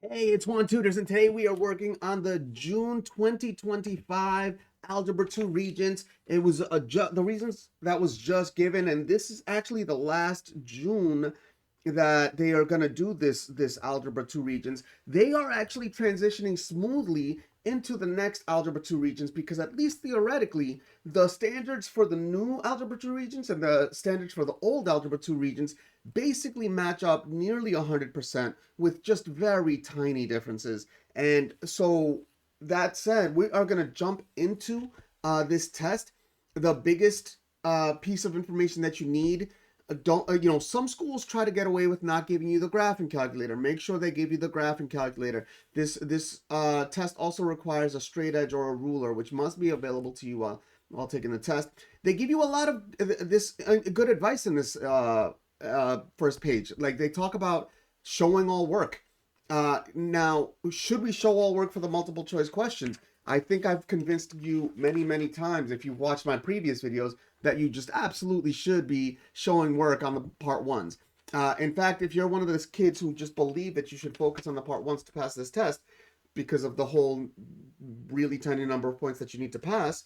Hey, it's Juan Tutors, and today we are working on the June 2025 Algebra 2 Regents. It was the reasons that was just given, and this is actually the last June that they are going to do this Algebra 2 Regents. They are actually transitioning smoothly into the next Algebra 2 Regents because at least theoretically, the standards for the new Algebra 2 Regents and the standards for the old Algebra 2 Regents basically match up nearly 100% with just very tiny differences. And so that said, we are going to jump into this test. The biggest piece of information that you need, don't some schools try to get away with not giving you the graphing calculator. Make sure they give you the graphing calculator. This test also requires a straight edge or a ruler, which must be available to you while taking the test. They give you a lot of this good advice in this first page. Like, they talk about showing all work. Now, should we show all work for the multiple choice questions? I think I've convinced you many times, if you've watched my previous videos, that you just absolutely should be showing work on the part ones. In fact, if you're one of those kids who just believe that you should focus on the part ones to pass this test because of the whole really tiny number of points that you need to pass,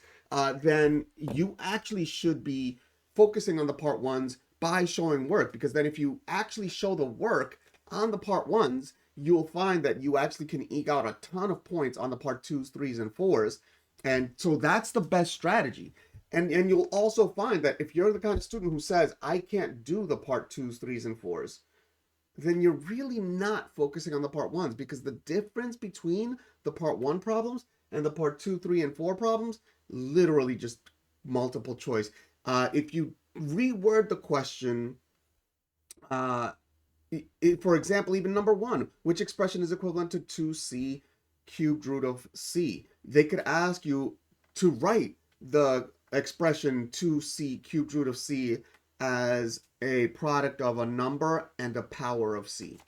then you actually should be focusing on the part ones by showing work, because then if you actually show the work on the part ones, you'll find that you actually can eke out a ton of points on the part twos, threes, and fours. And so that's the best strategy. And you'll also find that if you're the kind of student who says, I can't do the part twos, threes, and fours, then you're really not focusing on the part ones, because the difference between the part one problems and the part two, three, and four problems, literally just multiple choice. If you reword the question, uh, for example, even number one, which expression is equivalent to 2c cubed root of c? They could ask you to write the expression 2c cubed root of c as a product of a number and a power of c.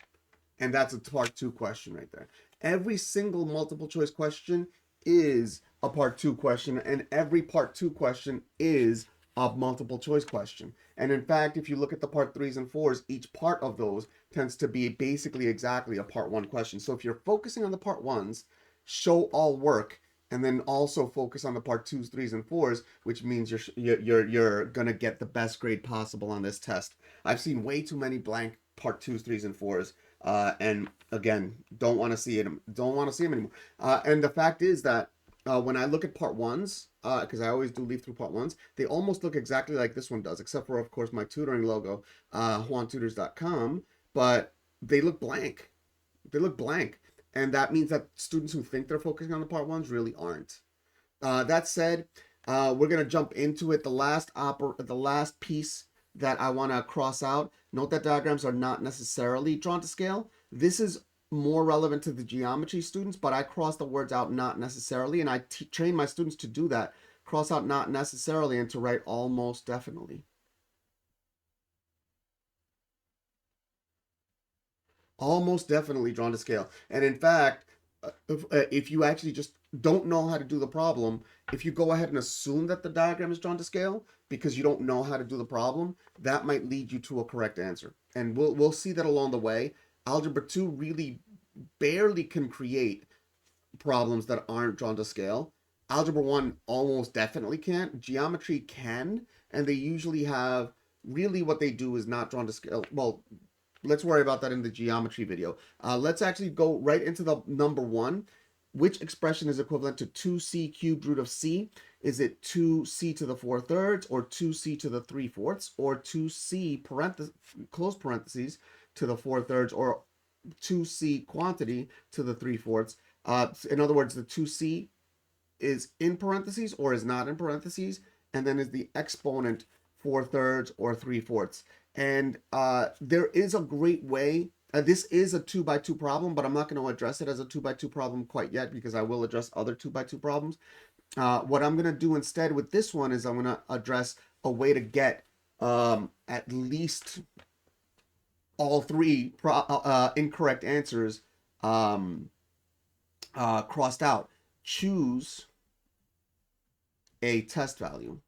And that's a part two question right there. Every single multiple choice question is a part two question, and every part two question is a multiple choice question. And in fact, if you look at the part threes and fours, each part of those tends to be basically exactly a part one question. So if you're focusing on the part ones, show all work, and then also focus on the part twos, threes, and fours, which means you're gonna get the best grade possible on this test. I've seen way too many blank part twos, threes, and fours, and again, don't want to see it. Don't want to see them anymore. And the fact is that when I look at part ones, because I always do leaf through part ones, they almost look exactly like this one does, except for, of course, my tutoring logo, JuanTutors.com. But they look blank. They look blank, and that means that students who think they're focusing on the part ones really aren't. That said, we're gonna jump into it. The last piece that I want to cross out. Note that diagrams are not necessarily drawn to scale. This is more relevant to the geometry students, but I cross the words out not necessarily, and I train my students to do that. Cross out not necessarily and to write almost definitely. Almost definitely drawn to scale. And in fact, if you actually just don't know how to do the problem, if you go ahead and assume that the diagram is drawn to scale because you don't know how to do the problem, that might lead you to a correct answer. And we'll see that along the way. Algebra 2 really barely can create problems that aren't drawn to scale. Algebra 1 almost definitely can't. Geometry can, and they usually have, really what they do is not drawn to scale. Well, let's worry about that in the geometry video. Let's actually go right into the number one. Which expression is equivalent to 2c cubed root of c? Is it 2c to the 4/3, or 2c to the 3/4, or 2c close parentheses to the 4/3, or 2c quantity to the 3/4? In other words, the 2c is in parentheses or is not in parentheses, and then is the exponent 4/3 or 3/4. And there is a great way. This is a 2x2 problem, but I'm not going to address it as a 2x2 problem quite yet, because I will address other 2x2 problems. What I'm going to do instead with this one is I'm going to address a way to get at least all three incorrect answers crossed out. Choose a test value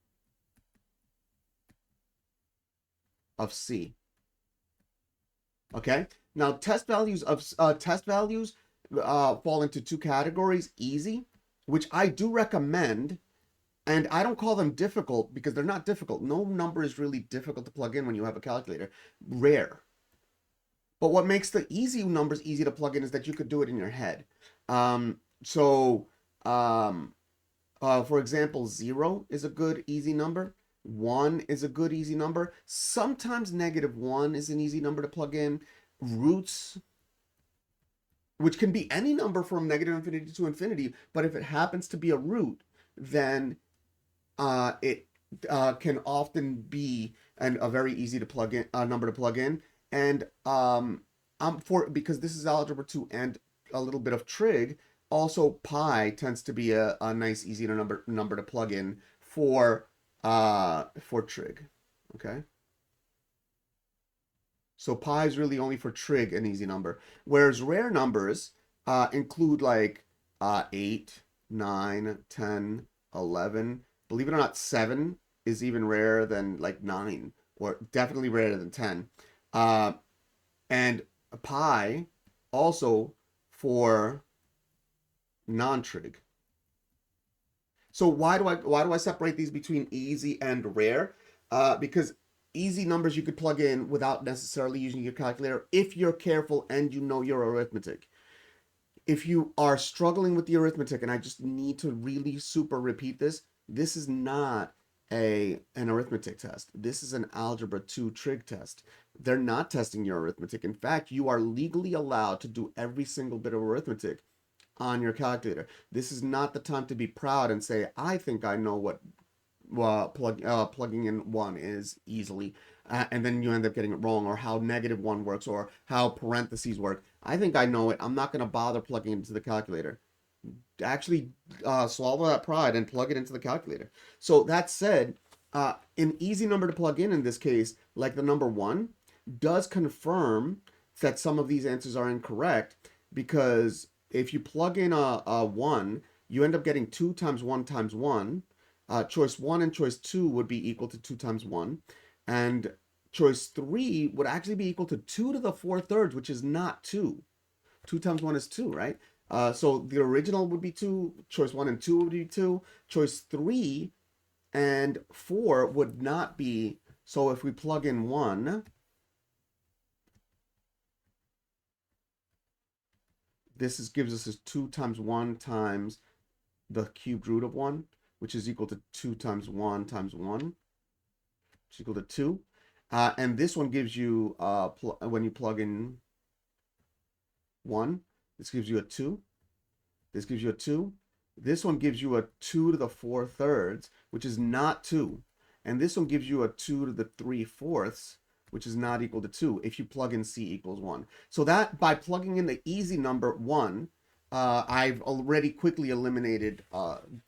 of C. Okay. Now, test values fall into two categories: easy, which I do recommend, and I don't call them difficult because they're not difficult. No number is really difficult to plug in when you have a calculator. Rare. But what makes the easy numbers easy to plug in is that you could do it in your head. So, for example, 0 is a good easy number. 1 is a good easy number. Sometimes -1 is an easy number to plug in. Roots, which can be any number from -infinity to infinity, but if it happens to be a root, then it can often be a very easy to plug in number to plug in. And I'm for, because this is algebra 2 and a little bit of trig. Also, pi tends to be a nice easy number to plug in for trig. Okay. So pi is really only for trig an easy number, whereas rare numbers include like 8, 9, 10, 11. Believe it or not, 7 is even rarer than like 9, or definitely rarer than 10. Uh, and pi also for non-trig. So why do I separate these between easy and rare? Because easy numbers you could plug in without necessarily using your calculator if you're careful and you know your arithmetic. If you are struggling with the arithmetic, and I just need to really super repeat this, this is not an arithmetic test. This is an algebra 2 trig test. They're not testing your arithmetic. In fact, you are legally allowed to do every single bit of arithmetic on your calculator. This is not the time to be proud and say, I think I know what plugging in 1 is easily, and then you end up getting it wrong, or how -1 works, or how parentheses work. I think I know it. I'm not going to bother plugging it into the calculator. Actually, swallow that pride and plug it into the calculator. So that said, an easy number to plug in this case, like the number 1, does confirm that some of these answers are incorrect, because if you plug in a 1, you end up getting 2 times 1 times 1. Choice 1 and choice 2 would be equal to 2 times 1. And choice 3 would actually be equal to 2 to the 4/3, which is not 2. 2 times 1 is 2, right? So the original would be 2. Choice 1 and 2 would be 2. Choice 3 and 4 would not be. So if we plug in 1, gives us 2 times 1 times the cubed root of 1, which is equal to 2 times 1 times 1, which is equal to 2. And this one gives you, when you plug in 1, this gives you a 2. This gives you a 2. This one gives you a 2 to the 4/3, which is not 2. And this one gives you a 2 to the 3/4, which is not equal to 2 if you plug in c equals 1. So that, by plugging in the easy number 1, I've already quickly eliminated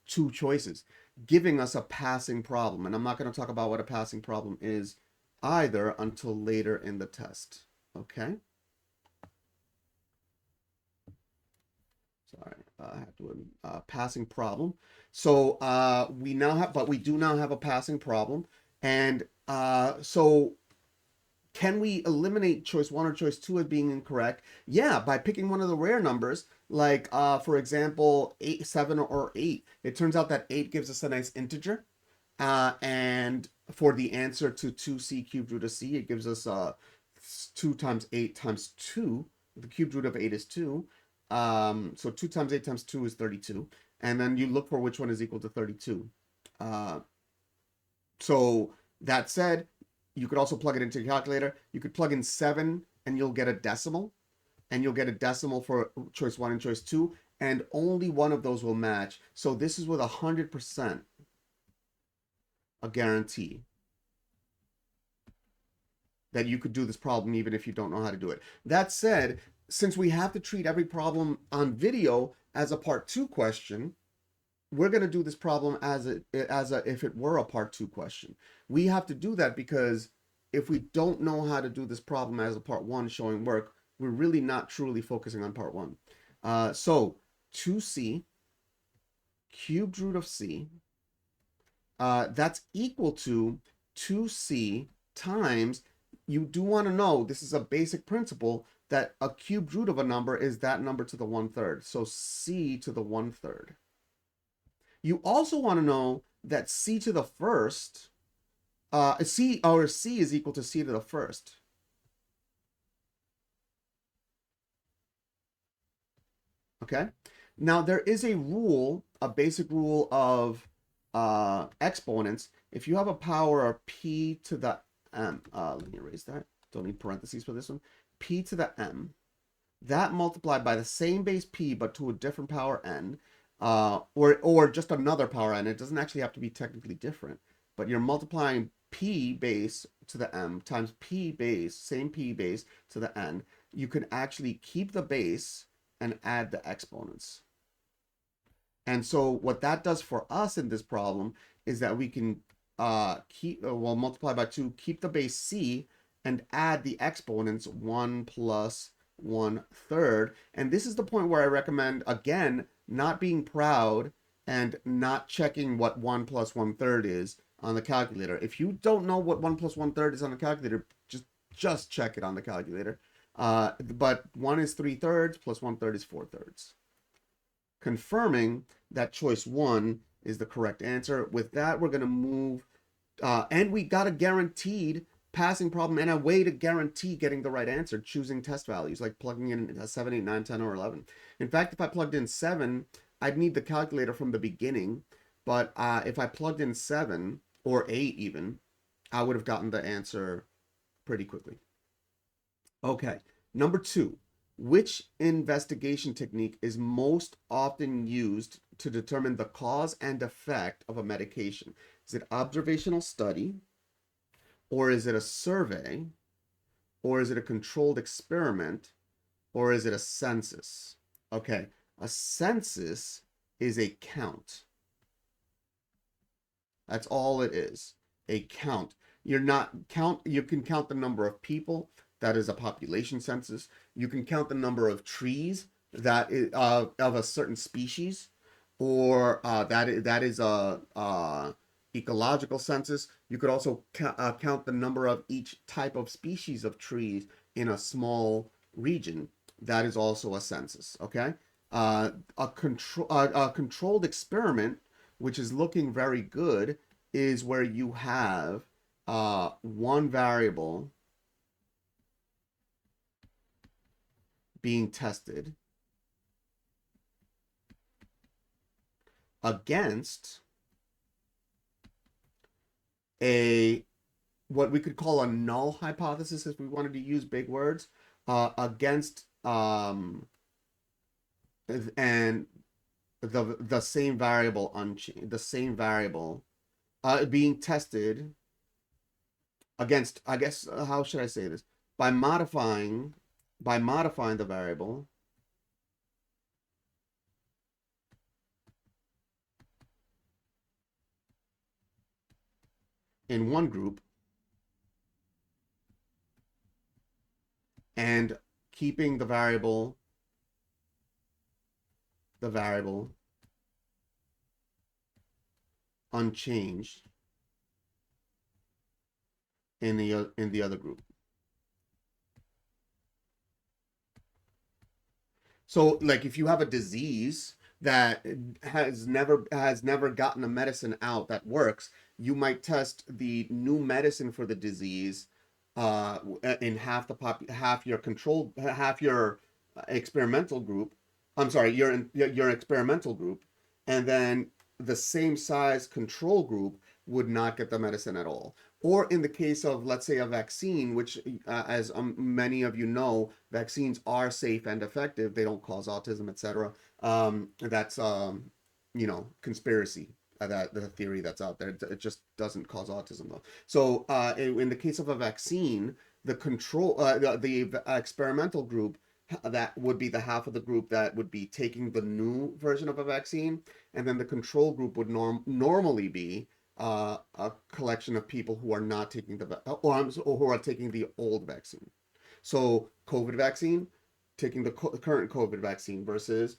2 choices, giving us a passing problem. And I'm not going to talk about what a passing problem is either until later in the test. Okay? Sorry, I have to passing problem. So we do now have a passing problem. And so can we eliminate choice 1 or choice 2 as being incorrect? Yeah, by picking one of the rare numbers, like for example, 8, 7, or 8. It turns out that 8 gives us a nice integer. And for the answer to 2c cubed root of c, it gives us 2 times 8 times 2. The cubed root of 8 is 2. So 2 times 8 times 2 is 32. And then you look for which one is equal to 32. So that said, you could also plug it into your calculator. You could plug in 7 and you'll get a decimal. And you'll get a decimal for choice 1 and choice 2. And only one of those will match. So this is with 100% a guarantee that you could do this problem even if you don't know how to do it. That said, since we have to treat every problem on video as a part 2 question, we're going to do this problem as if it were a part 2 question. We have to do that because if we don't know how to do this problem as a part 1 showing work, we're really not truly focusing on part 1. So 2c cubed root of c, that's equal to 2c times, you do want to know, this is a basic principle, that a cubed root of a number is that number to the 1/3. So c to the 1/3. You also want to know that c to the first, c is equal to c to the first. Okay. Now there is a rule, a basic rule of exponents. If you have a power of p to the m, let me erase that. Don't need parentheses for this one. P to the m, that multiplied by the same base p but to a different power n, or just another power n. It doesn't actually have to be technically different, but you're multiplying p base to the m times p base, same p base to the n. You can actually keep the base and add the exponents. And so what that does for us in this problem is that we can multiply by 2, keep the base c, and add the exponents 1 plus 1/3. And this is the point where I recommend, again, not being proud and not checking what 1 plus 1/3 is on the calculator. If you don't know what 1 plus 1/3 is on the calculator, just check it on the calculator. But 1 is 3/3 plus 1/3 is 4/3. Confirming that choice 1 is the correct answer. With that, we're going to move, and we got a guaranteed passing problem and a way to guarantee getting the right answer, choosing test values, like plugging in 7, 8, 9, 10, or 11. In fact, if I plugged in 7, I'd need the calculator from the beginning, but if I plugged in 7, or 8 even, I would have gotten the answer pretty quickly. Okay, number 2. Which investigation technique is most often used to determine the cause and effect of a medication? Is it observational study, or is it a survey, or is it a controlled experiment, or is it a census? Okay, a census is a count. That's all it is, a count. You can count the number of people. That is a population census. You can count the number of trees that is of a certain species, or that is a ecological census. You could also count the number of each type of species of trees in a small region. That is also a census. Okay, a controlled experiment, which is looking very good, is where you have one variable being tested against what we could call a null hypothesis, if we wanted to use big words, against and the same variable being tested against, I guess, how should I say this, by modifying the variable in one group and keeping the variable unchanged in the other group. So, like, if you have a disease that has never gotten a medicine out that works, you might test the new medicine for the disease in half your experimental group. I'm sorry, your experimental group, and then the same size control group would not get the medicine at all. Or in the case of, let's say, a vaccine, which, as many of you know, vaccines are safe and effective. They don't cause autism, etc. That's conspiracy. That the theory that's out there. It just doesn't cause autism, though. So in the case of a vaccine, the experimental group, that would be the half of the group that would be taking the new version of a vaccine, and then the control group would normally be a collection of people who are not taking or who are taking the old vaccine. So COVID vaccine, taking the current COVID vaccine, versus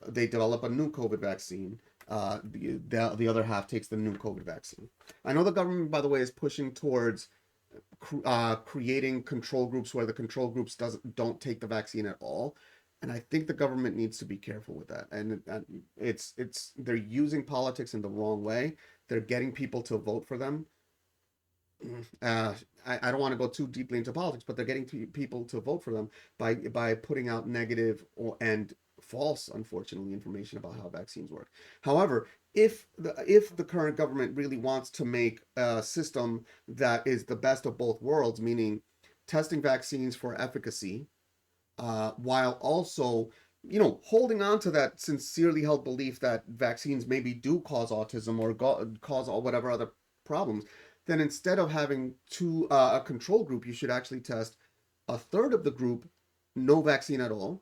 they develop a new COVID vaccine. The other half takes the new COVID vaccine. I know the government, by the way, is pushing towards creating control groups where the control groups don't take the vaccine at all. And I think the government needs to be careful with that. And it's they're using politics in the wrong way. They're getting people to vote for them. uh, I don't want to go too deeply into politics, but they're getting people to vote for them by putting out negative and false, unfortunately, information about how vaccines work. However, if the current government really wants to make a system that is the best of both worlds, meaning testing vaccines for efficacy, while also holding on to that sincerely held belief that vaccines maybe do cause autism or cause all whatever other problems, then instead of having a control group, you should actually test a third of the group no vaccine at all,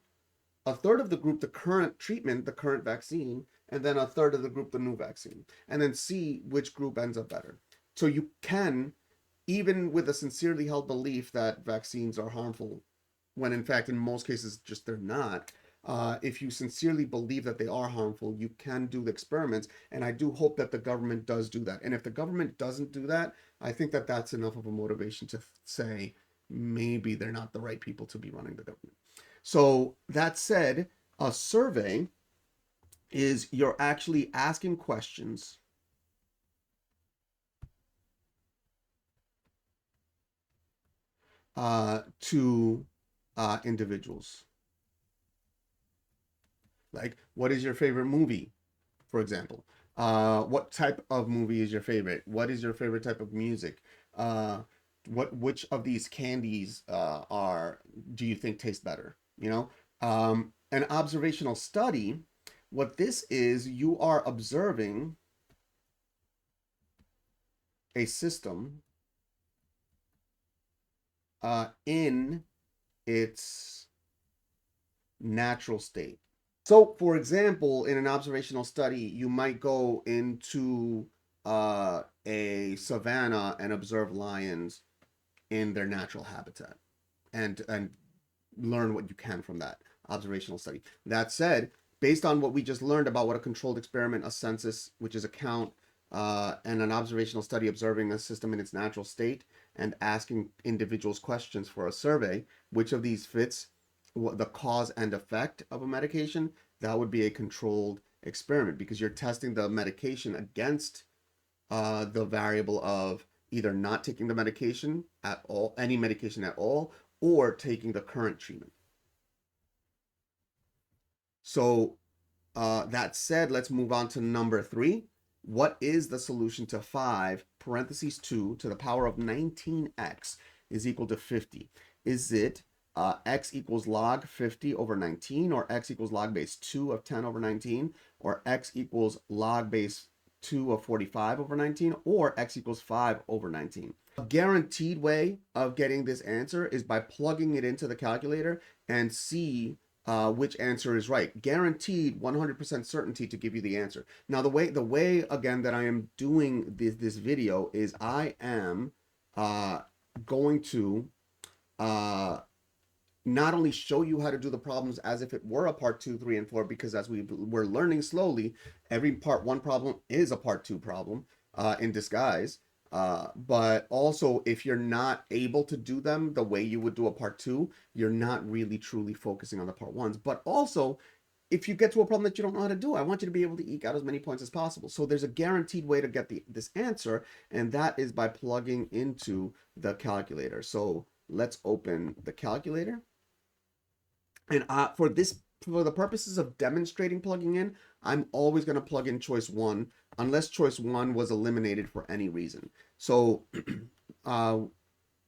a third of the group the current treatment, the current vaccine, and then a third of the group the new vaccine, and then see which group ends up better. So you can, even with a sincerely held belief that vaccines are harmful, when in fact in most cases just they're not, if you sincerely believe that they are harmful, you can do the experiments. And I do hope that the government does do that. And if the government doesn't do that, I think that that's enough of a motivation to say maybe they're not the right people to be running the government. So that said, a survey is you're actually asking questions to individuals. Like, what is your favorite movie, for example? What type of movie is your favorite? What is your favorite type of music? Uh, which of these candies do you think taste better? An observational study. What this is, you are observing a system in its natural state. So, for example, in an observational study, you might go into a savanna and observe lions in their natural habitat and learn what you can from that observational study. That said, based on what we just learned about what a controlled experiment, a census, which is a count, and an observational study observing a system in its natural state and asking individuals questions for a survey, which of these fits the cause and effect of a medication, that would be a controlled experiment because you're testing the medication against the variable of either not taking the medication at all, any medication at all, or taking the current treatment. So that said, let's move on to number 3. What is the solution to 5 parentheses 2 to the power of 19x is equal to 50? Is it x equals log 50 over 19, or x equals log base 2 of 10 over 19, or x equals log base 2 of 45 over 19, or x equals 5 over 19? A guaranteed way of getting this answer is by plugging it into the calculator and see which answer is right. Guaranteed 100% certainty to give you the answer. Now, the way again that I am doing this video is I am going to not only show you how to do the problems as if it were a part 2, 3, and 4, because as we're learning slowly, every part 1 problem is a part 2 problem in disguise. But also, if you're not able to do them the way you would do a part 2, you're not really truly focusing on the part 1s. But also, if you get to a problem that you don't know how to do, I want you to be able to eke out as many points as possible. So there's a guaranteed way to get this answer, and that is by plugging into the calculator. So let's open the calculator. And for the purposes of demonstrating plugging in, I'm always going to plug in choice 1 unless choice 1 was eliminated for any reason. So I'm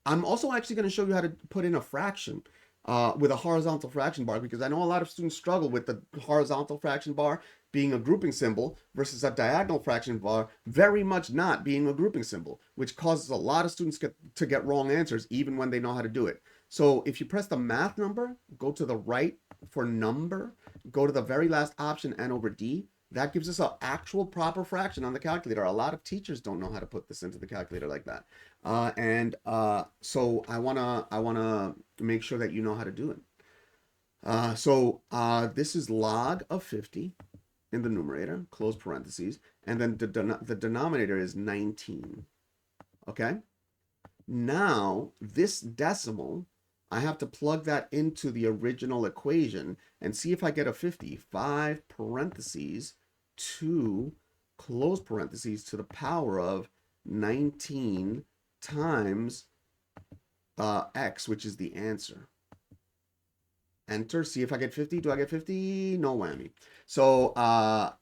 also actually going to show you how to put in a fraction with a horizontal fraction bar, because I know a lot of students struggle with the horizontal fraction bar being a grouping symbol versus a diagonal fraction bar very much not being a grouping symbol, which causes a lot of students to get wrong answers even when they know how to do it. So if you press the math number, go to the right for number, go to the very last option, N over D. That gives us an actual proper fraction on the calculator. A lot of teachers don't know how to put this into the calculator like that. So I wanna make sure that you know how to do it. This is log of 50 in the numerator, close parentheses, and then the denominator is 19. Okay? Now, this decimal, I have to plug that into the original equation and see if I get a 50. 5 parentheses 2 close parentheses to the power of 19 times x, which is the answer. Enter, see if I get 50. Do I get 50? No whammy. So, or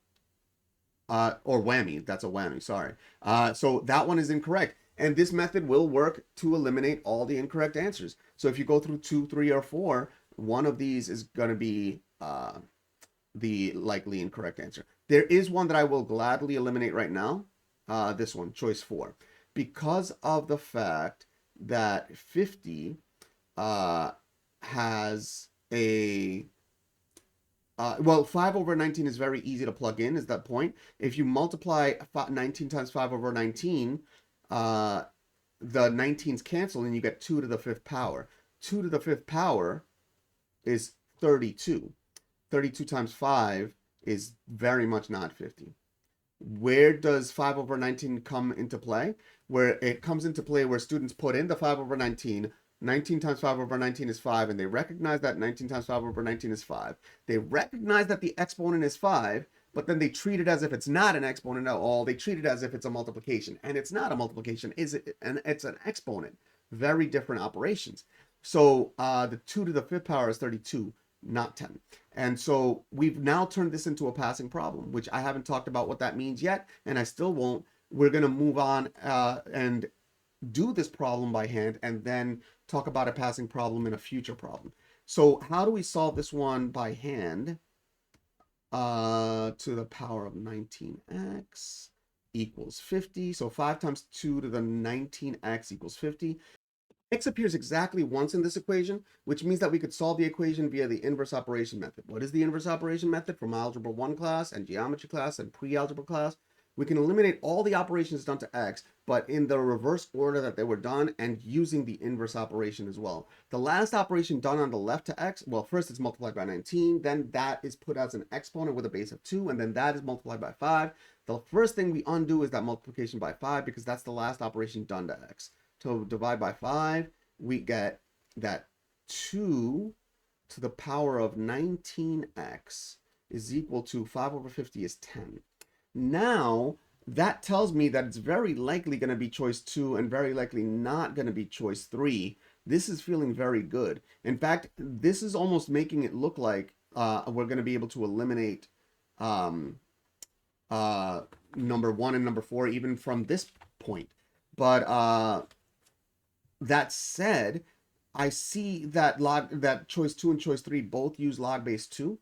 whammy, that's a whammy, sorry. So that one is incorrect. And this method will work to eliminate all the incorrect answers. So if you go through 2, 3, or 4, one of these is going to be the likely incorrect answer. There is one that I will gladly eliminate right now. This one, choice 4. Because of the fact that 50 has a well, 5 over 19 is very easy to plug in, is that point. If you multiply 19 times 5 over 19, the 19's cancel and you get 2 to the 5th power. 2 to the 5th power is 32. 32 times 5 is very much not 50. Where does 5 over 19 come into play? Where it comes into play where students put in the 5 over 19, 19 times 5 over 19 is 5, and they recognize that 19 times 5 over 19 is 5. They recognize that the exponent is 5, but then they treat it as if it's not an exponent at all. They treat it as if it's a multiplication, and it's not a multiplication. It's an exponent. Very different operations. So the 2 to the 5th power is 32, not 10. And so we've now turned this into a passing problem, which I haven't talked about what that means yet, and I still won't. We're going to move on and do this problem by hand and then talk about a passing problem in a future problem. So how do we solve this one by hand? To the power of 19x equals 50. So 5 times 2 to the 19x equals 50. X appears exactly once in this equation, which means that we could solve the equation via the inverse operation method. What is the inverse operation method from Algebra 1 class and Geometry class and pre-algebra class? We can eliminate all the operations done to x, but in the reverse order that they were done and using the inverse operation as well. The last operation done on the left to x, well, first it's multiplied by 19, then that is put as an exponent with a base of 2, and then that is multiplied by 5. The first thing we undo is that multiplication by 5 because that's the last operation done to x. To divide by 5, we get that 2 to the power of 19x is equal to 5 over 50 is 10. Now, that tells me that it's very likely going to be choice 2 and very likely not going to be choice 3. This is feeling very good. In fact, this is almost making it look like we're going to be able to eliminate number 1 and number 4 even from this point. But that said, I see that choice 2 and choice 3 both use log base 2.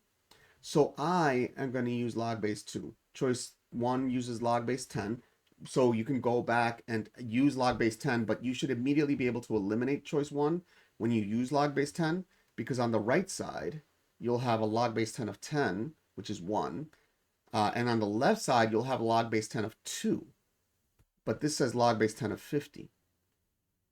So I am going to use log base 2. Choice 1 uses log base 10. So you can go back and use log base 10, but you should immediately be able to eliminate choice 1 when you use log base 10, because on the right side, you'll have a log base 10 of 10, which is 1. And on the left side, you'll have a log base 10 of 2. But this says log base 10 of 50.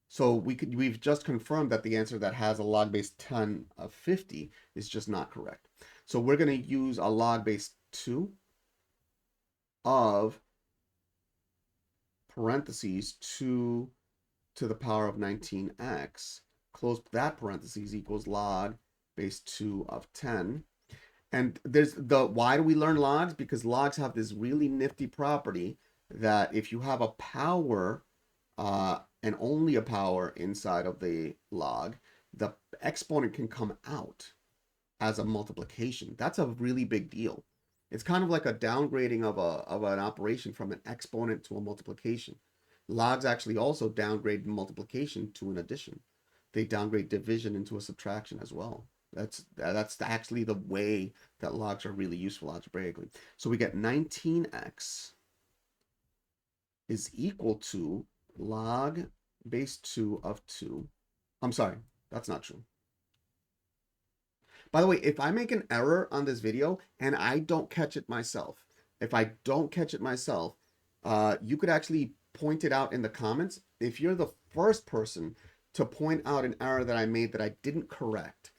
So we've just confirmed that the answer that has a log base 10 of 50 is just not correct. So we're going to use a log base 2 of parentheses 2 to the power of 19x, close that parentheses, equals log base 2 of 10. And there's why do we learn logs? Because logs have this really nifty property that if you have a power and only a power inside of the log, the exponent can come out as a multiplication. That's a really big deal. It's kind of like a downgrading of an operation from an exponent to a multiplication. Logs actually also downgrade multiplication to an addition. They downgrade division into a subtraction as well. That's actually the way that logs are really useful algebraically. So we get 19x is equal to log base 2 of 2. I'm sorry, that's not true. By the way, if I make an error on this video and I don't catch it myself, you could actually point it out in the comments. If you're the first person to point out an error that I made that I didn't correct,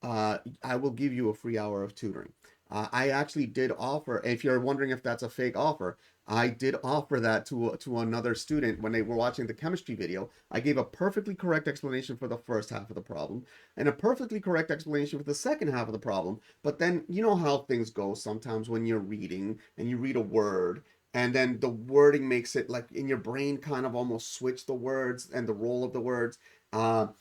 I will give you a free hour of tutoring. I actually did offer, if you're wondering if that's a fake offer, I did offer that to another student when they were watching the chemistry video. I gave a perfectly correct explanation for the first half of the problem and a perfectly correct explanation for the second half of the problem. But then you know how things go sometimes when you're reading and you read a word and then the wording makes it like in your brain kind of almost switch the words and the role of the words. And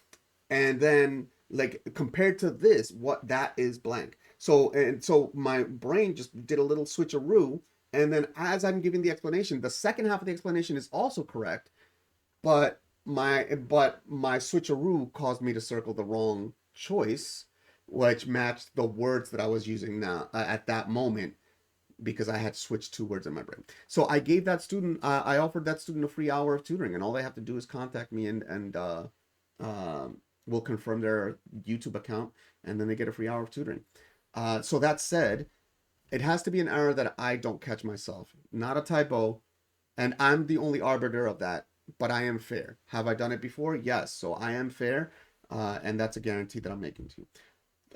then like compared to this, what that is blank. So my brain just did a little switcheroo, and then as I'm giving the explanation, the second half of the explanation is also correct, but my switcheroo caused me to circle the wrong choice, which matched the words that I was using now at that moment because I had switched two words in my brain. So I gave that student, I offered that student a free hour of tutoring, and all they have to do is contact me and we'll confirm their YouTube account, and then they get a free hour of tutoring. So that said, it has to be an error that I don't catch myself, not a typo, and I'm the only arbiter of that, but I am fair. Have I done it before? Yes, so I am fair, and that's a guarantee that I'm making to you.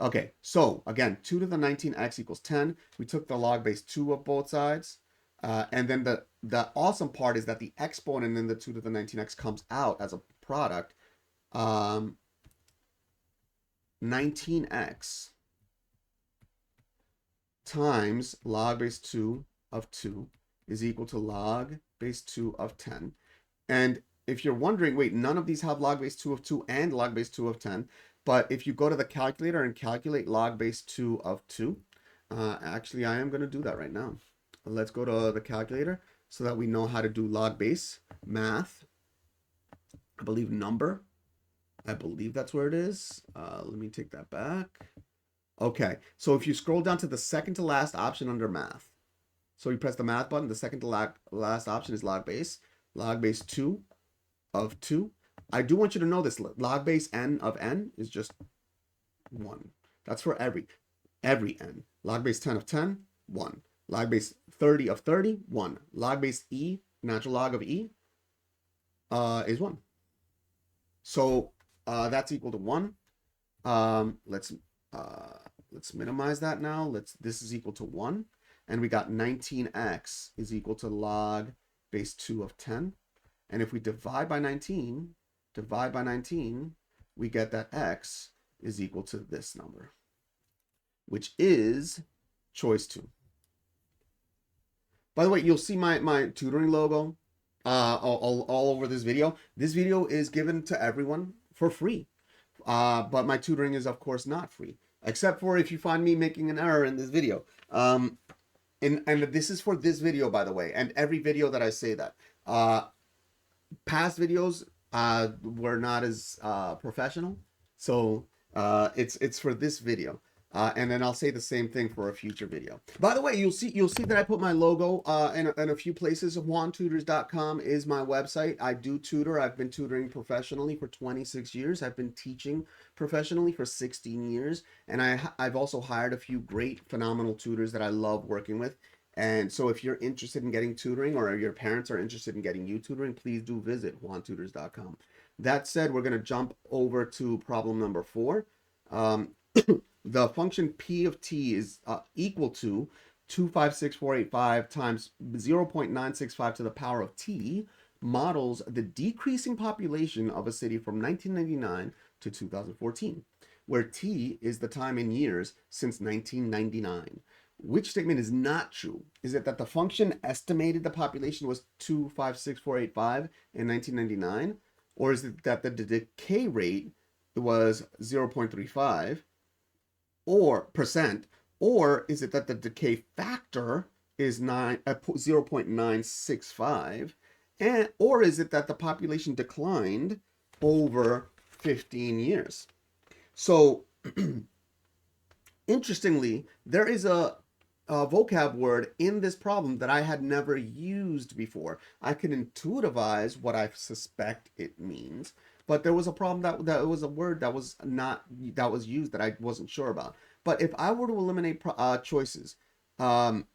Okay, so again, 2 to the 19x equals 10. We took the log base 2 of both sides, and then the awesome part is that the exponent in the 2 to the 19x comes out as a product. 19x times log base 2 of 2 is equal to log base 2 of 10. And if you're wondering, wait, none of these have log base 2 of 2 and log base 2 of 10. But if you go to the calculator and calculate log base 2 of 2, actually, I am going to do that right now. Let's go to the calculator so that we know how to do log base math. I believe number. I believe that's where it is. Let me take that back. Okay, so if you scroll down to the second to last option under math, so you press the math button, the second to last option is log base 2 of 2. I do want you to know this, log base n of n is just 1. That's for every n. Log base 10 of 10, 1. Log base 30 of 30, 1. Log base e, natural log of e, is 1. So that's equal to 1. Let's minimize that now. This is equal to 1. And we got 19x is equal to log base 2 of 10. And if we divide by 19, we get that x is equal to this number, which is choice 2. By the way, you'll see my tutoring logo all over this video. This video is given to everyone for free. But my tutoring is, of course, not free, except for if you find me making an error in this video. And this is for this video, by the way, and every video that I say that. Past videos were not as professional, so it's for this video. And then I'll say the same thing for a future video. By the way, you'll see that I put my logo in a few places. JuanTutors.com is my website. I do tutor. I've been tutoring professionally for 26 years. I've been teaching professionally for 16 years. And I've also hired a few great, phenomenal tutors that I love working with. And so if you're interested in getting tutoring, or your parents are interested in getting you tutoring, please do visit JuanTutors.com. That said, we're going to jump over to problem number 4. The function p of t is equal to 256485 times 0.965 to the power of t, models the decreasing population of a city from 1999 to 2014, where t is the time in years since 1999. Which statement is not true? Is it that the function estimated the population was 256485 in 1999? Or is it that the decay rate was 0.35 or percent? Or is it that the decay factor is 0.965? Or is it that the population declined over 15 years? So interestingly, there is a vocab word in this problem that I had never used before. I can intuitivize what I suspect it means, but there was a problem that it was a word that was used that I wasn't sure about. But if I were to eliminate choices,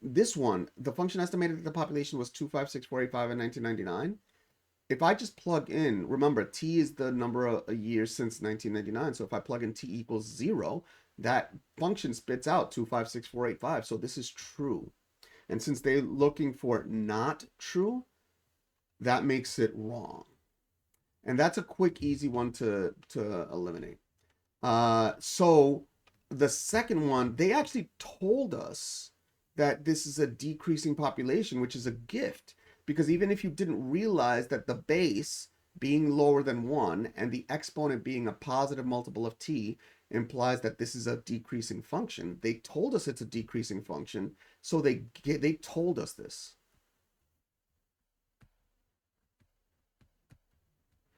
this one, the function estimated that the population was 256485 in 1999. If I just plug in, remember, t is the number of years since 1999. So if I plug in t equals 0, that function spits out 256,485. So this is true. And since they're looking for not true, that makes it wrong. And that's a quick, easy one to eliminate. So the second one, they actually told us that this is a decreasing population, which is a gift. Because even if you didn't realize that the base being lower than 1 and the exponent being a positive multiple of t implies that this is a decreasing function, they told us it's a decreasing function, so they told us this.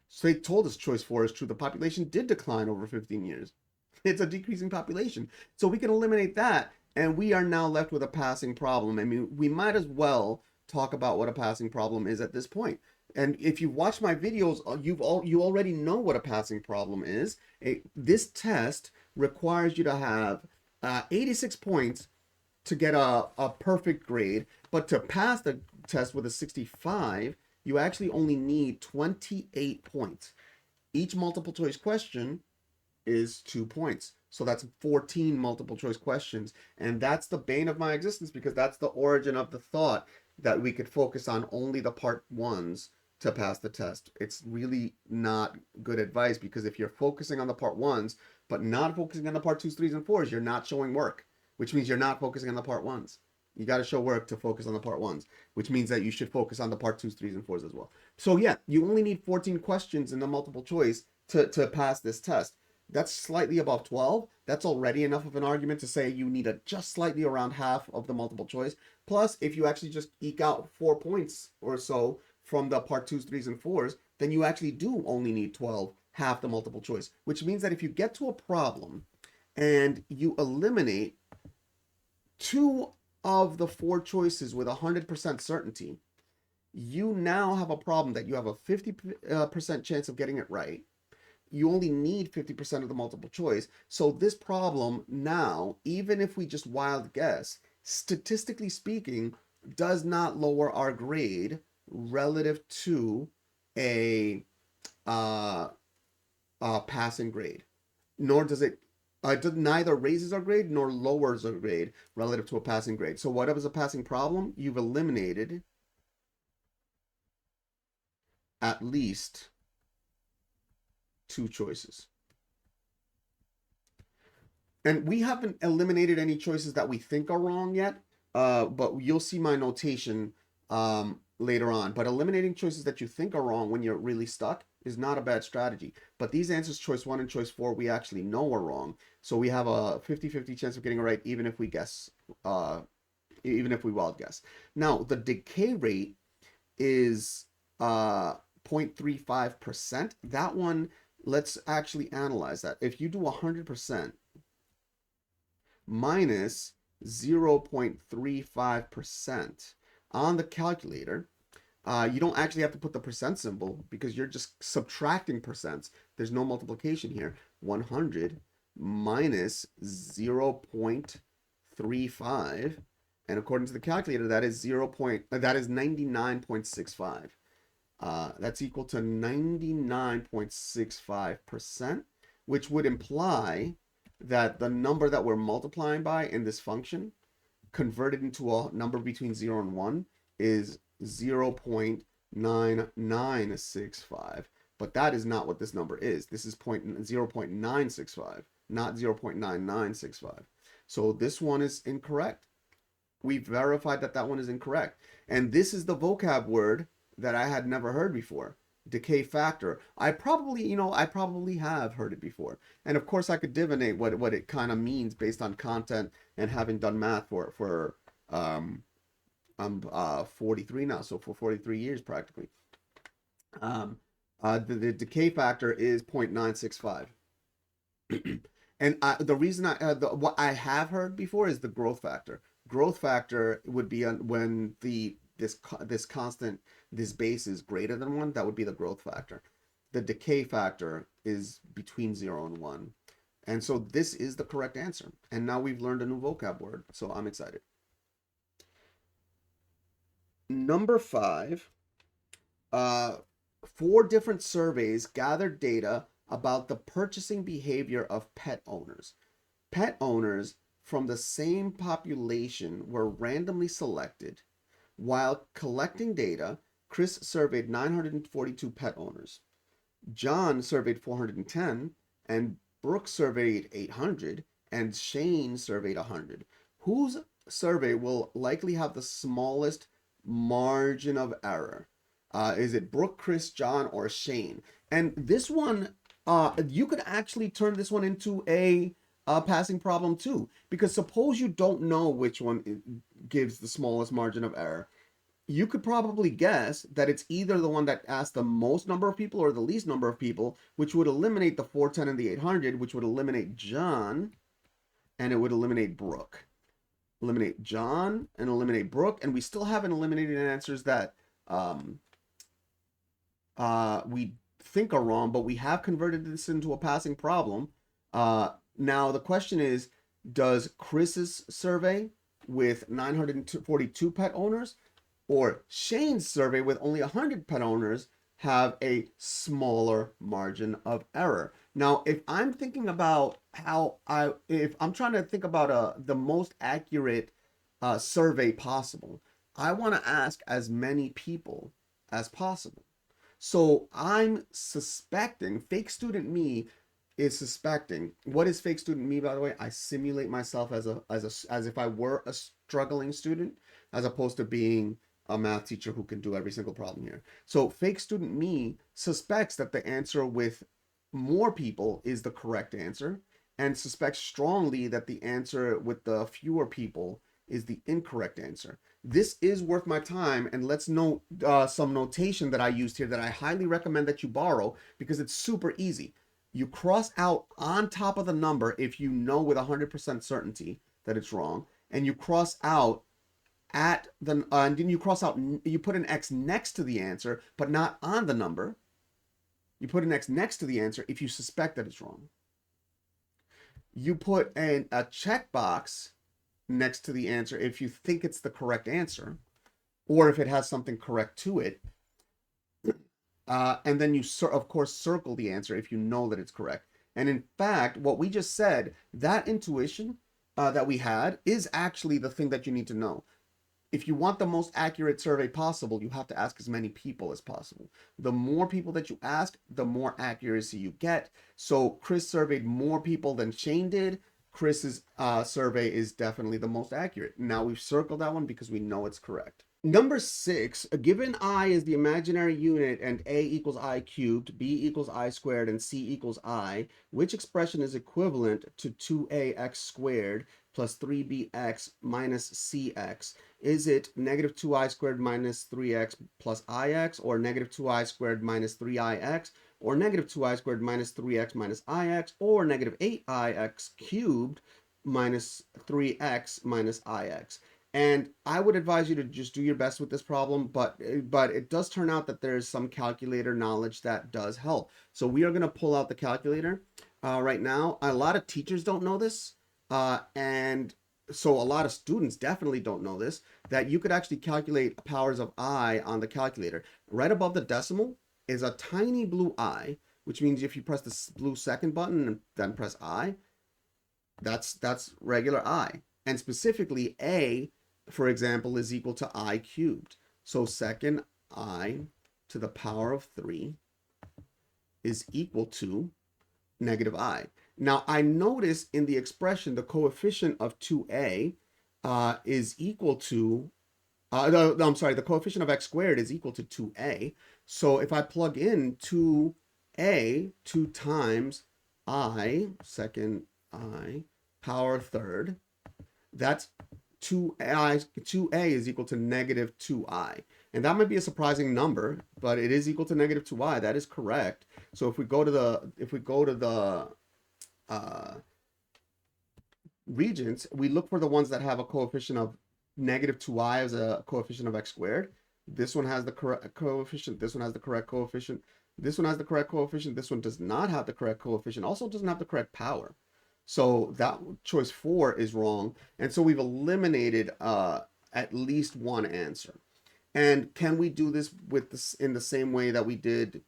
So they told us choice 4 is true. The population did decline over 15 years. It's a decreasing population. So we can eliminate that, and we are now left with a passing problem. I mean, we might as well talk about what a passing problem is at this point. And if you watch my videos, you already know what a passing problem is. This test requires you to have 86 points to get a perfect grade, but to pass the test with a 65, you actually only need 28 points. Each multiple choice question is 2 points. So that's 14 multiple choice questions. And that's the bane of my existence, because that's the origin of the thought that we could focus on only the part ones to pass the test. It's really not good advice, because if you're focusing on the part ones, but not focusing on the part 2s, 3s, and 4s, you're not showing work, which means you're not focusing on the part ones. You got to show work to focus on the part ones, which means that you should focus on the part 2s, 3s, and 4s as well. So yeah, you only need 14 questions in the multiple choice to pass this test. That's slightly above 12. That's already enough of an argument to say you need a just slightly around half of the multiple choice. Plus, if you actually just eke out 4 points or so from the part 2s, 3s, and 4s, then you actually do only need 12, half the multiple choice, which means that if you get to a problem and you eliminate 2 of the 4 choices with 100% certainty, you now have a problem that you have a 50% chance of getting it right. You only need 50% of the multiple choice. So this problem now, even if we just wild guess, statistically speaking, does not lower our grade relative to a passing grade, nor does it neither raises our grade nor lowers our grade relative to a passing grade. So whatever's a passing problem, you've eliminated at least 2 choices. And we haven't eliminated any choices that we think are wrong yet, but you'll see my notation later on. But eliminating choices that you think are wrong when you're really stuck is not a bad strategy. But these answers, choice 1 and choice 4, we actually know are wrong. So we have a 50-50 chance of getting it right, even if we guess, even if we wild guess. Now, the decay rate is 0.35%. That one, let's actually analyze that. If you do 100% minus 0.35% on the calculator, you don't actually have to put the percent symbol because you're just subtracting percents. There's no multiplication here. 100 minus 0.35, and according to the calculator, that is 99.65. That's equal to 99.65%, which would imply that the number that we're multiplying by in this function, converted into a number between 0 and 1, is 0.9965. But that is not what this number is. This is 0.965, not 0.9965. So this one is incorrect. We verified that that one is incorrect. And this is the vocab word that I had never heard before. Decay factor. I probably have heard it before. And of course I could divinate what it kind of means based on content and having done math for I'm 43 now, so for 43 years practically. The decay factor is 0.965. And the reason what I have heard before is the growth factor. Growth factor would be when this constant, this base is greater than 1. That would be the growth factor. The decay factor is between 0 and 1. And so this is the correct answer. And now we've learned a new vocab word. So I'm excited. Number 5, 4 different surveys gathered data about the purchasing behavior of pet owners. Pet owners from the same population were randomly selected. While collecting data, Chris surveyed 942 pet owners. John surveyed 410, and Brooke surveyed 800, and Shane surveyed 100. Whose survey will likely have the smallest margin of error? Is it Brooke, Chris, John, or Shane? And this one, you could actually turn this one into a passing problem too, because suppose you don't know which one gives the smallest margin of error. You could probably guess that it's either the one that asked the most number of people or the least number of people, which would eliminate the 410 and the 800, which would eliminate John, and it would eliminate Brooke. Eliminate John and eliminate Brooke, and we still haven't eliminated answers that we think are wrong, but we have converted this into a passing problem. Now the question is, does Chris's survey with 942 pet owners or Shane's survey with only 100 pet owners have a smaller margin of error? Now, if I'm thinking about if I'm trying to think about the most accurate survey possible, I want to ask as many people as possible. So I'm suspecting, fake student me is suspecting. What is fake student me, by the way? I simulate myself as if I were a struggling student, as opposed to being a math teacher who can do every single problem here. So fake student me suspects that the answer with more people is the correct answer, and suspects strongly that the answer with the fewer people is the incorrect answer. This is worth my time, and let's note some notation that I used here that I highly recommend that you borrow because it's super easy. You cross out on top of the number if you know with 100% certainty that it's wrong, and you cross out at the and then you cross out, you put an X next to the answer but not on the number. You put an X next to the answer if you suspect that it's wrong. You put a checkbox next to the answer if you think it's the correct answer, or if it has something correct to it. And then you, of course, circle the answer if you know that it's correct. And in fact, what we just said, that intuition that we had is actually the thing that you need to know. If you want the most accurate survey possible, you have to ask as many people as possible. The more people that you ask, the more accuracy you get. So Chris surveyed more people than Shane did. Chris's survey is definitely the most accurate. Now we've circled that one because we know it's correct. Number 6, given I is the imaginary unit and a equals I cubed, b equals I squared, and c equals I, which expression is equivalent to 2ax squared plus 3bx minus cx? Is it negative 2i squared minus 3x plus ix, or negative 2i squared minus 3ix, or negative 2i squared minus 3x minus ix, or negative 8ix cubed minus 3x minus ix? And I would advise you to just do your best with this problem, but it does turn out that there's some calculator knowledge that does help. So we are going to pull out the calculator right now. A lot of teachers don't know this, and so a lot of students definitely don't know this, that you could actually calculate powers of I on the calculator. Right above the decimal is a tiny blue I, which means if you press the blue second button and then press I, that's regular I. And specifically A, for example, is equal to I cubed. So second I to the power of 3 is equal to negative I. Now I notice in the expression the coefficient of 2a is equal to, the coefficient of x squared is equal to 2a. So if I plug in 2a, 2 times I, second I, power third, that's 2a is equal to negative 2i. And that might be a surprising number, but it is equal to negative 2i. That is correct. So if we go to the Regents, we look for the ones that have a coefficient of negative 2i as a coefficient of x squared. This one has the correct coefficient. This one has the correct coefficient. This one has the correct coefficient. This one does not have the correct coefficient. Also doesn't have the correct power. So that choice 4 is wrong. And so we've eliminated at least one answer. And can we do this with this in the same way that we did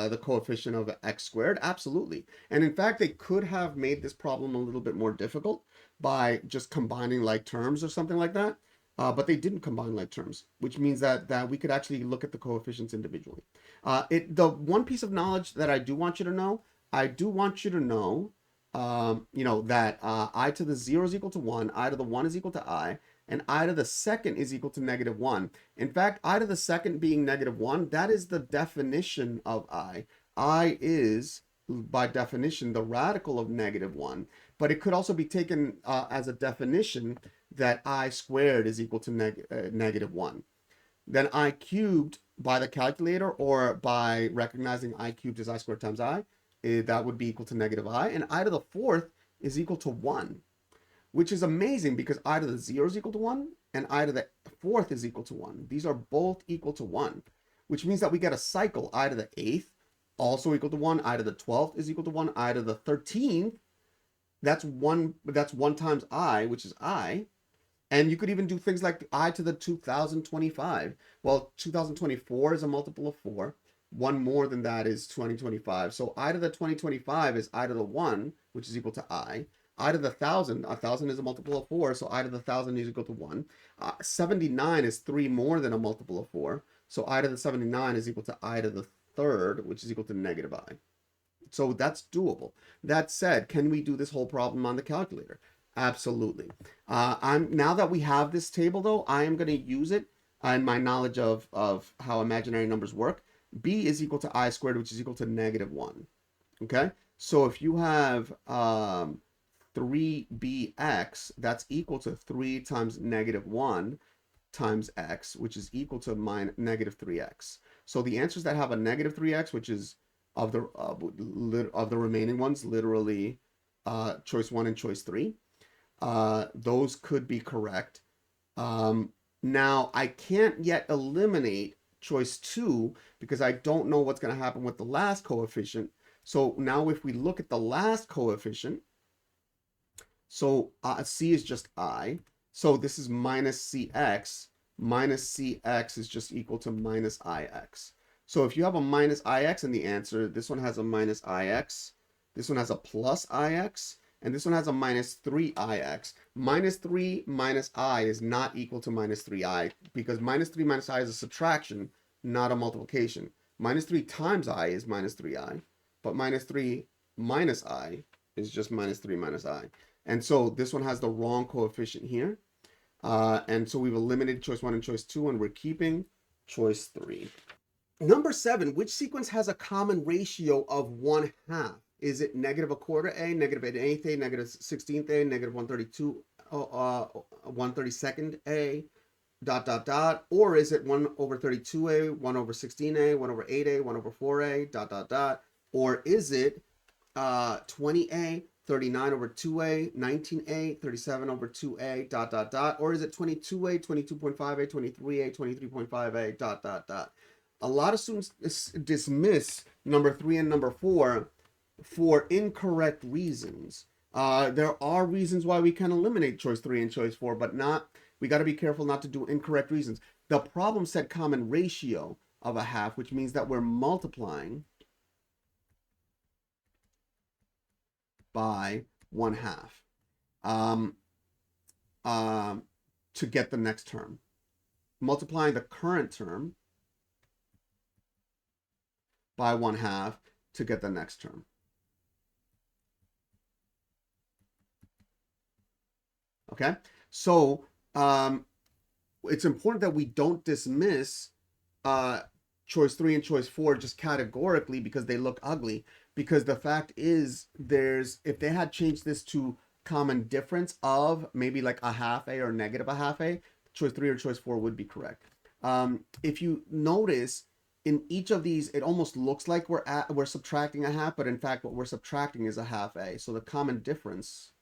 the coefficient of x squared? Absolutely. And in fact, they could have made this problem a little bit more difficult by just combining like terms or something like that. But they didn't combine like terms, which means that we could actually look at the coefficients individually. The one piece of knowledge that I do want you to know, I do want you to know, that I to the 0 is equal to 1, I to the 1 is equal to I, and I to the second is equal to negative 1. In fact, I to the second being negative 1, that is the definition of I. I is, by definition, the radical of negative 1, but it could also be taken as a definition that I squared is equal to negative 1. Then I cubed by the calculator or by recognizing I cubed is I squared times I, that would be equal to negative I, and I to the fourth is equal to 1, which is amazing because I to the 0 is equal to 1 and I to the fourth is equal to 1. These are both equal to 1, which means that we get a cycle. I to the 8th also equal to 1, I to the 12th is equal to 1, I to the 13th, that's 1 times I, which is I. And you could even do things like I to the 2025. Well, 2024 is a multiple of 4. One more than that is 2025. So I to the 2025 is I to the 1, which is equal to I. I to the 1,000 is a multiple of 4, so I to the 1,000 is equal to 1. 79 is 3 more than a multiple of 4, so I to the 79 is equal to I to the third, which is equal to negative I. So that's doable. That said, can we do this whole problem on the calculator? Absolutely. Now that we have this table, though, I am going to use it in my knowledge of how imaginary numbers work. B is equal to I squared, which is equal to negative 1. Okay? So if you have 3bx, that's equal to 3 times negative 1 times x, which is equal to negative 3x. So the answers that have a negative 3x, which is of the remaining ones, literally choice 1 and choice 3, those could be correct. Now, I can't yet eliminate choice 2 because I don't know what's going to happen with the last coefficient. So now if we look at the last coefficient, so c is just I. So this is minus cx. Minus cx is just equal to minus ix. So if you have a minus ix in the answer, this one has a minus ix, this one has a plus ix, and this one has a minus 3ix. Minus 3 minus I is not equal to minus 3i because minus 3 minus I is a subtraction, not a multiplication. Minus 3 times I is minus 3i, but minus 3 minus I is just minus 3 minus I. And so this one has the wrong coefficient here. And so we've eliminated choice 1 and choice 2, and we're keeping choice 3. Number 7, which sequence has a common ratio of 1/2? Is it negative a quarter a, negative an eighth a, negative 16th a, negative 132, 132nd a, dot, dot, dot, or is it 1 over 32a, 1 over 16a, 1 over 8a, 1 over 4a, dot, dot, dot, or is it 20a, 39 over 2a, 19a, 37 over 2a, dot, dot, dot, or is it 22a, 22.5a, 23a, 23.5a, dot, dot, dot. A lot of students dismiss number 3 and number 4 for incorrect reasons. There are reasons why we can eliminate choice 3 and choice 4, but we got to be careful not to do incorrect reasons. The problem said common ratio of a half, which means that we're multiplying by 1/2 to get the next term. Multiplying the current term by 1/2 to get the next term. Okay, so it's important that we don't dismiss choice 3 and choice 4 just categorically because they look ugly. Because the fact is, if they had changed this to common difference of maybe like a half a or negative a half a, choice 3 or choice 4 would be correct. If you notice, in each of these, it almost looks like we're subtracting a half, but in fact, what we're subtracting is a half a. So the common difference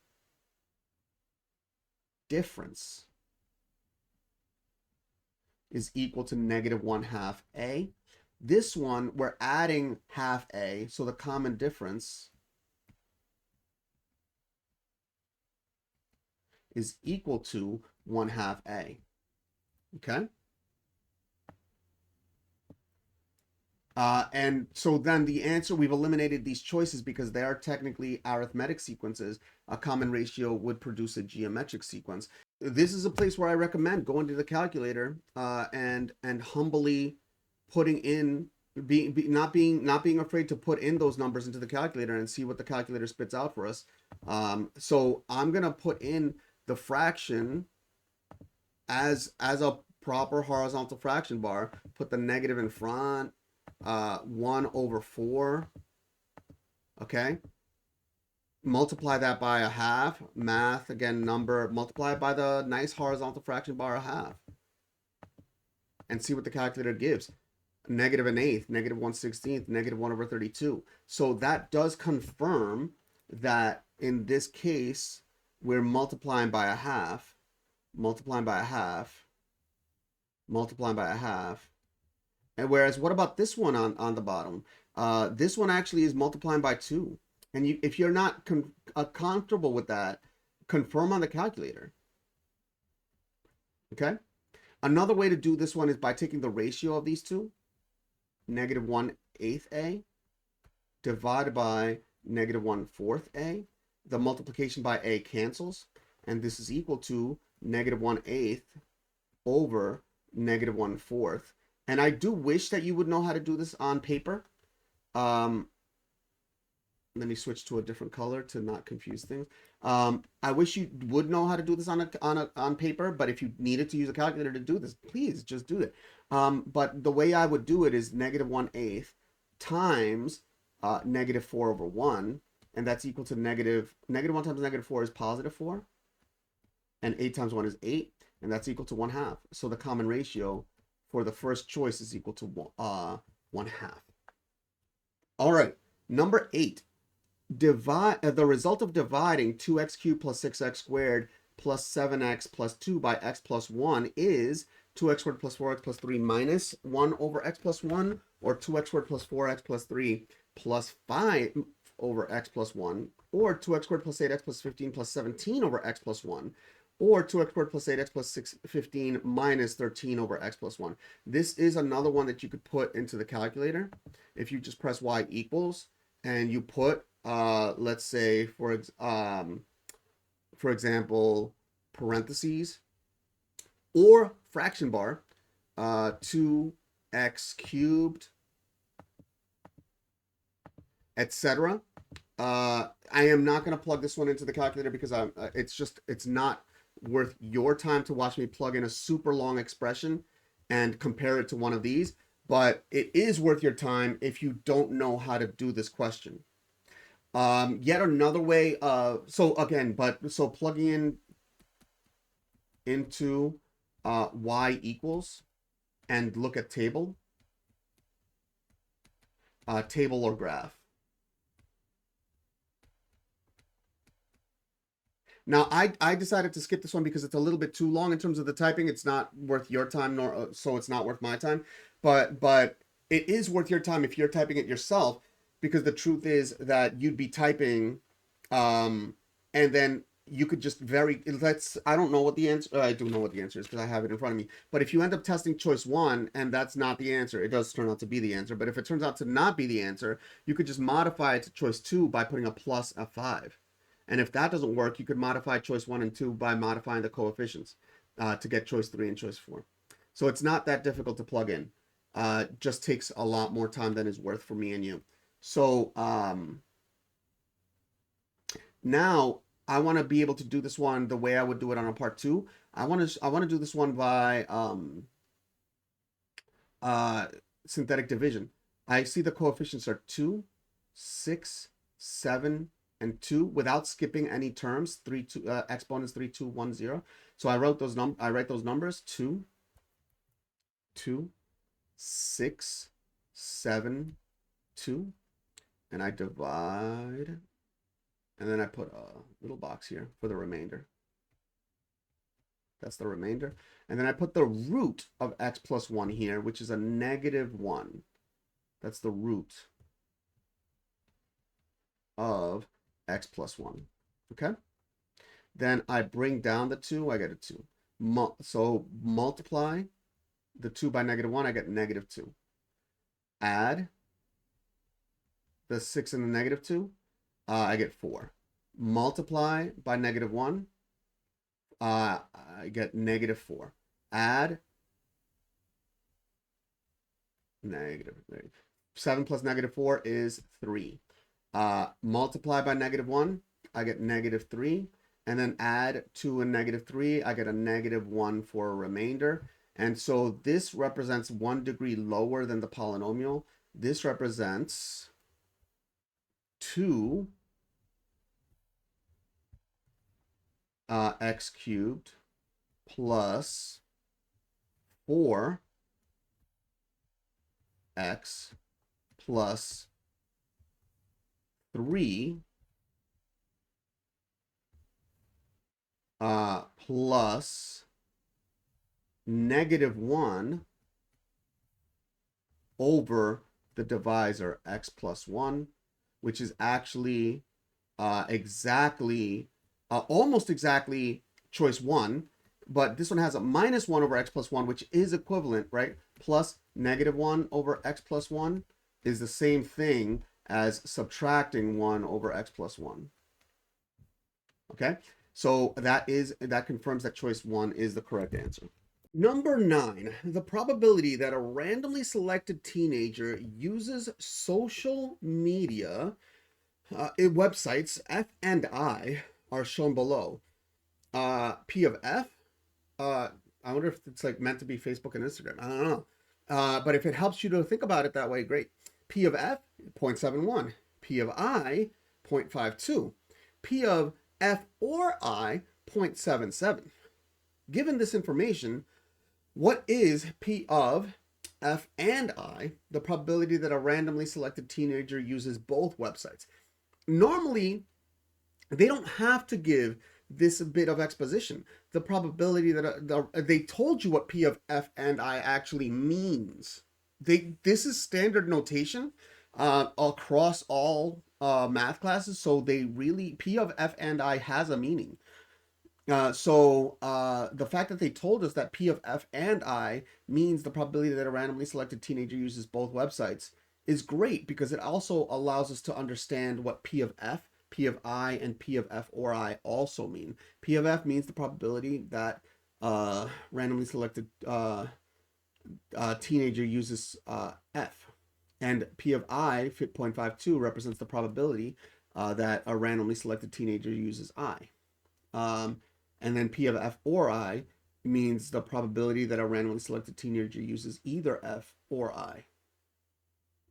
is equal to negative 1/2 a. This one, we're adding half a, so the common difference is equal to 1/2 a. Okay? And so then the answer, we've eliminated these choices because they are technically arithmetic sequences. A common ratio would produce a geometric sequence. This is a place where I recommend going to the calculator and humbly putting in not being afraid to put in those numbers into the calculator and see what the calculator spits out for us. So I'm gonna put in the fraction as a proper horizontal fraction bar. Put the negative in front. 1 over 4. Okay. Multiply that by a half. Math, again, number. Multiply it by the nice horizontal fraction bar a half. And see what the calculator gives. Negative an eighth, negative 1/16, negative 1 over 32. So that does confirm that in this case, we're multiplying by a half, multiplying by a half, multiplying by a half. And whereas, what about this one on the bottom? This one actually is multiplying by 2. And if you're not comfortable with that, confirm on the calculator. Okay? Another way to do this one is by taking the ratio of these two, negative 1/8 a, divided by negative 1/4 a. The multiplication by a cancels, and this is equal to negative 1/8 over negative 1/4. And I do wish that you would know how to do this on paper. Let me switch to a different color to not confuse things. I wish you would know how to do this on paper, but if you needed to use a calculator to do this, please just do it. But the way I would do it is negative 1/8 times negative 4 over 1, and that's equal to negative 1 times negative 4 is positive 4, and 8 times 1 is 8, and that's equal to 1/2. So the common ratio for the first choice is equal to 1/2. All right, number 8. Divide the result of dividing 2x cubed plus 6x squared plus 7x plus 2 by x plus 1 is 2x squared plus 4x plus 3 minus 1 over x plus 1, or 2x squared plus 4x plus 3 plus 5 over x plus 1, or 2x squared plus 8x plus 15 plus 17 over x plus 1, or 2x squared plus 8x plus 15 minus 13 over x plus 1. This is another one that you could put into the calculator. If you just press y equals and you put, let's say, for example, parentheses or fraction bar, 2x cubed, etc. I am not going to plug this one into the calculator because it's not worth your time to watch me plug in a super long expression and compare it to one of these, but it is worth your time if you don't know how to do this question. Yet another way, so plugging in into y equals and look at table or graph. Now, I decided to skip this one because it's a little bit too long in terms of the typing. It's not worth your time, nor so it's not worth my time. But it is worth your time if you're typing it yourself, because the truth is that you'd be typing, and then you could just I don't know what the answer. I do know what the answer is because I have it in front of me. But if you end up testing choice 1 and that's not the answer, it does turn out to be the answer. But if it turns out to not be the answer, you could just modify it to choice 2 by putting a plus a 5. And if that doesn't work, you could modify choice 1 and 2 by modifying the coefficients to get choice 3 and choice 4. So it's not that difficult to plug in. Just takes a lot more time than is worth for me and you. So now I want to be able to do this one the way I would do it on a part 2. I want to do this one by synthetic division. I see the coefficients are 2, 6, 7, and 2 without skipping any terms. Exponents 3, 2, 1, 0. So I write those numbers 2, 6, 7, 2, and I divide, and then I put a little box here for the remainder. That's the remainder. And then I put the root of x plus 1 here, which is a negative 1. That's the root of x plus 1. Okay? Then I bring down the 2, I get a 2. So multiply the 2 by negative 1, I get negative 2. add the 6 and the negative 2, I get 4. Multiply by negative 1, I get negative 4. Add negative 7 plus negative 4 is 3. Multiply by negative 1, I get negative 3. And then add 2 and negative 3, I get a negative 1 for a remainder. And so this represents 1 degree lower than the polynomial. This represents 2 x cubed plus 4 x plus 3 plus negative 1 over the divisor x plus 1, which is actually almost exactly choice 1, but this one has a minus 1 over x plus 1, which is equivalent, right? Plus negative 1 over x plus 1 is the same thing as subtracting 1 over x plus 1. Okay, so that confirms that choice 1 is the correct answer. Number 9, the probability that a randomly selected teenager uses social media websites F and I are shown below. P of F, I wonder if it's like meant to be Facebook and Instagram. I don't know. But if it helps you to think about it that way, great. P of F, 0.71. P of I, 0.52. P of F or I, 0.77. Given this information, what is P of F and I, the probability that a randomly selected teenager uses both websites? Normally, they don't have to give this bit of exposition. The probability that they told you what P of F and I actually means. This is standard notation across all math classes, so P of F and I has a meaning. So the fact that they told us that P of F and I means the probability that a randomly selected teenager uses both websites is great, because it also allows us to understand what P of F, P of I, and P of F or I also mean. P of F means the probability that randomly selected teenager uses F. And P of I, 0.52, represents the probability that a randomly selected teenager uses I. And then P of F or I means the probability that a randomly selected teenager uses either F or I.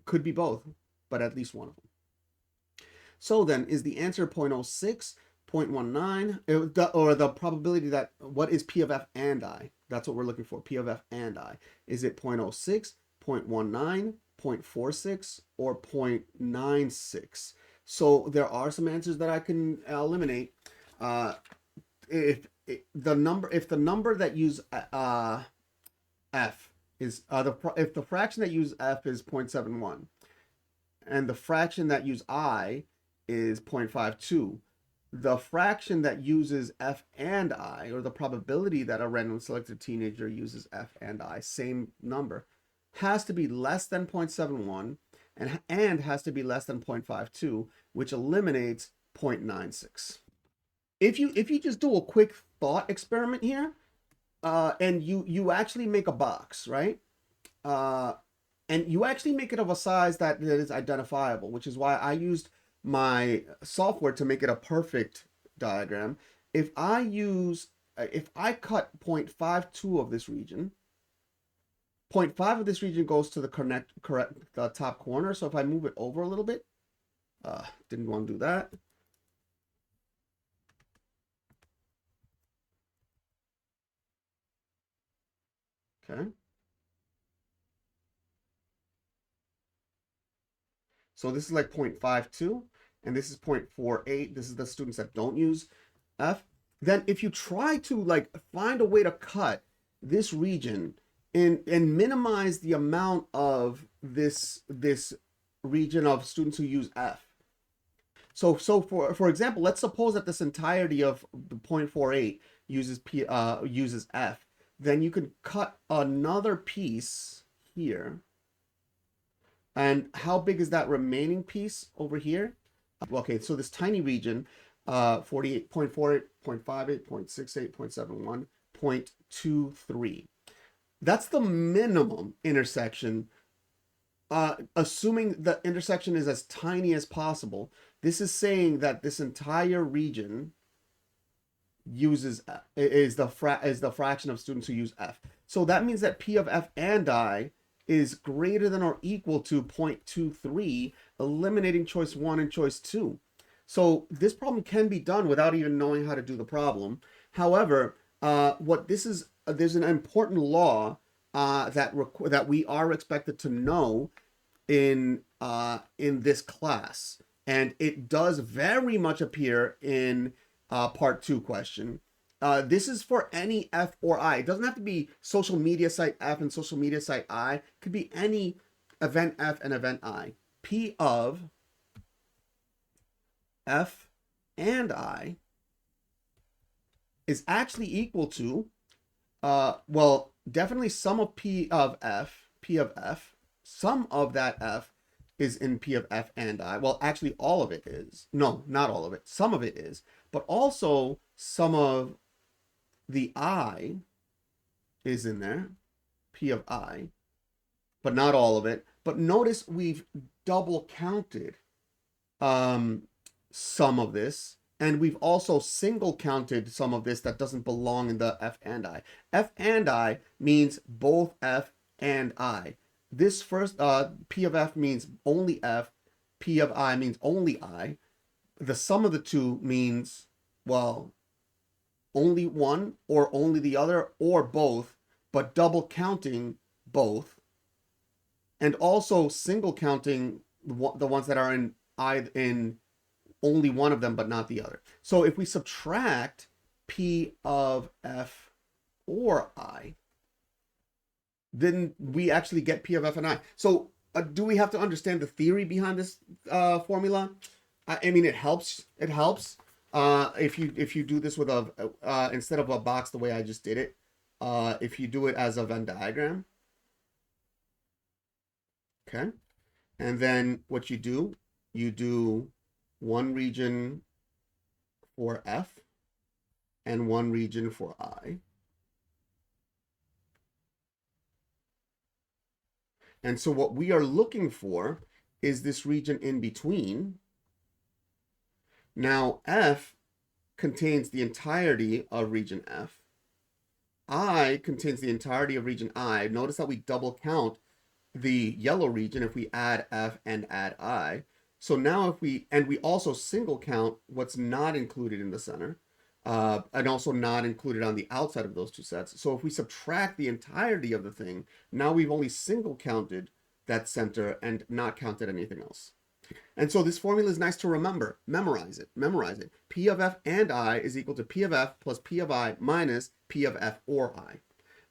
Could be both, but at least one of them. So then, is the answer 0.06, 0.19, or the probability that, what is P of F and I? That's what we're looking for, P of F and I. Is it 0.06, 0.19, 0.46, or 0.96? So there are some answers that I can eliminate. If the number that use F is if the fraction that use F is 0.71 and the fraction that use I is 0.52, the fraction that uses F and I, or the probability that a randomly selected teenager uses F and I, same number, has to be less than 0.71 and has to be less than 0.52, which eliminates 0.96. If you just do a quick thought experiment here, and you actually make a box, right? And you actually make it of a size that is identifiable, which is why I used my software to make it a perfect diagram. If I cut 0.52 of this region, 0.5 of this region goes to the top corner. So if I move it over a little bit, didn't want to do that. Okay. So this is like 0.52, and this is 0.48. This is the students that don't use F. Then if you try to like find a way to cut this region and minimize the amount of this region of students who use F. So for example, let's suppose that this entirety of the 0.48 uses F. Then you can cut another piece here And how big is that remaining piece over here? Okay, so this tiny region, 48.48, 0.58, 0.68, 0.71, 0.23. That's the minimum intersection, assuming the intersection is as tiny as possible. This is saying that this entire region uses is the fraction of students who use F. So that means that P of F and I is greater than or equal to 0.23, eliminating choice 1 and choice 2. So this problem can be done without even knowing how to do the problem. However, what this is, there's an important law that we are expected to know in this class, and it does very much appear in part 2 question. This is for any F or I. It doesn't have to be social media site F and social media site I. It could be any event F and event I. P of F and I is actually equal to, well, definitely sum of P of F, some of that F is in P of F and I. Well, actually all of it is. No, not all of it. Some of it is. But also some of the I is in there, P of I, but not all of it. But notice we've double counted some of this, and we've also single counted some of this that doesn't belong in the F and I. F and I means both F and I. This first, P of F means only F, P of I means only I. The sum of the two means, well, only one or only the other or both, but double counting both, and also single counting the ones that are in only one of them but not the other. So if we subtract P of F or I, then we actually get P of F and I. So do we have to understand the theory behind this formula? I mean, it helps. It helps. If you do this with a instead of a box the way I just did it, if you do it as a Venn diagram, okay, and then what you do one region for F and one region for I, and so what we are looking for is this region in between. Now F contains the entirety of region F. I contains the entirety of region I. Notice that we double count the yellow region if we add F and add I. So now if we also single count what's not included in the center, and also not included on the outside of those two sets. So if we subtract the entirety of the thing, now we've only single counted that center and not counted anything else. And so this formula is nice to remember. Memorize it. P of F and I is equal to P of F plus P of I minus P of F or I.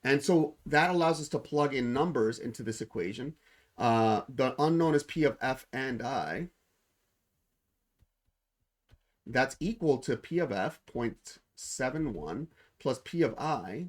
And so that allows us to plug in numbers into this equation. The unknown is P of F and I. That's equal to P of F, 0.71, plus P of I,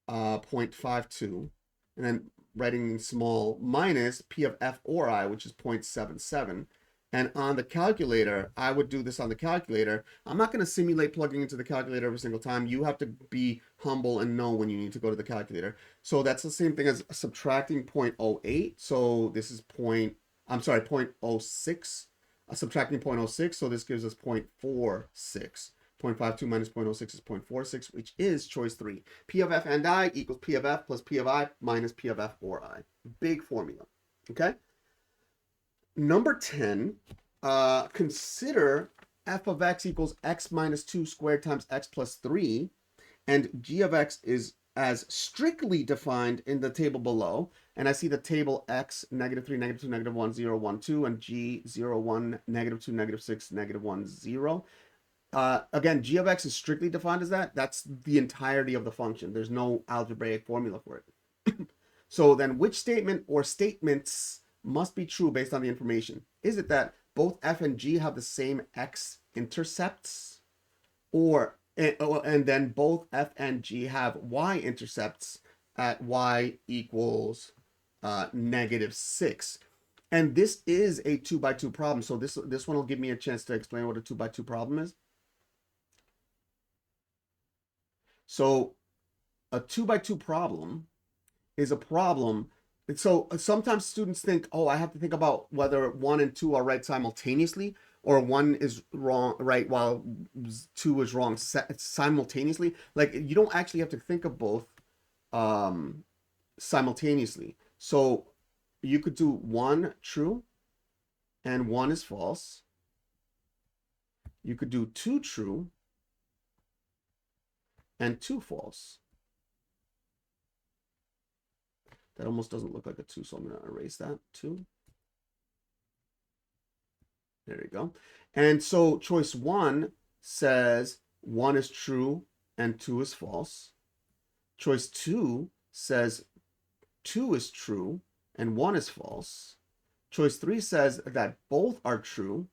0.52. And then writing in small, minus P of F or I, which is 0.77. And on the calculator, I would do this on the calculator. I'm not going to simulate plugging into the calculator every single time. You have to be humble and know when you need to go to the calculator. So that's the same thing as subtracting 0.08. So this is 0.06. Subtracting 0.06. So this gives us 0.46. 0.52 minus 0.06 is 0.46, which is choice 3. P of F and I equals P of F plus P of I minus P of F or I. Big formula. Okay? Number 10, consider f of x equals x minus 2 squared times x plus 3, and g of x is as strictly defined in the table below. And I see the table x, -3, -2, -1, 0, 1, 2, and g, 0, 1, -2, -6, -1, 0. Again, g of x is strictly defined as that. That's the entirety of the function. There's no algebraic formula for it. So then which statement or statements must be true based on the information? Is it that both f and g have the same x-intercepts? And then both f and g have y-intercepts at y equals -6. And this is a 2 by 2 problem. So this one will give me a chance to explain what a 2 by 2 problem is. So a 2 by 2 problem is a problem. So sometimes students think, oh, I have to think about whether 1 and 2 are right simultaneously, or 1 is wrong right while 2 is wrong simultaneously. Like, you don't actually have to think of both simultaneously. So you could do 1 true and 1 is false. You could do 2 true and 2 false. That almost doesn't look like a 2, so I'm going to erase that. 2. There you go. And so choice 1 says 1 is true and 2 is false. Choice 2 says 2 is true and 1 is false. Choice 3 says that both are true.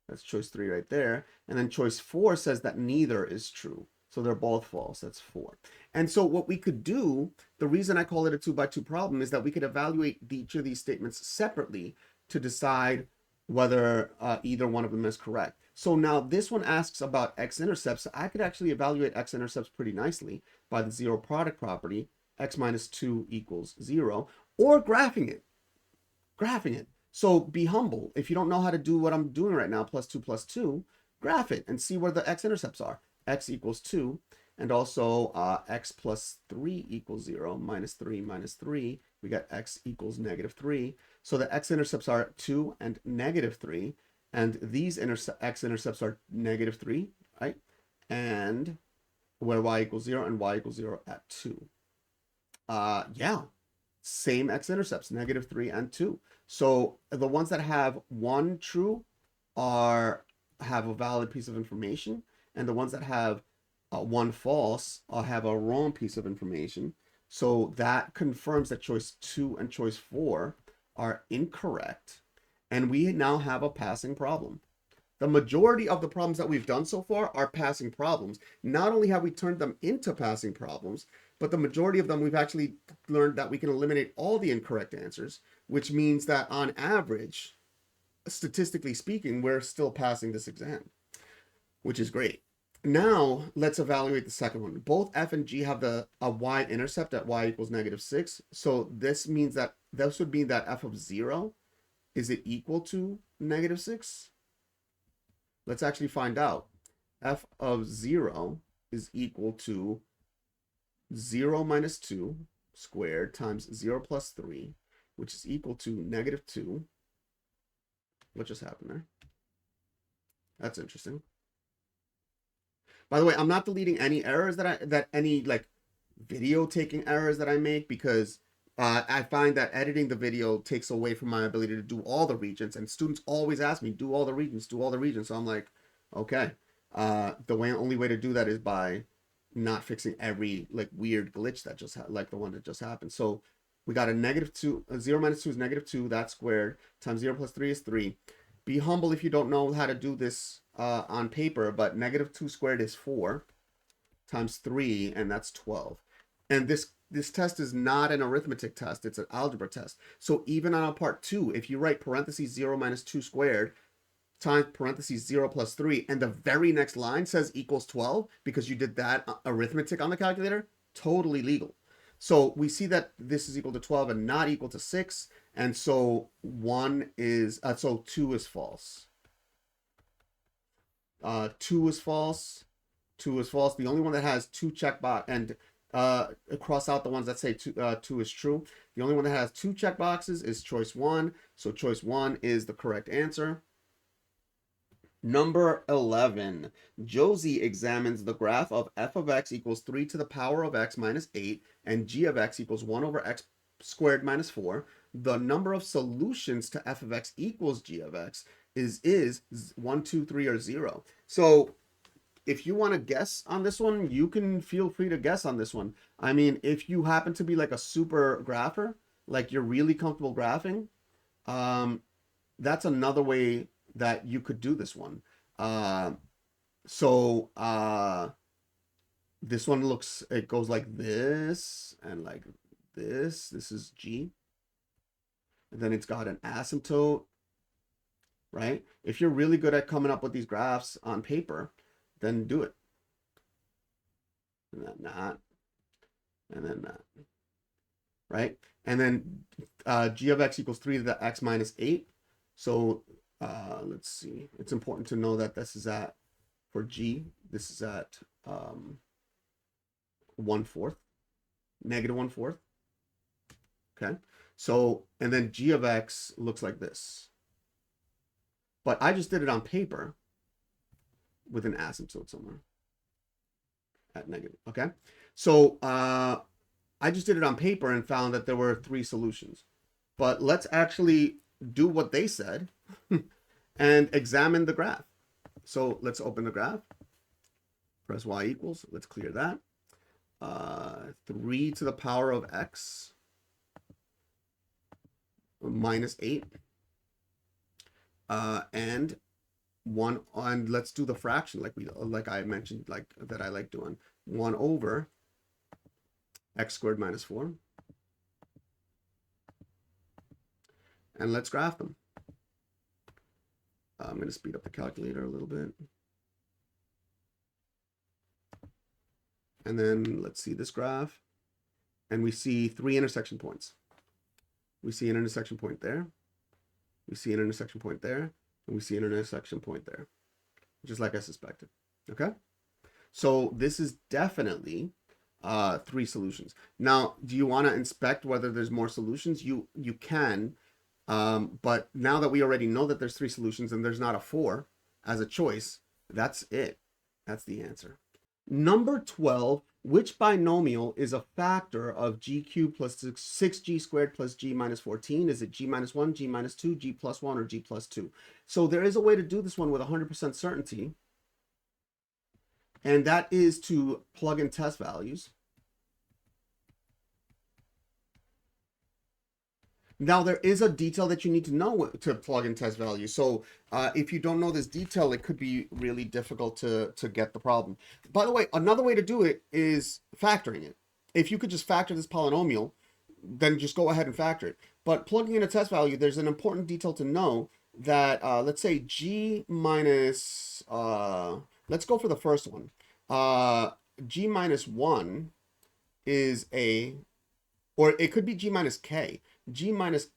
That's choice 3 right there. And then choice 4 says that neither is true. So they're both false. That's 4. And so what we could do, the reason I call it a 2 by 2 problem is that we could evaluate each of these statements separately to decide whether either one of them is correct. So now this one asks about x-intercepts. I could actually evaluate x-intercepts pretty nicely by the zero product property, x minus 2 equals 0, or graphing it. So be humble. If you don't know how to do what I'm doing right now, plus 2, graph it and see where the x-intercepts are. X equals 2, and also x plus 3 equals 0, minus 3 minus 3. We got x equals -3. So the x-intercepts are 2 and -3, and these x-intercepts are -3, right? And where y equals 0 and y equals 0 at 2. Yeah, same x-intercepts, -3 and 2. So the ones that have 1 true have a valid piece of information, and the ones that have 1 false have a wrong piece of information. So that confirms that choice 2 and choice 4 are incorrect, and we now have a passing problem. The majority of the problems that we've done so far are passing problems. Not only have we turned them into passing problems, but the majority of them we've actually learned that we can eliminate all the incorrect answers, which means that on average, statistically speaking, we're still passing this exam, which is great. Now let's evaluate the second one. Both f and g have a y-intercept at y equals -6. So this means that this would mean that f of 0 is it equal to -6? Let's actually find out. F of 0 is equal to 0 minus 2 squared times 0 plus 3, which is equal to -2. What just happened there? That's interesting. By the way, I'm not deleting any errors any like video taking errors that I make, because I find that editing the video takes away from my ability to do all the regions, and students always ask me, do all the regions. So I'm like, okay. The only way to do that is by not fixing every like weird glitch that just like the one that just happened. So we got a -2, 0 minus 2 is -2, that squared, times 0 plus 3 is 3. Be humble if you don't know how to do this on paper, but -2 squared is 4 times 3, and that's 12. And this test is not an arithmetic test, it's an algebra test. So even on a part 2, if you write parentheses 0 minus 2 squared times parentheses 0 plus 3, and the very next line says equals 12 because you did that arithmetic on the calculator, totally legal. So we see that this is equal to 12 and not equal to 6, and so 2 is false. 2 is false. 2 is false. The only one that has 2 checkbox, and cross out the ones that say 2 is true. The only one that has 2 checkboxes is choice 1. So choice 1 is the correct answer. Number 11, Josie examines the graph of f of x equals 3 to the power of x minus 8 and g of x equals 1 over x squared minus 4. The number of solutions to f of x equals g of x is 1, 2, 3, or 0. So if you want to guess on this one, you can feel free to guess on this one. I mean, if you happen to be like a super grapher, like you're really comfortable graphing, that's another way that you could do this one. This one it goes like this and like this. This is G. and then it's got an asymptote, right? If you're really good at coming up with these graphs on paper, then do it. And then that, and then that, right? And then g of x equals 3 to the x minus 8. So let's see. It's important to know that this is at, for g, this is at 1/4, negative 1/4. Okay. So, and then g of x looks like this. But I just did it on paper with an asymptote somewhere at negative. Okay. So I just did it on paper and found that there were 3 solutions. But let's actually do what they said and examine the graph. So let's open the graph. Press y equals. Let's clear that. 3 to the power of x minus 8. And 1, and let's do the fraction like I mentioned, like that I like doing. 1 over x squared minus 4. And let's graph them. I'm going to speed up the calculator a little bit. And then let's see this graph. And we see 3 intersection points. We see an intersection point there. We see an intersection point there. And we see an intersection point there. Just like I suspected. Okay? So this is definitely 3 solutions. Now, do you want to inspect whether there's more solutions? You can. But now that we already know that there's 3 solutions and there's not a 4 as a choice, that's it. That's the answer. Number 12, which binomial is a factor of g cubed plus 6g squared plus g minus 14? Is it g minus 1, g minus 2, g plus 1, or g plus 2? So there is a way to do this one with 100% certainty, and that is to plug in test values. Now, there is a detail that you need to know to plug in test values. So if you don't know this detail, it could be really difficult to get the problem. By the way, another way to do it is factoring it. If you could just factor this polynomial, then just go ahead and factor it. But plugging in a test value, there's an important detail to know that, let's say g minus, let's go for the first one. G minus 1 is a, or it could be g minus k. G minus,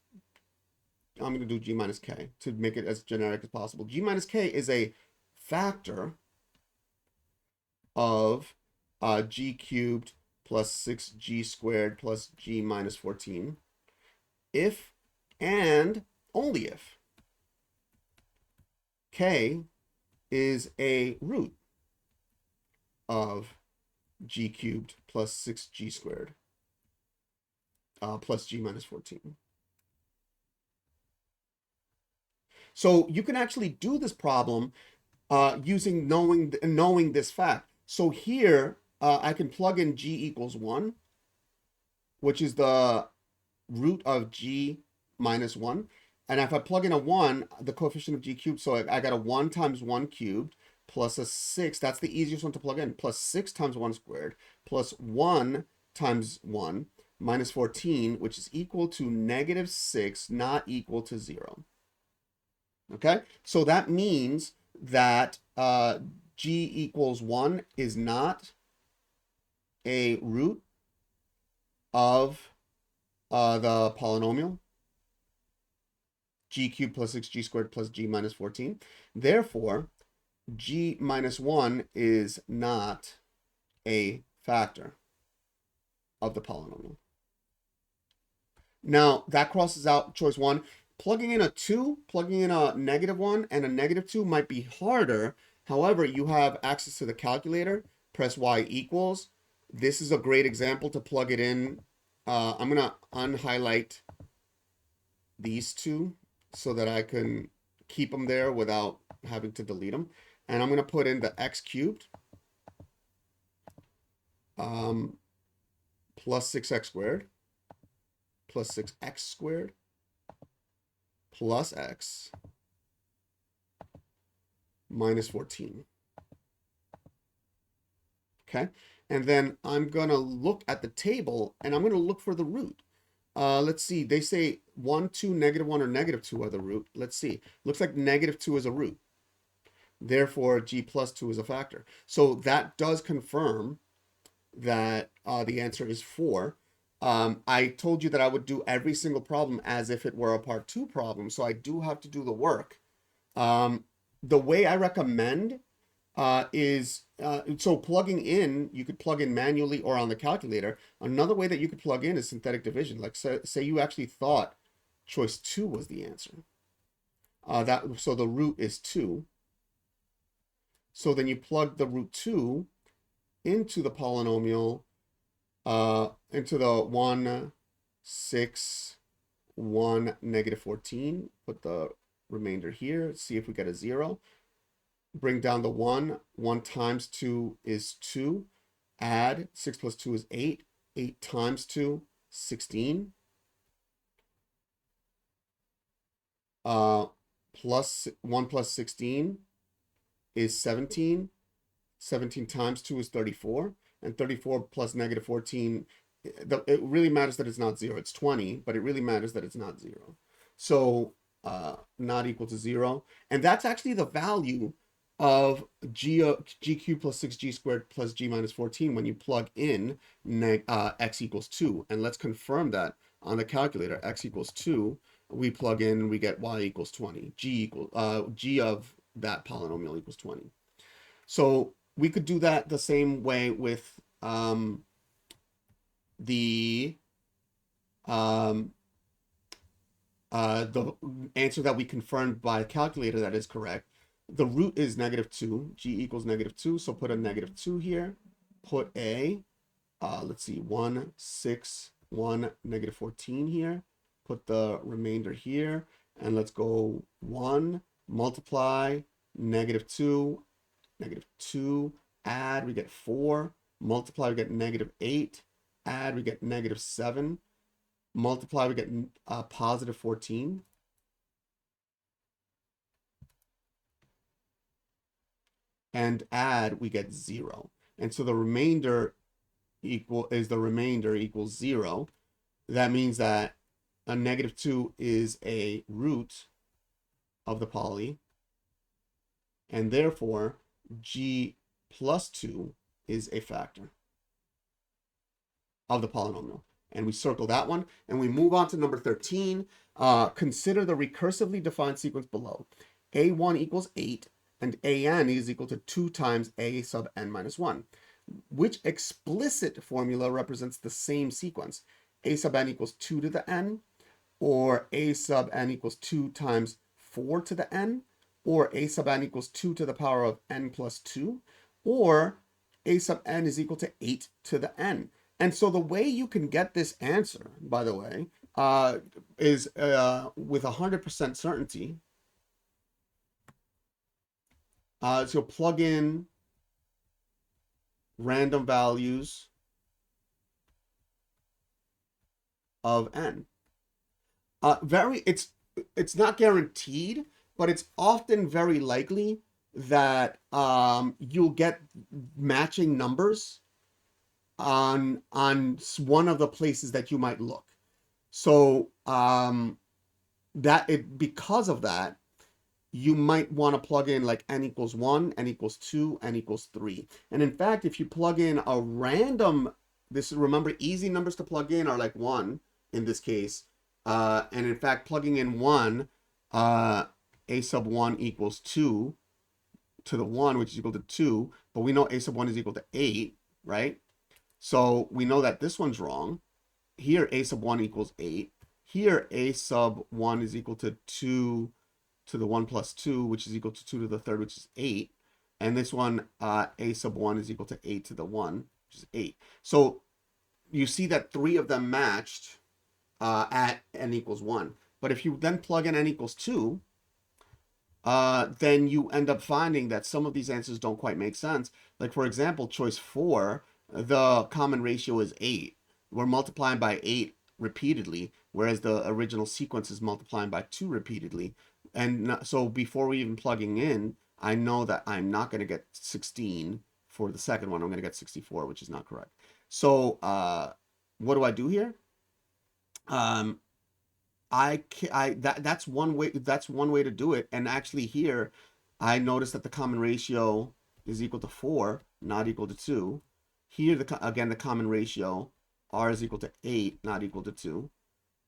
I'm going to do g minus k to make it as generic as possible. G minus k is a factor of g cubed plus 6g squared plus g minus 14 if and only if k is a root of g cubed plus 6g squared plus g minus 14. So you can actually do this problem using knowing this fact. So here I can plug in g equals 1, which is the root of g minus 1. And if I plug in a 1, the coefficient of g cubed, so I got a 1 times 1 cubed plus a 6. That's the easiest one to plug in. Plus 6 times 1 squared plus 1 times 1 minus 14, which is equal to negative 6, not equal to 0. Okay, so that means that g equals 1 is not a root of the polynomial g cubed plus 6g squared plus g minus 14. Therefore, g minus 1 is not a factor of the polynomial. Now, that crosses out choice 1. Plugging in a 2, plugging in a negative 1 and a negative 2 might be harder. However, you have access to the calculator. Press y equals. This is a great example to plug it in. I'm going to unhighlight these 2 so that I can keep them there without having to delete them. And I'm going to put in the x cubed plus 6x squared plus 6x squared plus x minus 14. Okay, and then I'm going to look at the table and I'm going to look for the root. Let's see. They say 1, 2, -1, or -2 are the root. Let's see. Looks like -2 is a root. Therefore, g plus 2 is a factor. So that does confirm that the answer is 4. I told you that I would do every single problem as if it were a part 2 problem. So I do have to do the work. The way I recommend is so plugging in, you could plug in manually or on the calculator. Another way that you could plug in is synthetic division. Like say you actually thought choice 2 was the answer. So the root is 2. So then you plug the root 2 into the polynomial, into the 1, 6, 1, -14. Put the remainder here. See if we get a 0. Bring down the 1. 1 times 2 is 2. Add 6 plus 2 is 8. 8 times 2, 16. Plus 1 plus 16 is 17. 17 times 2 is 34. And 34 plus -14, it really matters that it's not 0. It's 20, but it really matters that it's not 0. So not equal to 0. And that's actually the value of g cubed plus 6g squared plus g minus 14 when you plug in x equals 2. And let's confirm that on the calculator. X equals 2. We plug in, we get y equals 20. G of that polynomial equals 20. So we could do that the same way with the answer that we confirmed by calculator that is correct. The root is -2. G equals -2. So put a -2 here. Put a, let's see, 1, 6, 1, -14 here. Put the remainder here. And let's go 1, multiply, -2, -2, add, we get 4. Multiply, we get -8. Add, we get -7. Multiply, we get positive 14. And add, we get 0. And so the remainder equals 0. That means that a -2 is a root of the poly. And therefore, g plus 2 is a factor of the polynomial. And we circle that one. And we move on to number 13. Consider the recursively defined sequence below. A1 equals 8. And an is equal to 2 times a sub n minus 1. Which explicit formula represents the same sequence? A sub n equals 2 to the n, or a sub n equals 2 times 4 to the n, or a sub n equals 2 to the power of n plus 2, or a sub n is equal to 8 to the n. And so the way you can get this answer, by the way, is with 100% certainty. So plug in random values of n. It's not guaranteed, but it's often very likely that you'll get matching numbers on one of the places that you might look. So because of that, you might want to plug in like n equals 1, n equals 2, n equals 3. And in fact, if you plug in a random, remember, easy numbers to plug in are like 1 in this case. And in fact, plugging in 1, a sub 1 equals 2 to the 1, which is equal to 2. But we know a sub 1 is equal to 8, right? So we know that this one's wrong. Here, a sub 1 equals 8. Here, a sub 1 is equal to 2 to the 1 plus 2, which is equal to 2 to the third, which is 8. And this one, a sub 1 is equal to 8 to the 1, which is 8. So you see that 3 of them matched at n equals 1. But if you then plug in n equals 2, then you end up finding that some of these answers don't quite make sense. Like, for example, choice 4, the common ratio is 8. We're multiplying by 8 repeatedly, whereas the original sequence is multiplying by 2 repeatedly. And so before we even plugging in, I know that I'm not going to get 16 for the second one. I'm going to get 64, which is not correct. So what do I do here? Um, that's one way. That's one way to do it. And actually, here, I noticed that the common ratio is equal to 4, not equal to 2. Here, again, the common ratio r is equal to 8, not equal to 2.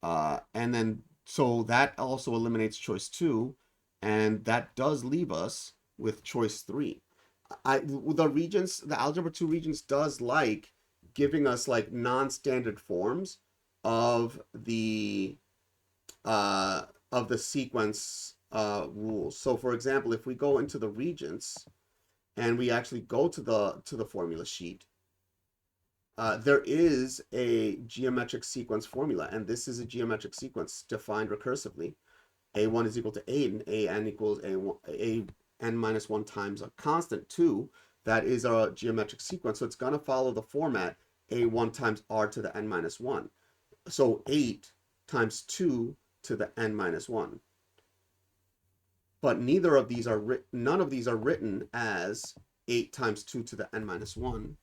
And then so that also eliminates choice 2, and that does leave us with choice 3. The Algebra 2 Regents does like giving us like non-standard forms of the sequence rules. So for example, if we go into the Regents and we actually go to the formula sheet, there is a geometric sequence formula, and this is a geometric sequence defined recursively. A1 is equal to 8, and an equals a n minus 1 times a constant 2. That is a geometric sequence, so it's going to follow the format a1 times r to the n minus 1. So 8 times 2 to the n minus 1. But none of these are written as 8 times 2 to the n minus 1.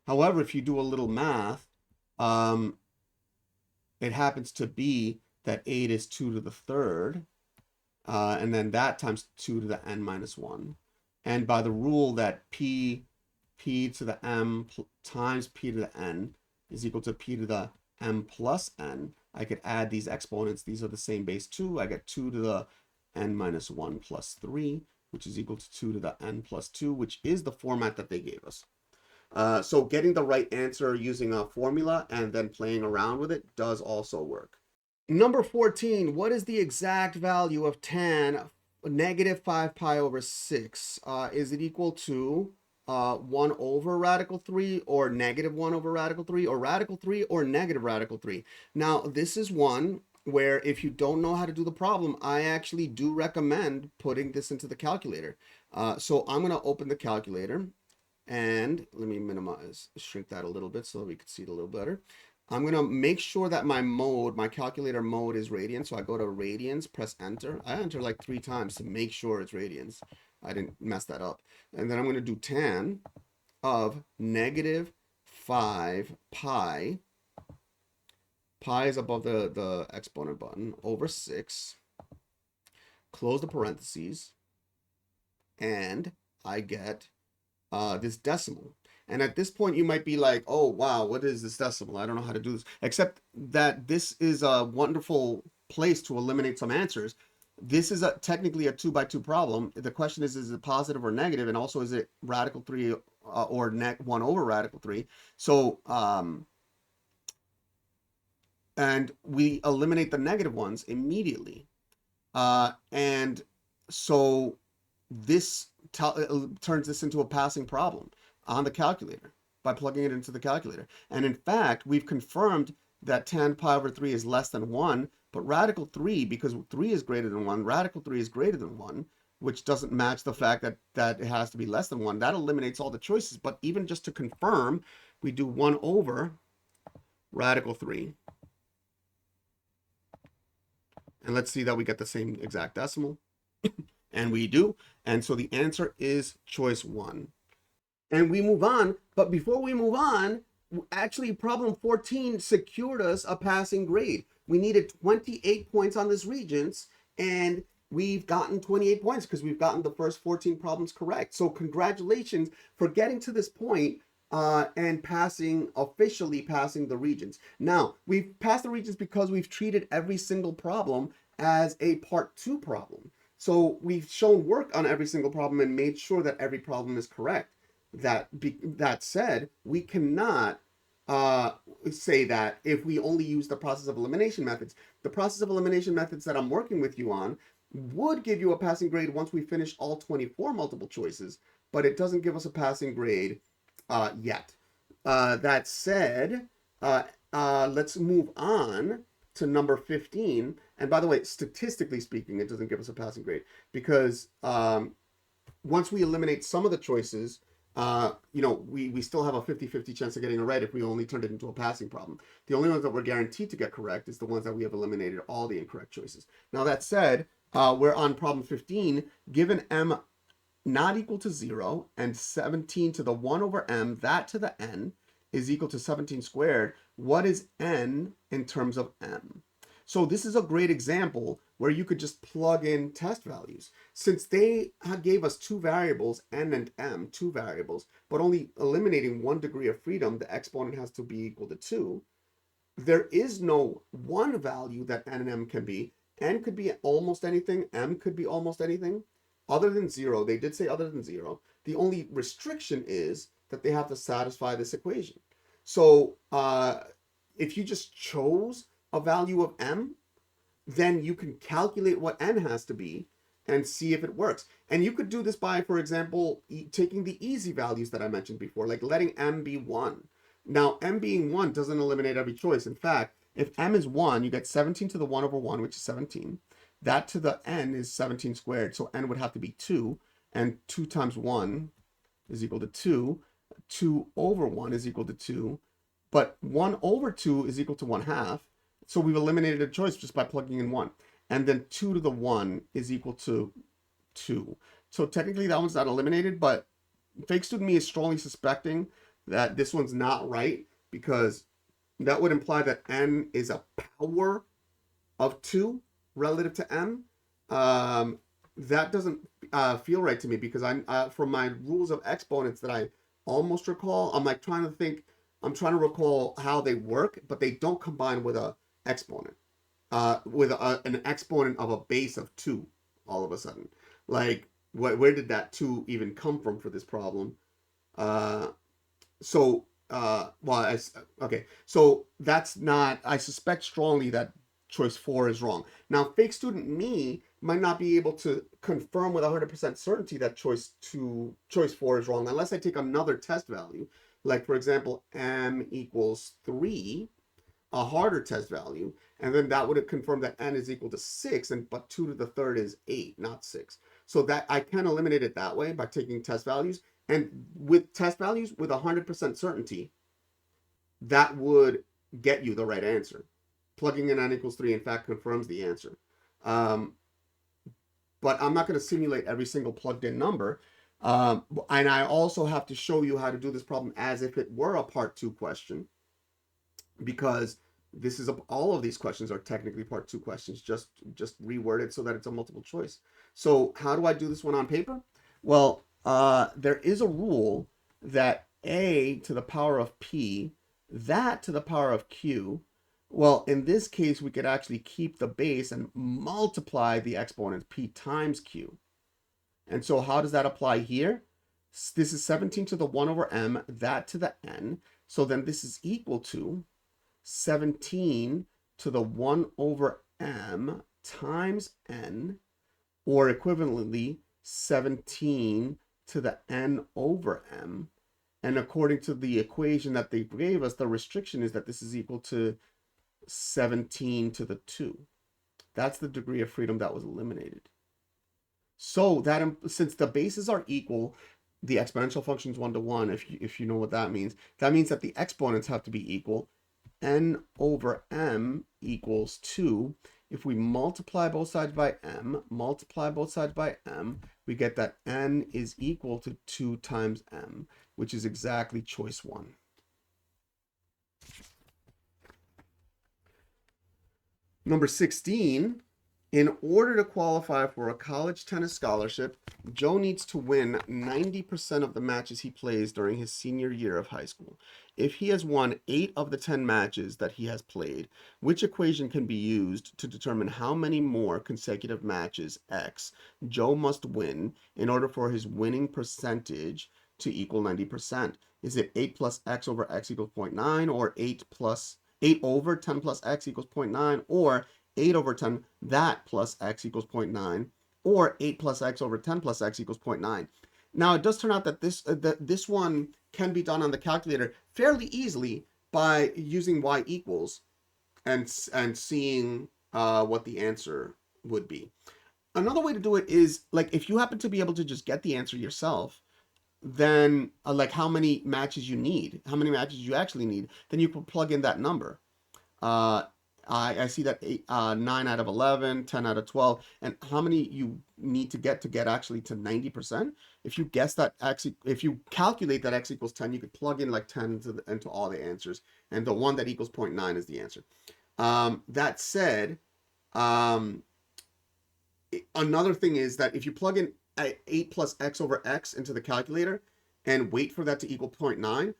However, if you do a little math, it happens to be that 8 is 2 to the third, and then that times 2 to the n minus 1. And by the rule that p to the m times p to the n is equal to p to the m plus n, I could add these exponents. These are the same base 2. I get 2 to the n minus 1 plus 3, which is equal to 2 to the n plus 2, which is the format that they gave us. So getting the right answer using a formula and then playing around with it does also work. Number 14, what is the exact value of tan negative 5 pi over 6? Is it equal to 1 over radical 3, or negative 1 over radical 3, or radical 3, or negative radical 3? Now, this is one where if you don't know how to do the problem, I actually do recommend putting this into the calculator. So I'm going to open the calculator. And let me shrink that a little bit so that we can see it a little better. I'm going to make sure that my calculator mode is radians. So I go to radians, press enter. I enter like 3 times to make sure it's radians. I didn't mess that up. And then I'm going to do tan of negative 5 pi. Pi is above the exponent button, over 6. Close the parentheses. And I get this decimal. And at this point, you might be like, oh, wow, what is this decimal? I don't know how to do this. Except that this is a wonderful place to eliminate some answers. This is technically a 2x2 problem. The question is it positive or negative? And also, is it radical 3 or 1 over radical 3? So, and we eliminate the negative ones immediately. And so this turns this into a passing problem on the calculator by plugging it into the calculator. And in fact, we've confirmed that tan pi over 3 is less than 1, but radical 3, because 3 is greater than 1, radical 3 is greater than 1, which doesn't match the fact that it has to be less than 1. That eliminates all the choices. But even just to confirm, we do 1 over radical 3. And let's see that we get the same exact decimal. And we do. And so the answer is choice 1. And we move on. But before we move on, actually problem 14 secured us a passing grade. We needed 28 points on this Regents, and we've gotten 28 points because we've gotten the first 14 problems correct. So congratulations for getting to this point and officially passing the Regents. Now, we've passed the Regents because we've treated every single problem as a part 2 problem. So we've shown work on every single problem and made sure that every problem is correct. That said, we cannot say that if we only use the process of elimination methods. The process of elimination methods that I'm working with you on would give you a passing grade once we finish all 24 multiple choices, but it doesn't give us a passing grade yet. That said, let's move on to number 15. And by the way, statistically speaking, it doesn't give us a passing grade because once we eliminate some of the choices, we still have a 50-50 chance of getting it right if we only turned it into a passing problem. The only ones that we're guaranteed to get correct is the ones that we have eliminated all the incorrect choices. Now that said, we're on problem 15. Given m not equal to 0 and 17 to the 1 over m, that to the n, is equal to 17 squared, what is n in terms of m? So this is a great example where you could just plug in test values. Since they gave us two variables, n and m, two variables, but only eliminating one degree of freedom, the exponent has to be equal to 2. There is no one value that n and m can be. N could be almost anything, m could be almost anything, other than 0. They did say other than 0. The only restriction is that they have to satisfy this equation. So if you just chose a value of m, then you can calculate what n has to be and see if it works. And you could do this by, for example, taking the easy values that I mentioned before, like letting m be 1. Now, m being 1 doesn't eliminate every choice. In fact, if m is 1, you get 17 to the 1 over 1, which is 17. That to the n is 17 squared, so n would have to be 2, and 2 times 1 is equal to 2. 2 over 1 is equal to 2, but 1 over 2 is equal to 1/2. So we've eliminated a choice just by plugging in 1. And then 2 to the 1 is equal to 2. So technically that one's not eliminated, but Fake Student Me is strongly suspecting that this one's not right, because that would imply that n is a power of 2 relative to m. That doesn't feel right to me, because from my rules of exponents that I almost recall, I'm like trying to recall how they work, but they don't combine with a exponent, with an exponent of a base of 2 all of a sudden. Like, where did that 2 even come from for this problem? Okay, so that's not, I suspect strongly that choice 4 is wrong. Now, Fake Student Me might not be able to confirm with 100% certainty that choice 4 is wrong, unless I take another test value, like, for example, m equals 3, a harder test value, and then that would have confirmed that n is equal to 6, but 2 to the third is 8, not 6. So that I can eliminate it that way by taking test values. And with test values, with 100% certainty, that would get you the right answer. Plugging in n equals 3, in fact, confirms the answer. But I'm not going to simulate every single plugged in number. And I also have to show you how to do this problem as if it were a part 2 question, because this is all of these questions are technically part 2 questions, just reworded so that it's a multiple choice. So how do I do this one on paper? Well, there is a rule that a to the power of p, that to the power of q. Well, in this case, we could actually keep the base and multiply the exponents, p times q. And so how does that apply here? This is 17 to the 1 over m, that to the n. So then this is equal to 17 to the 1 over m times n, or equivalently 17 to the n over m. And according to the equation that they gave us, the restriction is that this is equal to 17 to the 2. That's the degree of freedom that was eliminated. So that, since the bases are equal, the exponential function is 1 to 1, if you know what that means. That means that the exponents have to be equal. N over m equals 2. If we multiply both sides by m, we get that n is equal to 2 times m, which is exactly choice 1. Number 16, in order to qualify for a college tennis scholarship, Joe needs to win 90% of the matches he plays during his senior year of high school. If he has won 8 of the 10 matches that he has played, which equation can be used to determine how many more consecutive matches X Joe must win in order for his winning percentage to equal 90%? Is it 8 plus X over X equals 0.9, or 8 over 10 plus X equals 0.9, or 8 over 10 that plus X equals 0.9, or 8 plus X over 10 plus X equals 0.9? Now, it does turn out that this one can be done on the calculator fairly easily by using y equals and seeing what the answer would be. Another way to do it is, like, if you happen to be able to just get the answer yourself, then like how many matches you actually need, then you can plug in that number. I see that 9 out of 11, 10 out of 12, and how many you need to get actually to 90%. If you guess that if you calculate that x equals 10, you could plug in like 10 into all the answers, and the one that equals 0.9 is the answer. That said, um, another thing is that if you plug in 8 plus x over x into the calculator and wait for that to equal 0.9,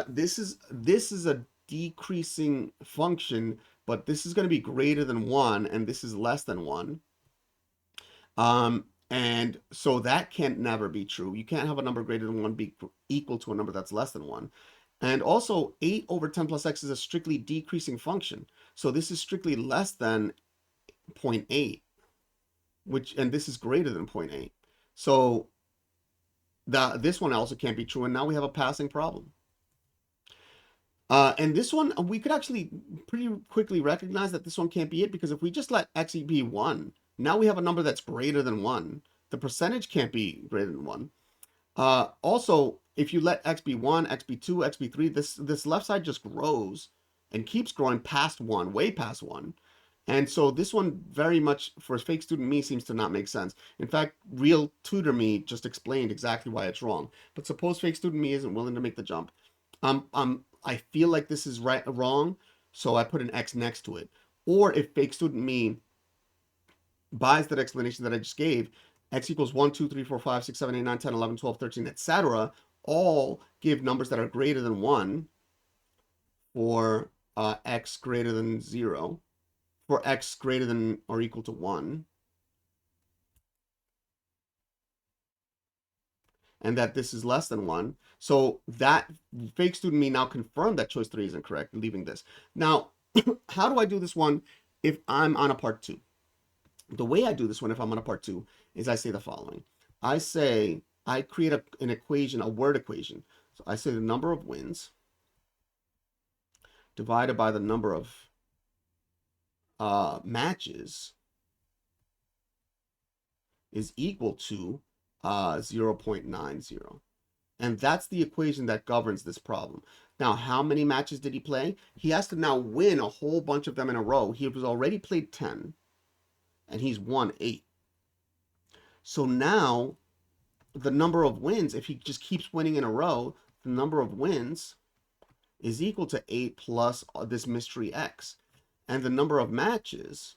this is a decreasing function, but this is going to be greater than 1 and this is less than 1. And so that can't never be true. You can't have a number greater than 1 be equal to a number that's less than 1. And also 8 over 10 plus x is a strictly decreasing function. So this is strictly less than 0.8, and this is greater than 0.8. So this one also can't be true, and now we have a passing problem. And this one, we could actually pretty quickly recognize that this one can't be it, because if we just let x be 1, now we have a number that's greater than 1. The percentage can't be greater than 1. Also, if you let x be 1, x be 2, x be 3, this left side just grows and keeps growing past 1, way past 1. And so this one very much, for fake student me, seems to not make sense. In fact, real tutor me just explained exactly why it's wrong. But suppose fake student me isn't willing to make the jump. I feel like this is wrong, so I put an X next to it. Or if fake student me buys that explanation that I just gave, x equals 1, 2, 3, 4, 5, 6, 7, 8, 9, 10, 11, 12, 13, etc., all give numbers that are greater than 1 for x greater than 0, for x greater than or equal to 1, and that this is less than 1. So that fake student me now confirmed that choice 3 is incorrect, leaving this. Now, how do I do this one if I'm on a part 2? The way I do this one if I'm on a part 2 is I say the following. I create an equation, a word equation. So I say the number of wins divided by the number of matches is equal to 0.90. And that's the equation that governs this problem. Now, how many matches did he play? He has to now win a whole bunch of them in a row. He was already played 10, and he's won 8. So now, the number of wins, if he just keeps winning in a row, the number of wins is equal to 8 plus this mystery x. And the number of matches,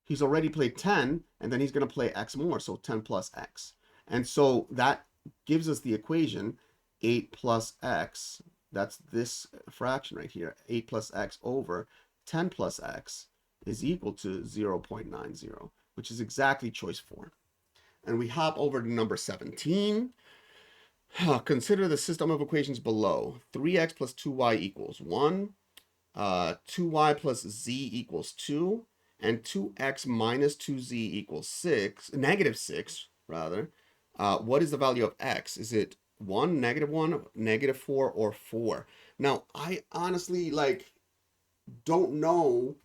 he's already played 10, and then he's going to play x more, so 10 plus x. And so that gives us the equation 8 plus x, that's this fraction right here, 8 plus x over 10 plus x is equal to 0.90, which is exactly choice 4. And we hop over to number 17. Consider the system of equations below. 3x plus 2y equals 1, 2y plus z equals 2, and 2x minus 2z equals 6, negative 6, rather. What is the value of x? Is it 1, -1, -4, or 4? Now, I honestly, don't know.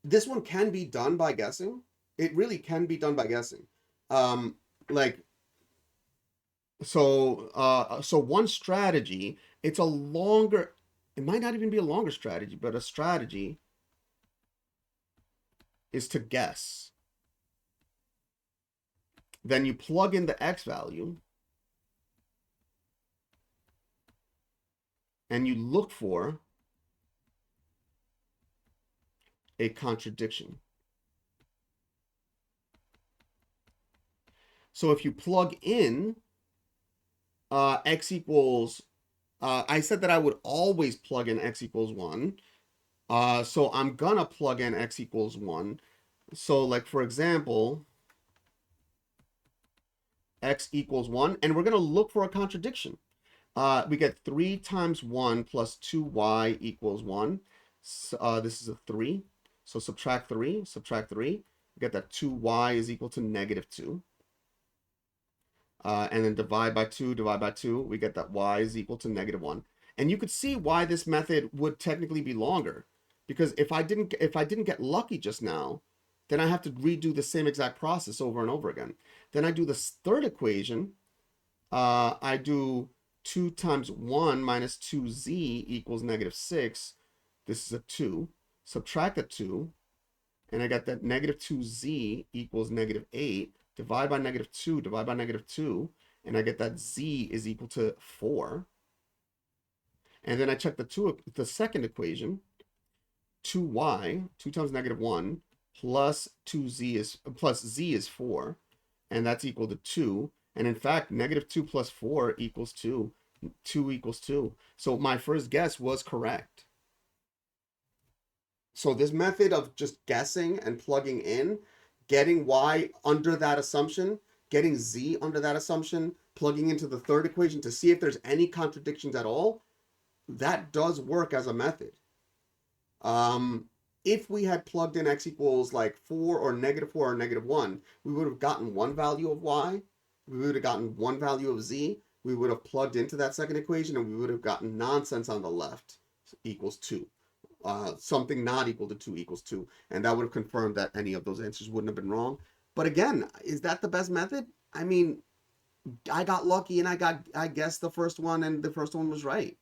This one can be done by guessing. It really can be done by guessing. So one strategy, it might not even be a longer strategy, but a strategy is to guess. Then you plug in the x value and you look for a contradiction. So if you plug in x equals, I said that I would always plug in x equals 1. So I'm gonna plug in x equals 1. So like, for example, x equals 1, and we're gonna look for a contradiction. We get 3 times 1 plus 2y equals 1. So, this is a 3. So subtract 3, we get that 2y is equal to -2. And then divide by 2, we get that y is equal to -1. And you could see why this method would technically be longer, because if I didn't get lucky just now, then I have to redo the same exact process over and over again. Then I do the third equation. I do 2 times 1 minus 2z equals negative 6. This is a 2. Subtract the 2, and I got that negative 2z equals negative 8. Divide by negative 2, divide by negative 2, and I get that z is equal to 4. And then I check the second equation. 2y, 2 times negative 1, plus z is 4, and that's equal to 2. And in fact, negative 2 plus 4 equals 2. 2 equals 2. So my first guess was correct. So this method of just guessing and plugging in, getting y under that assumption, getting z under that assumption, plugging into the third equation to see if there's any contradictions at all, that does work as a method. If we had plugged in x equals like 4 or negative 4 or negative 1, we would have gotten one value of y, we would have gotten one value of z, we would have plugged into that second equation, and we would have gotten nonsense on the left equals 2. Something not equal to 2 equals 2, and that would have confirmed that any of those answers wouldn't have been wrong. But again, is that the best method? I mean, I got lucky and I guessed the first one, and the first one was right.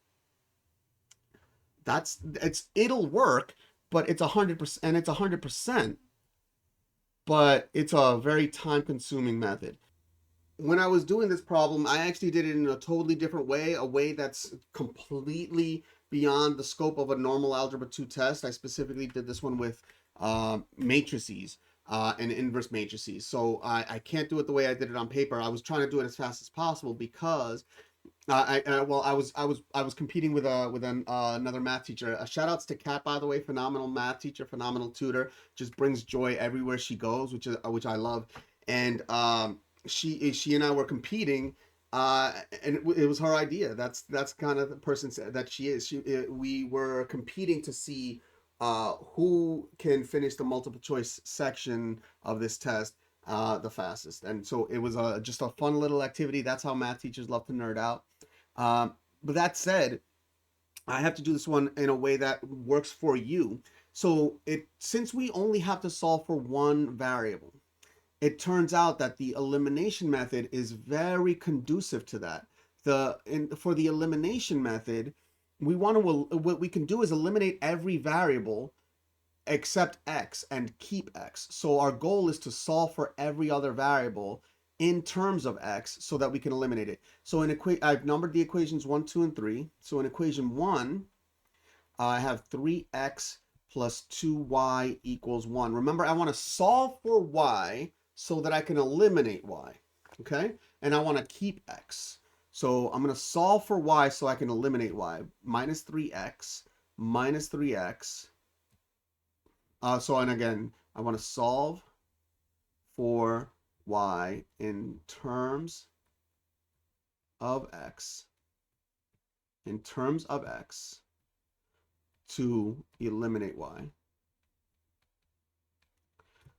It'll work, but it's 100%, and it's 100%, but it's a very time-consuming method. When I was doing this problem, I actually did it in a totally different way, a way that's completely beyond the scope of a normal Algebra 2 test. I specifically did this one with matrices and inverse matrices. So I can't do it the way I did it on paper. I was trying to do it as fast as possible because I was competing with another math teacher. Shout outs to Kat, by the way, phenomenal math teacher, phenomenal tutor, just brings joy everywhere she goes, which I love. And she and I were competing, and it was her idea. That's kind of the person that she is. We were competing to see who can finish the multiple choice section of this test the fastest. And so it was just a fun little activity. That's how math teachers love to nerd out. But that said, I have to do this one in a way that works for you. So since we only have to solve for one variable, it turns out that the elimination method is very conducive to that. For the elimination method, what we can do is eliminate every variable except x and keep x. So our goal is to solve for every other variable in terms of x so that we can eliminate it. So I've numbered the equations 1, 2, and 3. So in equation 1, I have 3x plus 2y equals 1. Remember, I want to solve for y so that I can eliminate y, okay? And I want to keep x. So I'm going to solve for y so I can eliminate y. Minus 3x, minus 3x. And again, I want to solve for y in terms of x, to eliminate y.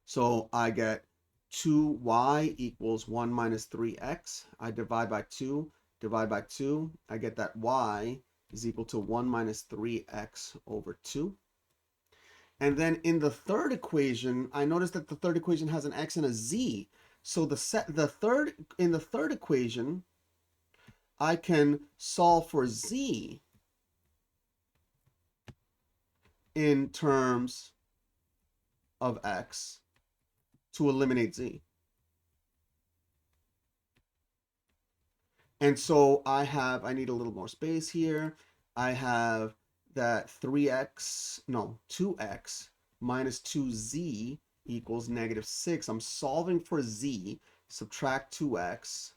So I get 2y equals 1 minus 3x. I divide by 2, I get that y is equal to 1 minus 3x over 2. And then in the third equation, I noticed that the third equation has an x and a z. So in the third equation, I can solve for z in terms of x to eliminate z. And so I need a little more space here. I have that 2x minus 2z equals negative 6. I'm solving for z. Subtract 2x.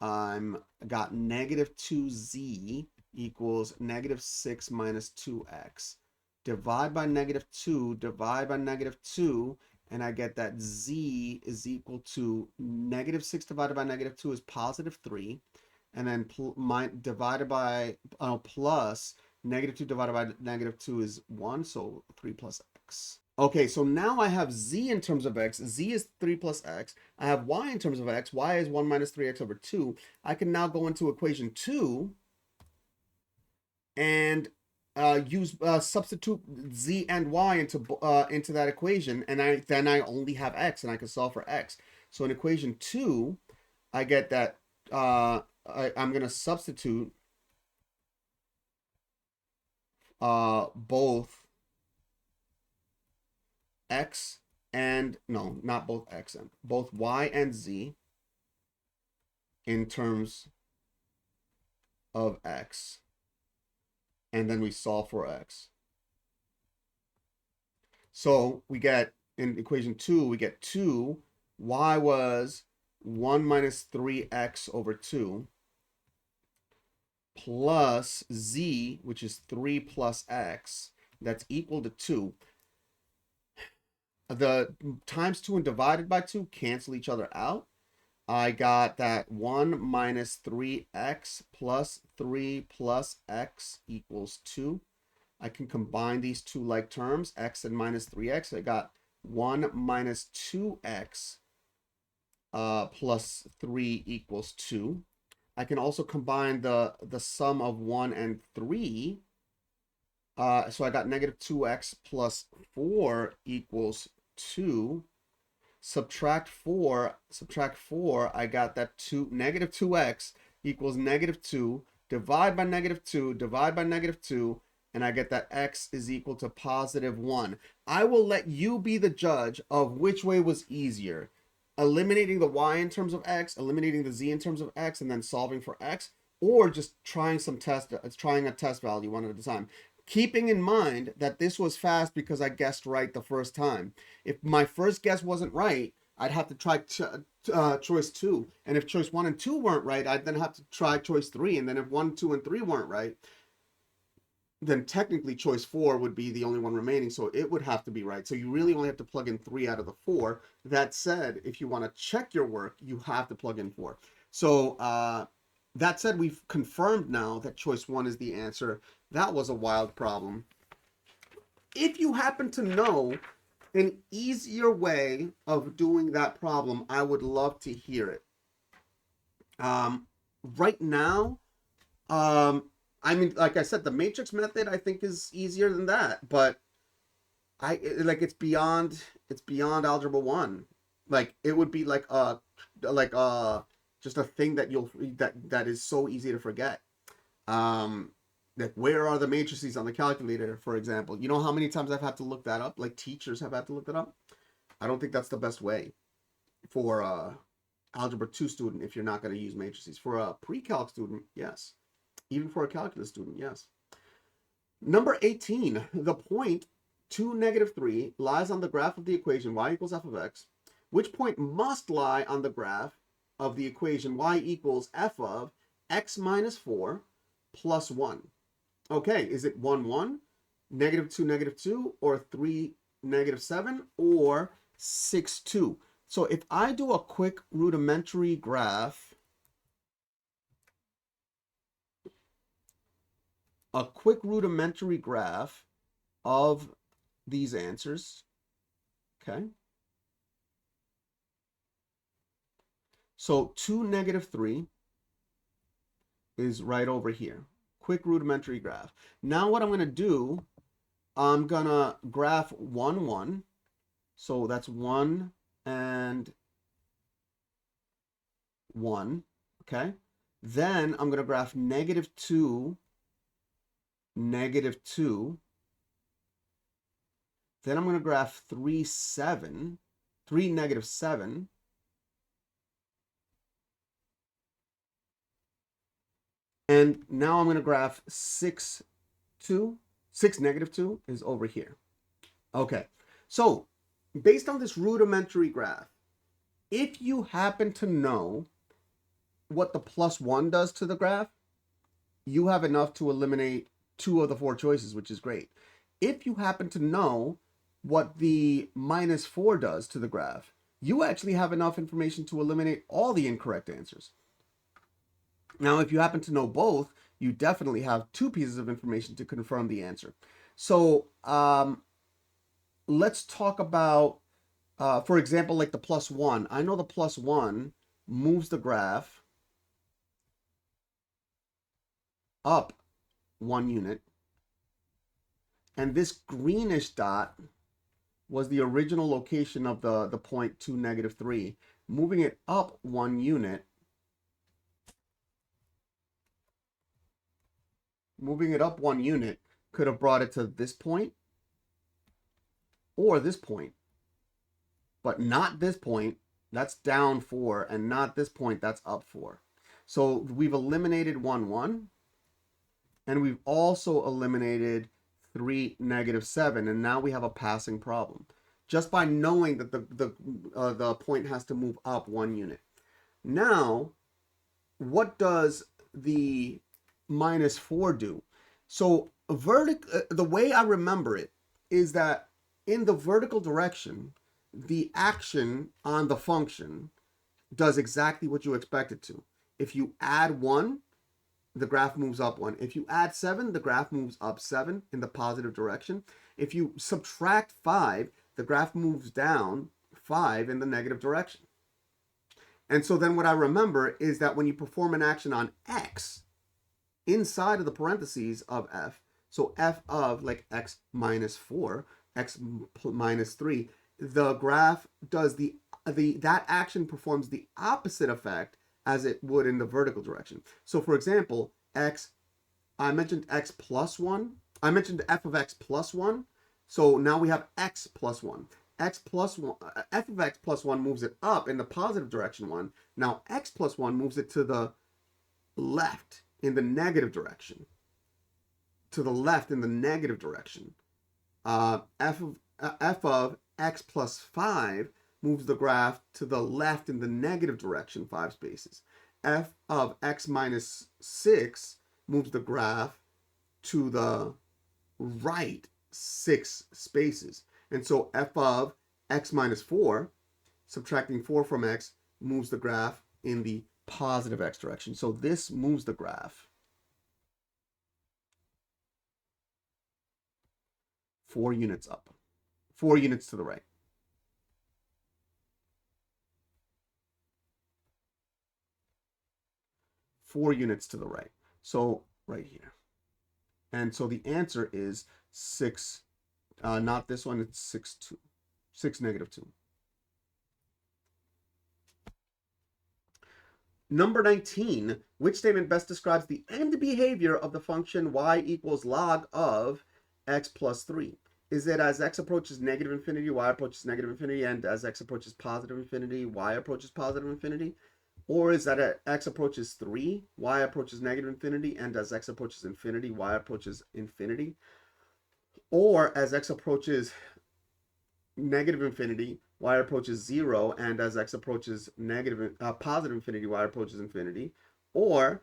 I'm got negative 2z equals negative 6 minus 2x. Divide by negative 2, and I get that z is equal to negative 6 divided by negative 2 is positive 3. And then divided by plus negative 2 divided by negative 2 is 1, so 3 plus x. Okay, so now I have z in terms of x. Z is 3 plus x. I have y in terms of x. Y is 1 minus 3x over 2. I can now go into equation 2 and substitute z and y into that equation, and then I only have x, and I can solve for x. So in equation 2, I get that I'm going to substitute both x and, no, not both x and, both y and z in terms of x, and then we solve for x. So we get, in equation 2, we get 2, y was 1 minus 3x over 2, plus z, which is 3 plus x, that's equal to 2. The times 2 and divided by 2 cancel each other out. I got that 1 minus 3x plus 3 plus x equals 2. I can combine these two like terms, x and minus 3x. I got 1 minus 2x plus 3 equals 2. I can also combine the sum of 1 and 3. So I got negative 2x plus 4 equals 2. Subtract 4, I got that negative 2x equals negative 2. Divide by negative 2, divide by negative 2, and I get that x is equal to positive 1. I will let you be the judge of which way was easier. Eliminating the y in terms of x, eliminating the z in terms of x, and then solving for x, or just trying a test value one at a time. Keeping in mind that this was fast because I guessed right the first time. If my first guess wasn't right, I'd have to try choice 2. And if choice 1 and 2 weren't right, I'd then have to try choice 3. And then if 1, 2, and 3 weren't right, then technically choice 4 would be the only one remaining. So it would have to be right. So you really only have to plug in 3 out of the 4. That said, if you want to check your work, you have to plug in 4. So that said, we've confirmed now that choice 1 is the answer. That was a wild problem. If you happen to know an easier way of doing that problem, I would love to hear it. Right now, I mean, like I said, the matrix method I think is easier than that, but it's beyond algebra 1. Like it would be just a thing that is so easy to forget. Like where are the matrices on the calculator, for example? You know how many times I've had to look that up? Like teachers have had to look that up. I don't think that's the best way for algebra 2 student if you're not going to use matrices. For a pre-calc student, yes. Even for a calculus student, yes. Number 18, the point 2, negative 3 lies on the graph of the equation y equals f of x. Which point must lie on the graph of the equation y equals f of x minus 4 plus 1? Okay, is it 1, 1, negative 2, or 3, negative 7, or 6, 2? So if I do a quick rudimentary graph, of these answers, okay? So 2, negative 3 is right over here. Quick rudimentary graph. Now what I'm going to do, I'm going to graph 1, 1. So that's 1 and 1, okay? Then I'm going to graph negative 2, negative 2. Then I'm going to graph 3, 7, 3, negative 7. And now I'm going to graph 6, 2. 6, negative 2 is over here. Okay, so based on this rudimentary graph, if you happen to know what the plus 1 does to the graph, you have enough to eliminate 2 of the 4 choices, which is great. If you happen to know what the minus 4 does to the graph, you actually have enough information to eliminate all the incorrect answers. Now, if you happen to know both, you definitely have 2 pieces of information to confirm the answer. So let's talk about, for example, like the plus 1. I know the plus 1 moves the graph up 1 unit. And this greenish dot was the original location of the point 2, negative 3. Moving it up 1 unit moving it up 1 unit could have brought it to this point or this point, but not this point. That's down 4, and not this point. That's up 4. So we've eliminated 1, 1, and we've also eliminated 3, -7, and now we have a passing problem just by knowing that the point has to move up 1 unit. Now, what does the -4 do? So the way I remember it is that in the vertical direction, the action on the function does exactly what you expect it to. If you add 1, the graph moves up 1. If you add 7, the graph moves up 7 in the positive direction. If you subtract 5, the graph moves down 5 in the negative direction. And so then what I remember is that when you perform an action on x inside of the parentheses of f, so f of like x -4, x -3, the graph does that action performs the opposite effect as it would in the vertical direction. So for example, I mentioned x plus 1. I mentioned f of x plus 1. So now we have x plus 1. X plus 1, f of x plus 1 moves it up in the positive direction 1. Now x plus 1 moves it to the left in the negative direction. To the left in the negative direction. F of x plus 5 moves the graph to the left in the negative direction 5 spaces. F of x -6 moves the graph to the right 6 spaces. And so f of x -4, subtracting 4 from x, moves the graph in the positive x direction. So this moves the graph 4 units up, 4 units to the right. Four units to the right. So right here. And so the answer is 6, not this one, it's 6, 2. 6, -2. Number 19, which statement best describes the end behavior of the function y equals log of x plus 3? Is it as x approaches -infinity, y approaches -infinity, and as x approaches positive infinity, y approaches positive infinity? Or is that at x approaches 3, y approaches -infinity, and as x approaches infinity, y approaches infinity? Or as x approaches -infinity, y approaches 0, and as x approaches positive infinity, y approaches infinity? Or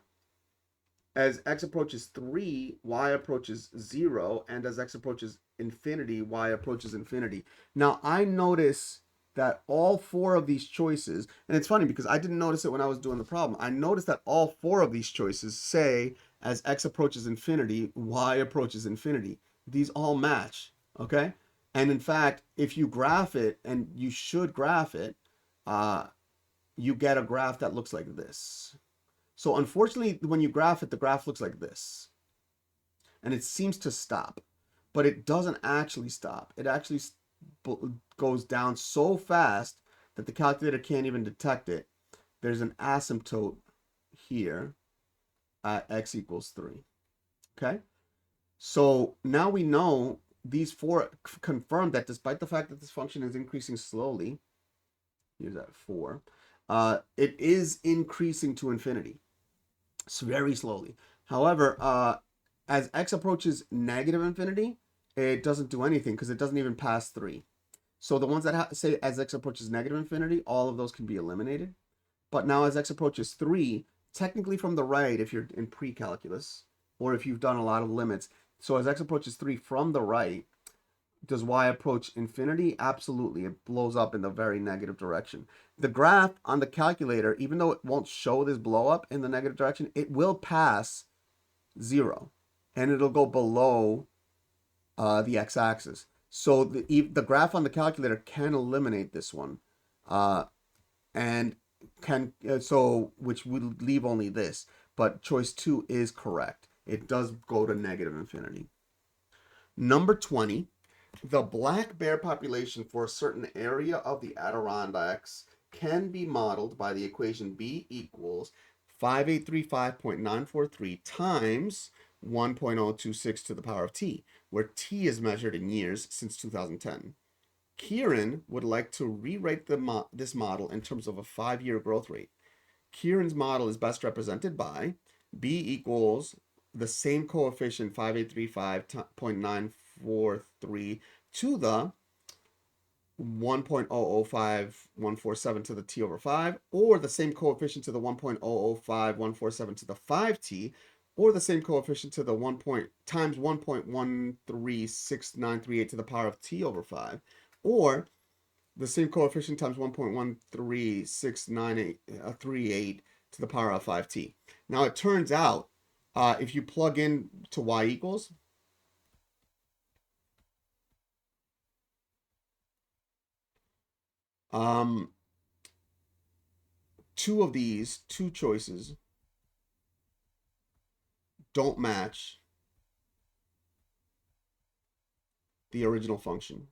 as x approaches 3, y approaches 0, and as x approaches infinity, y approaches infinity? Now, I notice that all 4 of these choices, and it's funny because I didn't notice it when I was doing the problem. I noticed that all 4 of these choices say as x approaches infinity, y approaches infinity. These all match, okay? And in fact, if you graph it, and you should graph it, you get a graph that looks like this. So unfortunately, when you graph it, the graph looks like this. And it seems to stop, but it doesn't actually stop. It actually goes down so fast that the calculator can't even detect it. There's an asymptote here at x equals 3. Okay? So now we know these 4 confirm that despite the fact that this function is increasing slowly, here's that 4, it is increasing to infinity. It's very slowly. However, as x approaches -infinity, it doesn't do anything because it doesn't even pass 3. So the ones that say as x approaches -infinity, all of those can be eliminated. But now as x approaches 3, technically from the right, if you're in pre-calculus, or if you've done a lot of limits, so as x approaches 3 from the right, does y approach infinity? Absolutely. It blows up in the very negative direction. The graph on the calculator, even though it won't show this blow up in the negative direction, it will pass 0. And it'll go below the x-axis. So the graph on the calculator can eliminate this one. And which would leave only this. But choice 2 is correct. It does go to -infinity. Number 20. The black bear population for a certain area of the Adirondacks can be modeled by the equation B equals 5835.943 times 1.026 to the power of t, where t is measured in years since 2010. Kieran would like to rewrite this model in terms of a 5-year growth rate. Kieran's model is best represented by b equals the same coefficient 5835.943 to the 1.005147 to the t over 5, or the same coefficient to the 1.005147 to the 5t, or the same coefficient to the 1 times 1.136938 to the power of t over 5, or the same coefficient times 1.136938 to the power of 5t. Now it turns out, if you plug in to y equals, two choices don't match the original function.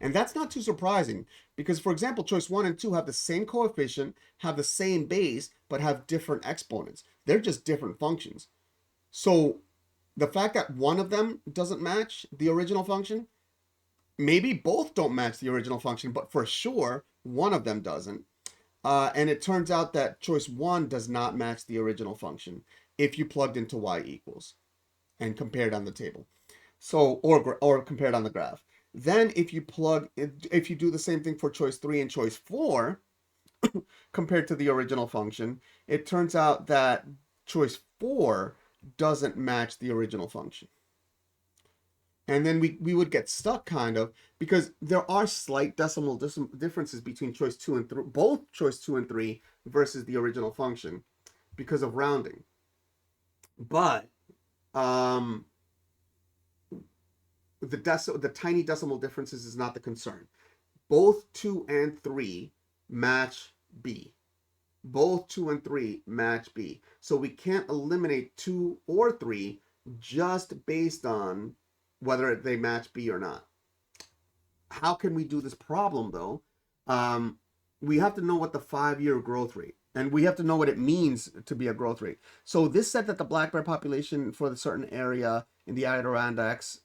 And that's not too surprising because, for example, choice 1 and 2 have the same coefficient, have the same base, but have different exponents. They're just different functions. So the fact that one of them doesn't match the original function, maybe both don't match the original function, but for sure, one of them doesn't. And it turns out that choice 1 does not match the original function if you plugged into y equals and compared on the table. So, or compared on the graph. Then if you do the same thing for choice 3 and choice 4, compared to the original function, it turns out that choice 4 doesn't match the original function. And then we would get stuck kind of, because there are slight decimal differences between choice 2 and 3, both choice 2 and 3 versus the original function because of rounding. But the tiny decimal differences is not the concern. Both 2 and 3 match B. Both 2 and 3 match B. So we can't eliminate 2 or 3 just based on whether they match B or not. How can we do this problem though? We have to know what the 5-year growth rate, and we have to know what it means to be a growth rate. So this said that the black bear population for the certain area in the Adirondacks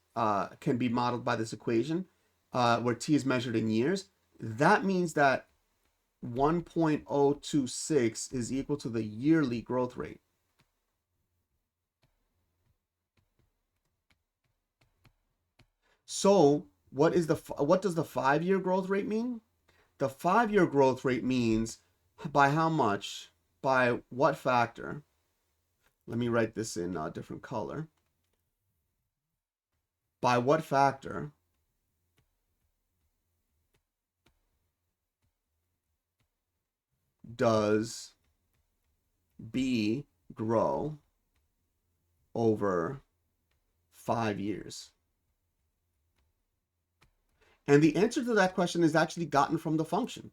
can be modeled by this equation, where t is measured in years. That means that 1.026 is equal to the yearly growth rate. So what does the 5-year growth rate mean? The 5-year growth rate means by how much, by what factor. Let me write this in a different color. By what factor does B grow over 5 years? And the answer to that question is actually gotten from the function.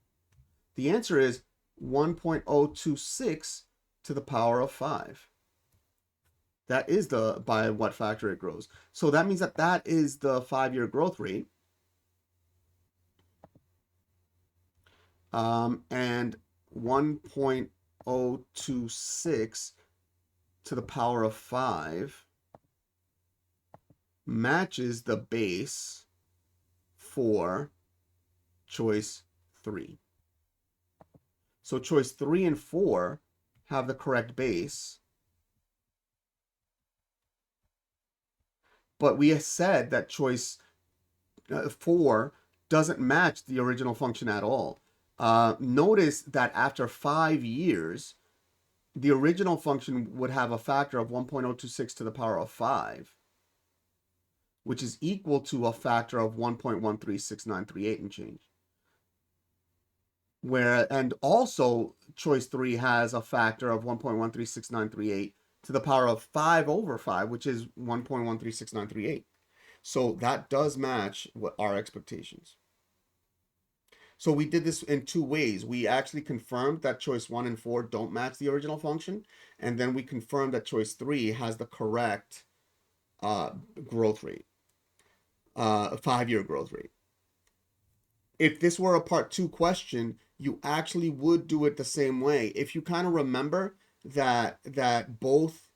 The answer is 1.026 to the power of 5. That is by what factor it grows. So that means that is the 5-year growth rate. And 1.026 to the power of 5 matches the base for choice 3. So choice 3 and 4 have the correct base. But we said that choice 4 doesn't match the original function at all. Notice that after 5 years, the original function would have a factor of 1.026 to the power of 5, which is equal to a factor of 1.136938 and change. And also choice 3 has a factor of 1.136938 to the power of 5 over 5, which is 1.136938. So that does match what our expectations. So we did this in 2 ways. We actually confirmed that choice 1 and 4 don't match the original function, and then we confirmed that choice 3 has the correct growth rate, 5-year growth rate. If this were a part 2 question, you actually would do it the same way. If you kind of remember that both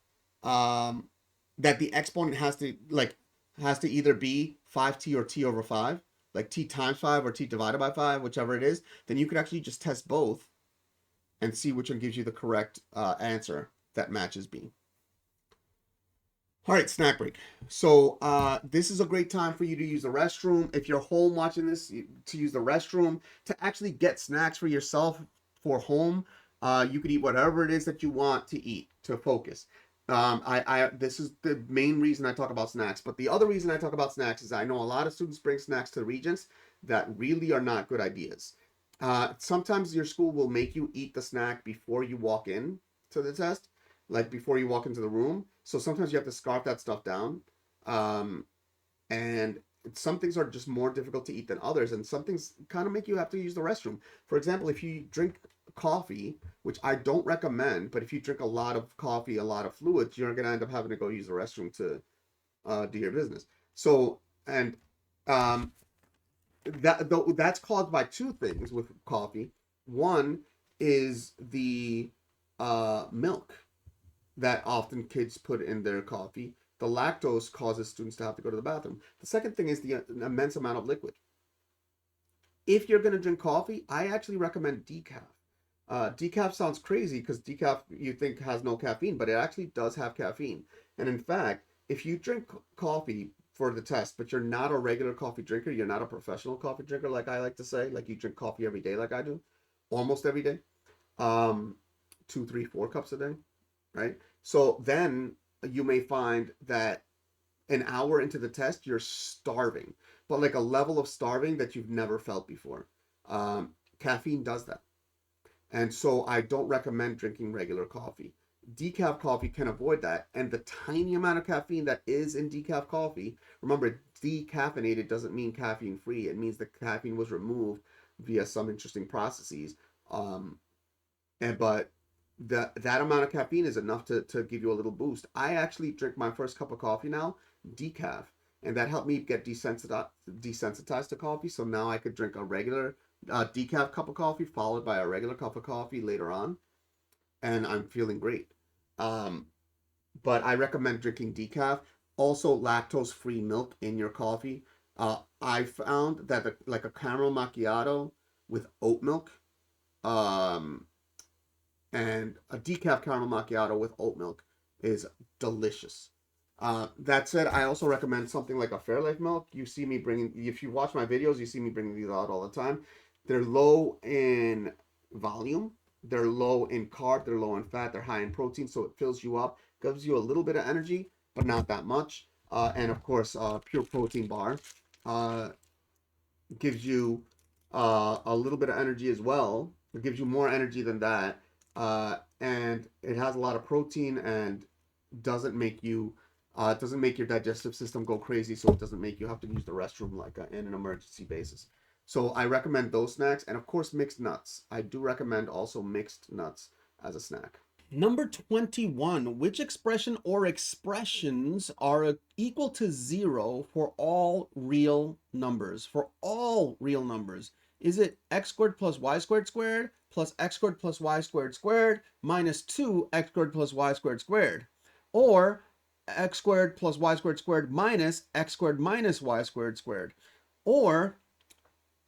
that the exponent has to either be 5t or t over 5, like t times 5 or t divided by 5, whichever it is, then you could actually just test both and see which one gives you the correct answer that matches B. All right, snack break. So this is a great time for you to use the restroom. If you're home watching this, to use the restroom, to actually get snacks for yourself for home. You could eat whatever it is that you want to eat to focus. This is the main reason I talk about snacks. But the other reason I talk about snacks is I know a lot of students bring snacks to the Regents that really are not good ideas. Sometimes your school will make you eat the snack before you walk in to the test, like before you walk into the room. So sometimes you have to scarf that stuff down. Um, and some things are just more difficult to eat than others, and some things kind of make you have to use the restroom. For example, if you drink coffee, which I don't recommend, but if you drink a lot of coffee, a lot of fluids, you're going to end up having to go use the restroom to do your business. So, and um, that's caused by two things with coffee. One is the milk that often kids put in their coffee. The lactose causes students to have to go to the bathroom. The second thing is the immense amount of liquid. If you're going to drink coffee, I actually recommend decaf. Decaf sounds crazy because decaf you think has no caffeine, but it actually does have caffeine. And in fact, if you drink coffee for the test, but you're not a regular coffee drinker, you're not a professional coffee drinker, like I like to say, like you drink coffee every day, like I do, almost every day, um, 2, 3, 4 cups a day, right? So then you may find that an hour into the test, you're starving, but like a level of starving that you've never felt before. Caffeine does that. And so I don't recommend drinking regular coffee. Decaf coffee can avoid that. And the tiny amount of caffeine that is in decaf coffee, remember, decaffeinated doesn't mean caffeine free. It means the caffeine was removed via some interesting processes. Um, but that amount of caffeine is enough to give you a little boost. I actually drink my first cup of coffee now, decaf, and that helped me get desensitized to coffee. So now I could drink a regular decaf cup of coffee followed by a regular cup of coffee later on, and I'm feeling great. Um, but I recommend drinking decaf. Also, lactose-free milk in your coffee. I found that like a caramel macchiato with oat milk, um, and a decaf caramel macchiato with oat milk is delicious. That said, I also recommend something like a Fairlife milk. You see me bringing, if you watch my videos, you see me bringing these out all the time. They're low in volume, they're low in carb, they're low in fat, they're high in protein, so it fills you up, gives you a little bit of energy, but not that much. And of course, pure protein bar uh, gives you a little bit of energy as well. It gives you more energy than that, and it has a lot of protein and doesn't make you it doesn't make your digestive system go crazy, so it doesn't make you have to use the restroom like in an emergency basis. So I recommend those snacks, and of course mixed nuts. I do recommend also mixed nuts as a snack. Number 21, which expression or expressions are equal to 0 for all real numbers? For all real numbers. Is it x squared plus y squared squared plus x squared plus y squared squared minus 2x squared plus y squared squared? Or x squared plus y squared squared minus x squared minus y squared squared? Or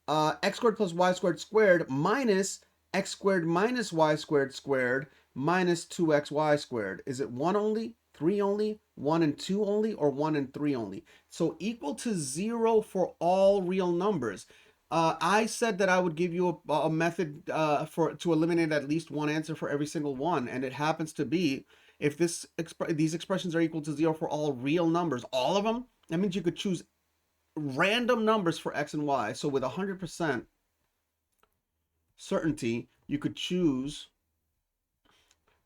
x squared plus y squared squared minus x squared minus y squared squared minus 2xy squared? Is it 1 only, 3 only, 1 and 2 only, or 1 and 3 only? So equal to 0 for all real numbers. I said that I would give you a method to eliminate at least one answer for every single one, and it happens to be if these expressions are equal to 0 for all real numbers, all of them, that means you could choose random numbers for x and y. So with 100% certainty, you could choose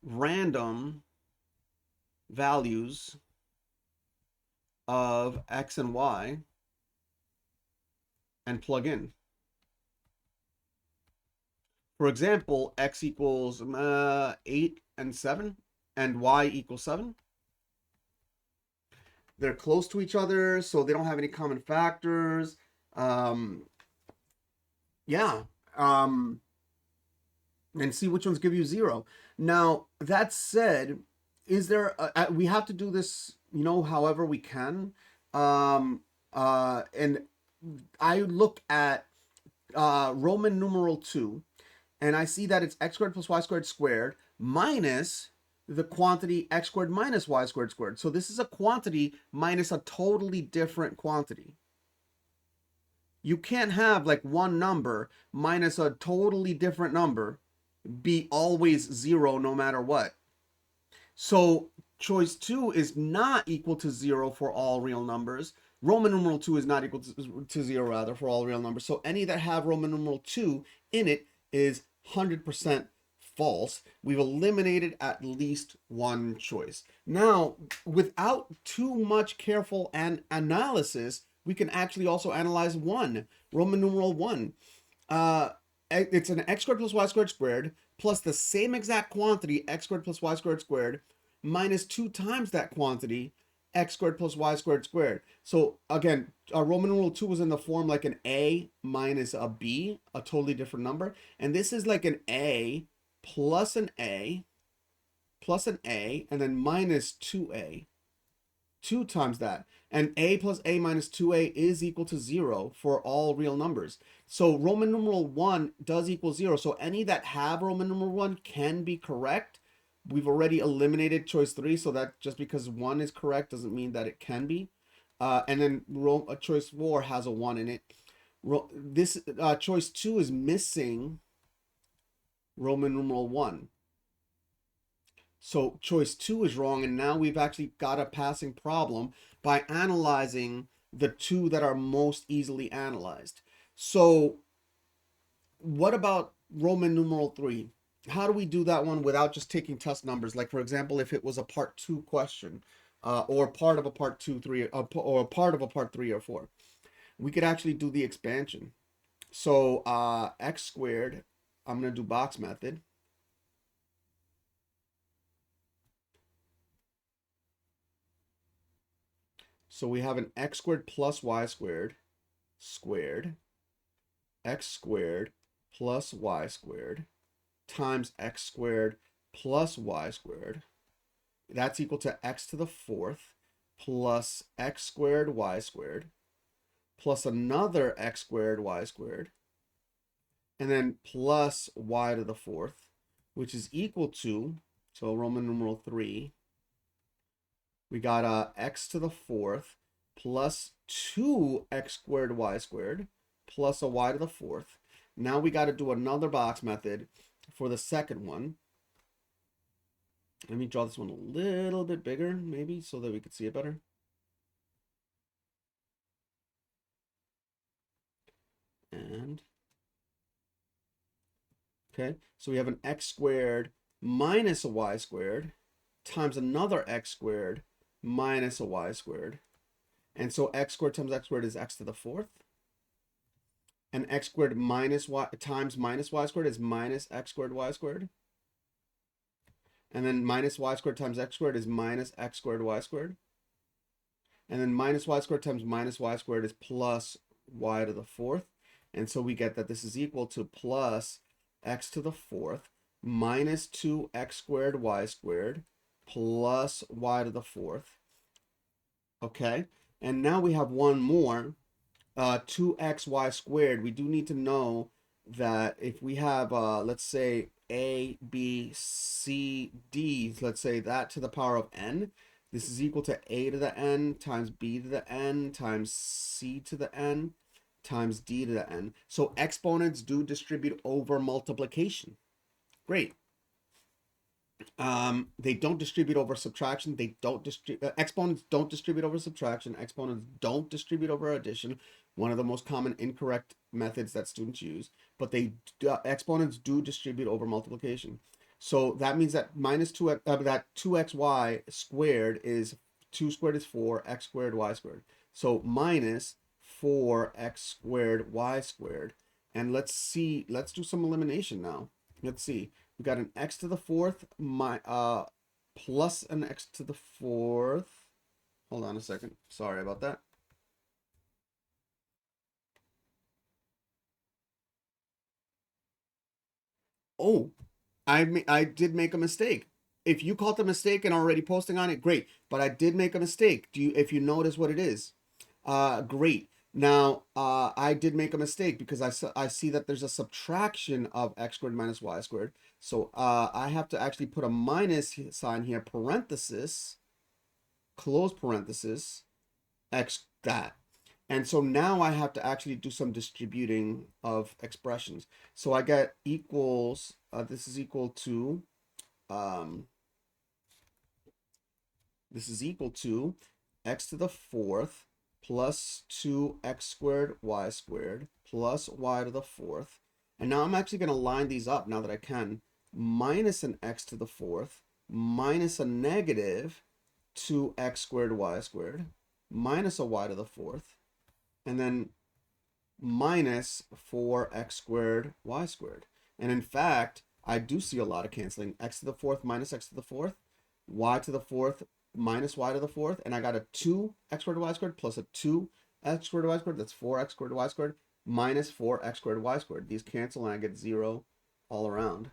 random values of x and y and plug in. For example, x equals 8 and 7 and y equals 7. They're close to each other, so they don't have any common factors. Yeah. and see which ones give you 0. Now, that said, is there, we have to do this, however we can. And I look at Roman numeral 2, and I see that it's x squared plus y squared squared minus the quantity x squared minus y squared squared. So this is a quantity minus a totally different quantity. You can't have like one number minus a totally different number be always 0 no matter what. So choice 2 is not equal to 0 for all real numbers. Roman numeral 2 is not equal to 0 rather for all real numbers. So any that have Roman numeral 2 in it is 100% false. We've eliminated at least one choice. Now, without too much careful analysis, we can actually also analyze 1, Roman numeral 1. It's an x squared plus y squared squared plus the same exact quantity, x squared plus y squared squared, minus 2 times that quantity, x squared plus y squared squared. So again, Roman numeral 2 was in the form like an a minus a b, a totally different number. And this is like an a plus an a plus an a, and then minus 2a. 2 times that. And a plus a minus 2a is equal to 0 for all real numbers. So Roman numeral 1 does equal 0. So any that have Roman numeral 1 can be correct. We've already eliminated choice 3, so that just because 1 is correct doesn't mean that it can be. And then choice 4 has a 1 in it. This choice 2 is missing Roman numeral 1. So choice 2 is wrong, and now we've actually got a passing problem by analyzing the 2 that are most easily analyzed. So what about Roman numeral 3? How do we do that one without just taking test numbers? Like, for example, if it was a part 2 question, or part of a part 2, 3, or part of a part 3 or 4, we could actually do the expansion. So x squared, I'm going to do box method. So we have an x squared plus y squared squared, x squared plus y squared times x squared plus y squared. That's equal to x to the 4th plus x squared y squared plus another x squared y squared, and then plus y to the 4th, which is equal to, so Roman numeral 3, we got x to the 4th plus 2x squared y squared plus a y to the 4th. Now we got to do another box method for the second one. Let me draw this one a little bit bigger, maybe, so that we could see it better. And, okay, so we have an x squared minus a y squared times another x squared minus a y squared. And so x squared times x squared is x to the 4th. And x squared minus y times minus y squared is minus x squared y squared. And then minus y squared times x squared is minus x squared y squared. And then minus y squared times minus y squared is plus y to the 4th. And so we get that this is equal to plus x to the 4th minus 2x squared y squared plus y to the 4th. Okay, and now we have one more, 2xy squared. We do need to know that if we have, let's say, a, b, c, d, let's say that to the power of n, this is equal to a to the n times b to the n times c to the n times d to the n. So exponents do distribute over multiplication. Great. They don't distribute over subtraction. They don't distribute, exponents don't distribute over subtraction. Exponents don't distribute over addition. One of the most common incorrect methods that students use, but exponents do distribute over multiplication. So that means that minus 2x, that 2xy squared is 2 squared is 4, x squared y squared. So minus 4x squared y squared. And let's do some elimination now. Let's see. We got an x to the 4th plus an x to the 4th. Hold on a second. Sorry about that. Oh, I did make a mistake. If you caught the mistake and are already posting on it, great. But I did make a mistake. If you notice what it is, great. Now, I did make a mistake because I see that there's a subtraction of x squared minus y squared. So I have to actually put a minus sign here, parenthesis, close parenthesis, x that. And so now I have to actually do some distributing of expressions. So I get equals, this is equal to, um, this is equal to x to the fourth plus 2x squared y squared plus y to the fourth. And now I'm actually going to line these up now that I can. Minus an x to the fourth minus a negative 2x squared y squared minus a y to the fourth. And then minus 4x squared y squared. And in fact, I do see a lot of canceling. X to the fourth minus x to the fourth, y to the fourth minus y to the fourth, and I got a 2x squared y squared plus a 2x squared y squared, that's 4x squared y squared, minus 4x squared y squared. These cancel and I get 0 all around,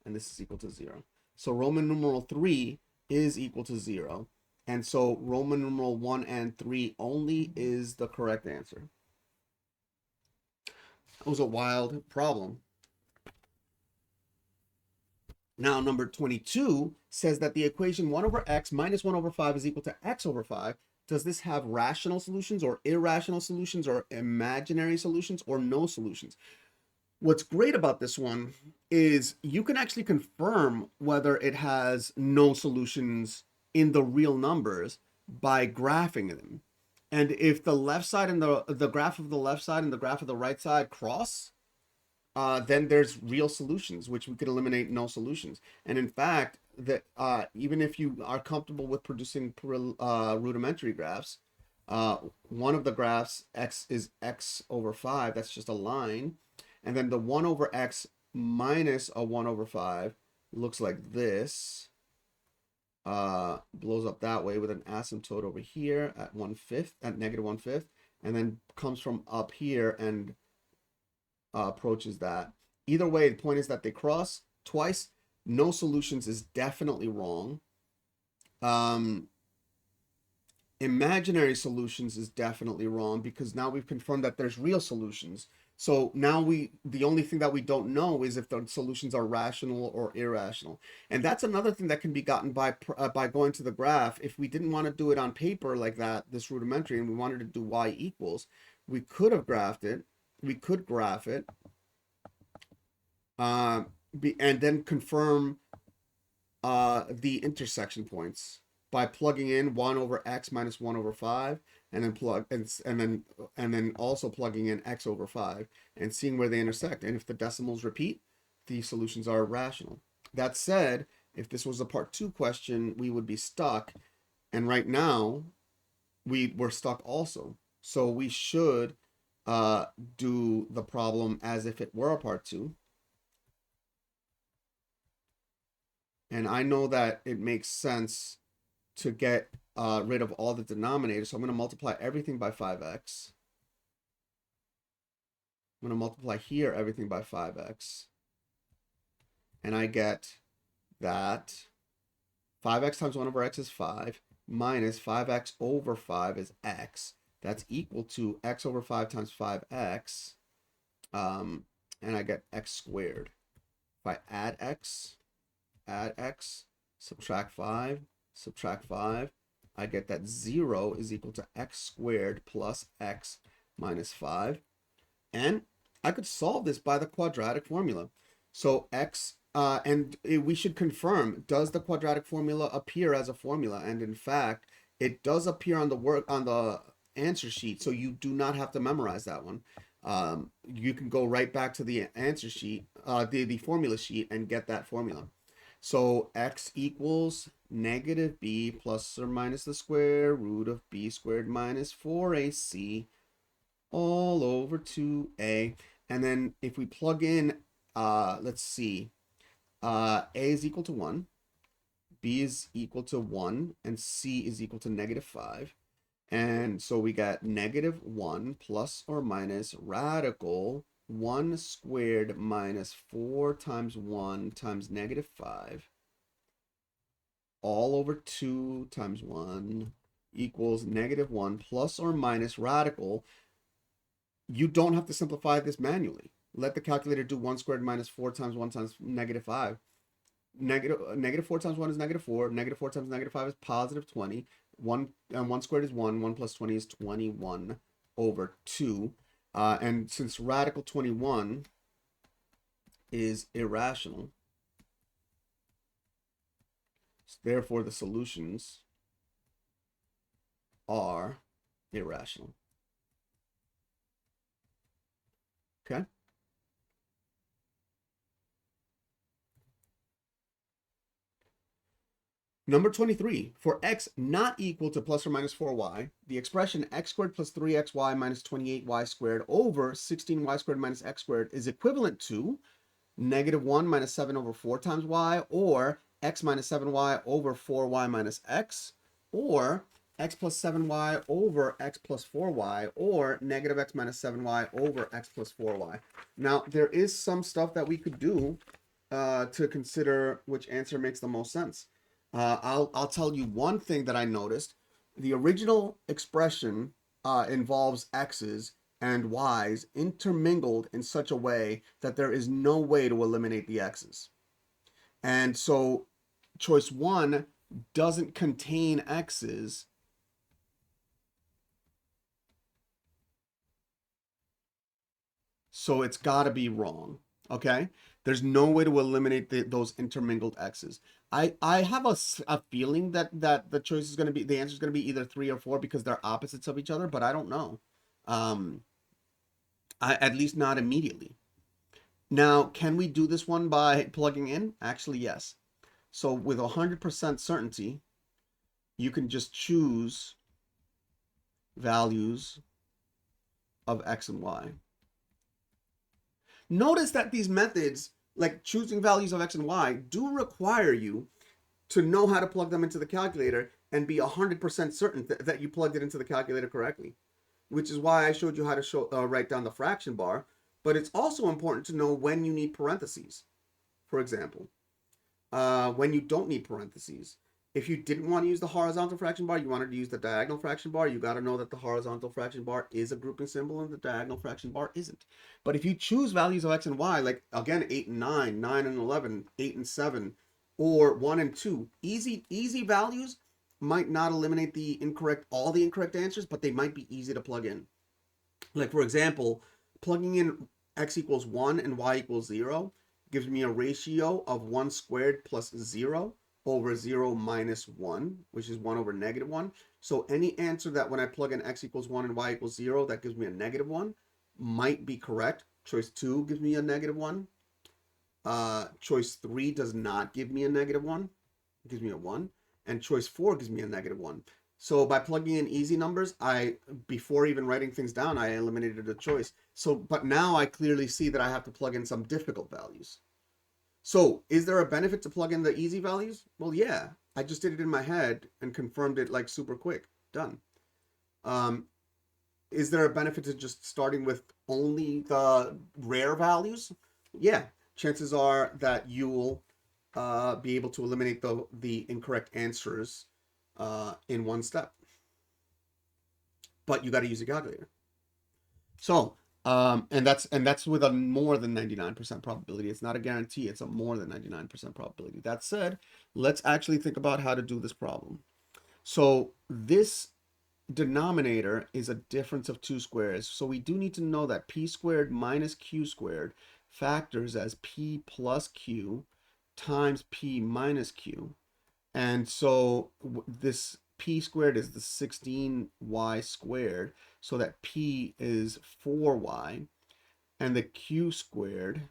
and this is equal to 0. So Roman numeral 3 is equal to 0, and so Roman numeral 1 and 3 only is the correct answer. It was a wild problem. Now, number 22 says that the equation 1 over x minus 1 over 5 is equal to x over 5. Does this have rational solutions or irrational solutions or imaginary solutions or no solutions? What's great about this one is you can actually confirm whether it has no solutions in the real numbers by graphing them. And if the left side and the graph of the left side and the graph of the right side cross, then there's real solutions, which we could eliminate no solutions. And in fact, that even if you are comfortable with producing rudimentary graphs, one of the graphs x is x over 5, that's just a line, and then the 1 over x minus a 1 over 5 looks like this, blows up that way with an asymptote over here at 1/5, at negative 1/5, and then comes from up here and approaches that. Either way, the point is that they cross twice. No solutions is definitely wrong. Imaginary solutions is definitely wrong because now we've confirmed that there's real solutions. So now the only thing that we don't know is if the solutions are rational or irrational. And that's another thing that can be gotten by going to the graph. If we didn't want to do it on paper like that, this rudimentary, and we wanted to do y equals, we could have graphed it. We could graph it and then confirm the intersection points by plugging in 1 over x minus 1 over 5 and then also plugging in x over 5 and seeing where they intersect. And if the decimals repeat, the solutions are rational. That said, if this was a part 2 question, we would be stuck. And right now, we're stuck also. So we should do the problem as if it were a part 2. And I know that it makes sense to get rid of all the denominators. So I'm going to multiply everything by 5x. I'm going to multiply here everything by 5x. And I get that 5x times 1 over x is 5, minus 5x over 5 is x. That's equal to x over 5 times 5x, and I get x squared. If I add x, subtract 5, I get that 0 is equal to x squared plus x minus 5. And I could solve this by the quadratic formula. So x, and we should confirm, does the quadratic formula appear as a formula? And in fact, it does appear on the answer sheet, so you do not have to memorize that one. You can go right back to the answer sheet, the formula sheet, and get that formula. So x equals negative b plus or minus the square root of b squared minus 4ac all over 2a. And then if we plug in, let's see, a is equal to 1, b is equal to 1, and c is equal to negative 5. And so we got negative 1 plus or minus radical 1 squared minus 4 times 1 times negative 5 all over 2 times 1 equals negative 1 plus or minus radical. You don't have to simplify this manually. Let the calculator do 1 squared minus 4 times 1 times negative 5. Negative 4 times 1 is negative 4. Negative 4 times negative 5 is positive 20. 1 squared is 1. 1 plus 20 is 21 over 2. And since radical 21 is irrational, therefore the solutions are irrational. Okay? Number 23, for x not equal to plus or minus 4y, the expression x squared plus 3xy minus 28y squared over 16y squared minus x squared is equivalent to negative 1 minus 7 over 4 times y, or x minus 7y over 4y minus x, or x plus 7y over x plus 4y, or negative x minus 7y over x plus 4y. Now, there is some stuff that we could do to consider which answer makes the most sense. I'll tell you one thing that I noticed. The original expression involves x's and y's intermingled in such a way that there is no way to eliminate the x's. And so choice 1 doesn't contain x's. So it's got to be wrong. Okay? There's no way to eliminate those intermingled x's. I have a feeling that the choice is going to be, the answer is going to be either 3 or 4 because they're opposites of each other, but I don't know. At least not immediately. Now, can we do this one by plugging in? Actually, yes. So with 100% certainty, you can just choose values of x and y. Notice that these methods, like choosing values of x and y, do require you to know how to plug them into the calculator and be 100% certain that you plugged it into the calculator correctly, which is why I showed you how to write down the fraction bar. But it's also important to know when you need parentheses, for example, when you don't need parentheses. If you didn't want to use the horizontal fraction bar, you wanted to use the diagonal fraction bar, you got to know that the horizontal fraction bar is a grouping symbol and the diagonal fraction bar isn't. But if you choose values of x and y, like again, 8 and 9, 9 and 11, 8 and 7, or 1 and 2, easy values might not eliminate all the incorrect answers, but they might be easy to plug in. Like for example, plugging in x equals 1 and y equals 0 gives me a ratio of 1 squared plus 0 over 0 minus 1, which is 1 over negative 1. So any answer that when I plug in x equals 1 and y equals 0, that gives me a negative 1, might be correct. Choice 2 gives me a negative 1. Choice 3 does not give me a negative 1. It gives me a 1. And choice 4 gives me a negative 1. So by plugging in easy numbers, before even writing things down, I eliminated a choice. But now I clearly see that I have to plug in some difficult values. So is there a benefit to plug in the easy values? Well, yeah, I just did it in my head and confirmed it like super quick. Done. Is there a benefit to just starting with only the rare values? Yeah, chances are that you'll be able to eliminate the incorrect answers in one step. But you got to use a calculator. So, and that's with a more than 99% probability. It's not a guarantee. It's a more than 99% probability. That said, let's actually think about how to do this problem. So this denominator is a difference of 2 squares. So we do need to know that p squared minus q squared factors as p plus q times p minus q. And so this p squared is the 16y squared, so that p is 4y, and the q squared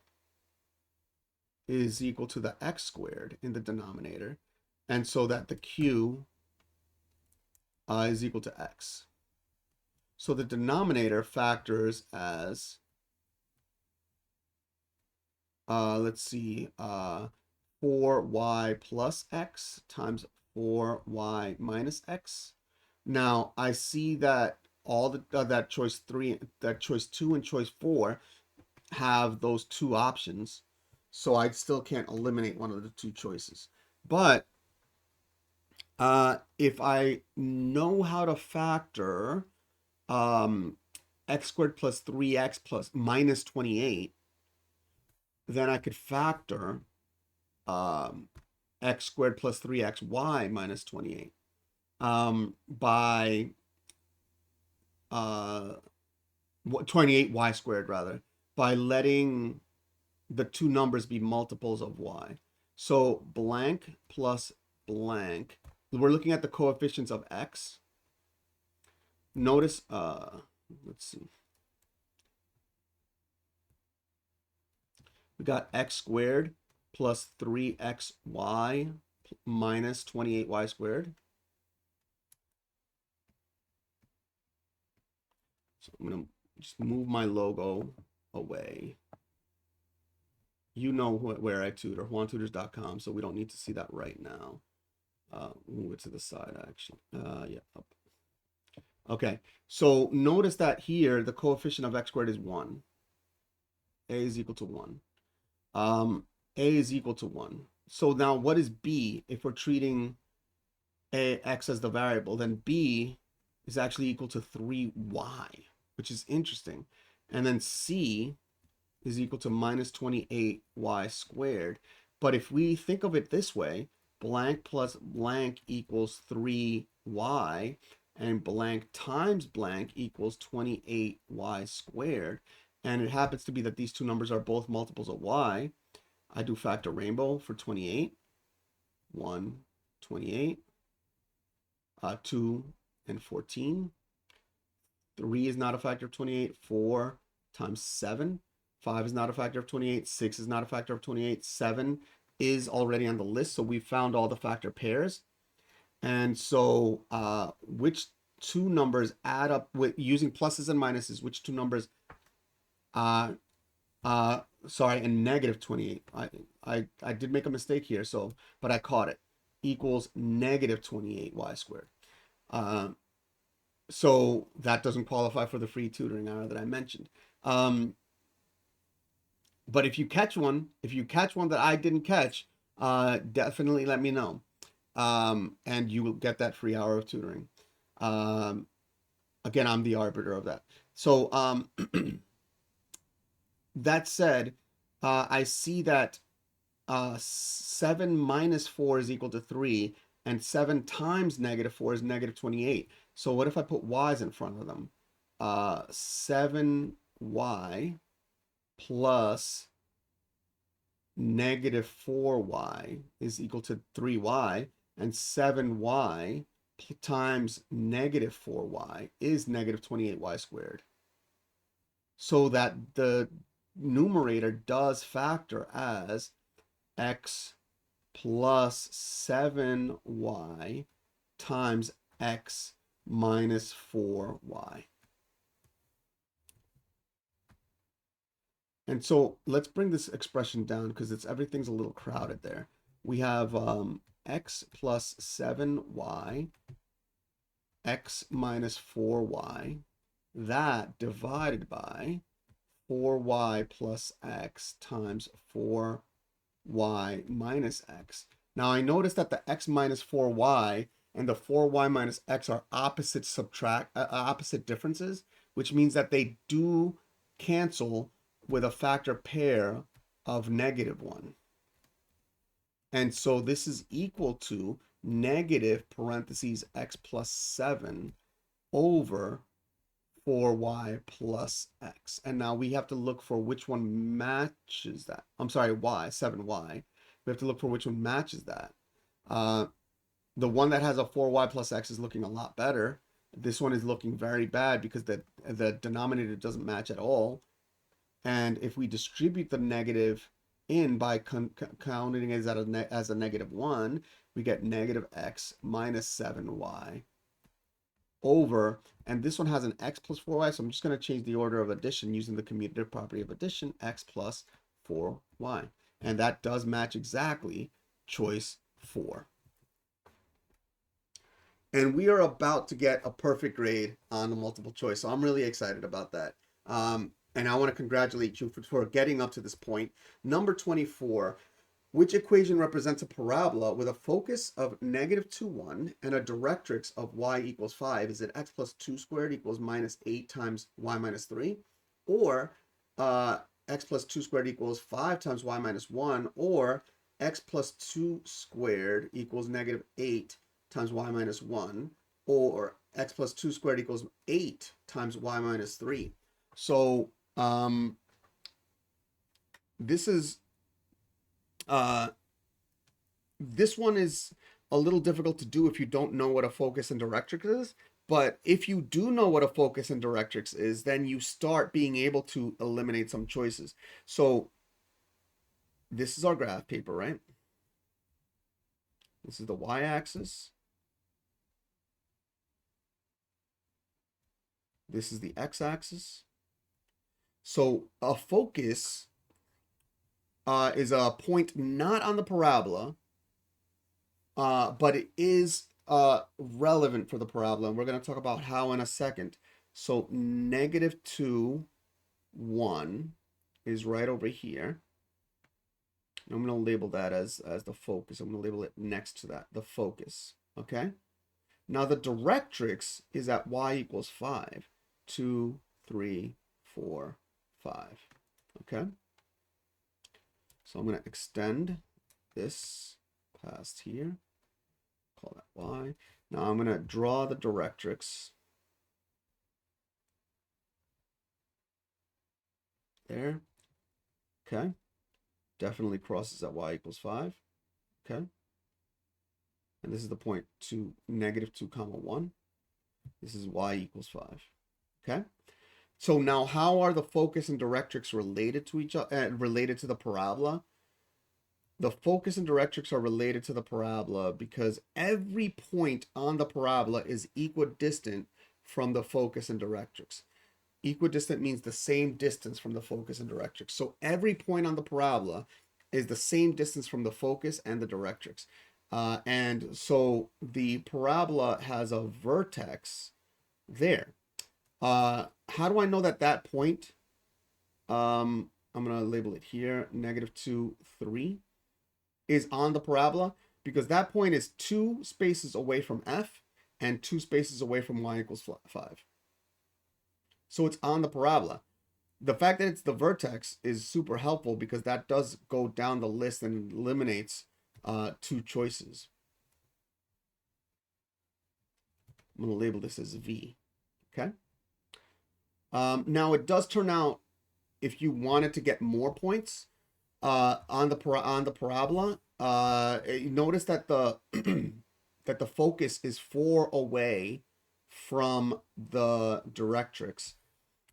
is equal to the x squared in the denominator, and so that the q is equal to x. So the denominator factors as, let's see, 4y plus x times 4y minus x. Now I see that all that choice 2 and choice 4 have those two options, so I still can't eliminate one of the two choices. But if I know how to factor x squared plus 3x plus minus 28, then I could factor um, x squared plus 3xy minus 28 by 28y squared rather, by letting the two numbers be multiples of y. So blank plus blank, we're looking at the coefficients of x. Notice, let's see. We got x squared plus 3xy minus 28y squared. So I'm going to just move my logo away. You know where I tutor, JuanTutors.com, so we don't need to see that right now. Move it to the side, actually. Yeah, up. Okay, so notice that here, the coefficient of x squared is 1. A is equal to 1. A is equal to 1. So now what is B? If we're treating x as the variable, then B is actually equal to 3y, which is interesting. And then C is equal to minus 28y squared. But if we think of it this way, blank plus blank equals 3y, and blank times blank equals 28y squared. And it happens to be that these two numbers are both multiples of y. I do factor rainbow for 28. 1, 28. 2 and 14. 3 is not a factor of 28. 4 times 7. 5 is not a factor of 28. 6 is not a factor of 28. 7 is already on the list, so we found all the factor pairs. And so which two numbers add up with using pluses and minuses, which two numbers sorry, and negative 28. I did make a mistake here, so but I caught it. Equals negative 28y squared. So that doesn't qualify for the free tutoring hour that I mentioned. But if you catch one that I didn't catch, definitely let me know. And you will get that free hour of tutoring. Again, I'm the arbiter of that. So that said, I see that 7 minus 4 is equal to 3, and 7 times negative 4 is negative 28. So what if I put y's in front of them? 7y plus negative 4y is equal to 3y, and 7y times negative 4y is negative 28y squared. So that the numerator does factor as x plus 7y times x minus 4y. And so let's bring this expression down because everything's a little crowded there. We have x plus 7y, x minus 4y, that divided by 4y plus x times 4y minus x. Now I notice that the x minus 4y and the 4y minus x are opposite differences, which means that they do cancel with a factor pair of negative 1. And so this is equal to negative parentheses x plus 7 over 4y plus x. And now we have to look for which one matches that. I'm sorry, y, 7y. We have to look for which one matches that. The one that has a 4y plus x is looking a lot better. This one is looking very bad because the denominator doesn't match at all. And if we distribute the negative in by counting it as a negative 1, we get negative x minus 7y over, and this one has an x plus 4y, so I'm just going to change the order of addition using the commutative property of addition, x plus 4y. And that does match exactly choice 4. And we are about to get a perfect grade on the multiple choice, so I'm really excited about that. and I want to congratulate you for getting up to this point. Number 24, which equation represents a parabola with a focus of -2, 1 and a directrix of y equals 5? Is it x plus 2 squared equals -8 times y minus 3? Or x plus 2 squared equals 5 times y minus 1? Or x plus 2 squared equals -8 times y minus 1? Or x plus 2 squared equals 8 times y minus 3? So this is uh, this one is a little difficult to do if you don't know what a focus and directrix is. But if you do know what a focus and directrix is, then you start being able to eliminate some choices. So this is our graph paper, right? This is the y-axis. This is the x-axis. So a focus is a point not on the parabola, but it is relevant for the parabola. And we're going to talk about how in a second. So -2, 1 is right over here. I'm going to label that as the focus. I'm going to label it next to that, the focus. Okay. Now the directrix is at y equals 5. 2, 3, 4, 5. Okay. So I'm going to extend this past here. Call that y. Now I'm going to draw the directrix. There. Okay. Definitely crosses at y equals 5. Okay. And this is the point to -2, 1. This is y equals 5. Okay. So now how are the focus and directrix related to each other, related to the parabola? The focus and directrix are related to the parabola because every point on the parabola is equidistant from the focus and directrix. Equidistant means the same distance from the focus and directrix. So every point on the parabola is the same distance from the focus and the directrix. And so the parabola has a vertex there. How do I know that that point, I'm going to label it here, -2, 3, is on the parabola? Because that point is 2 spaces away from F and 2 spaces away from y equals 5. So it's on the parabola. The fact that it's the vertex is super helpful because that does go down the list and eliminates 2 choices. I'm going to label this as V. Okay. Now it does turn out, if you wanted to get more points on the parabola, notice that the that the focus is 4 away from the directrix.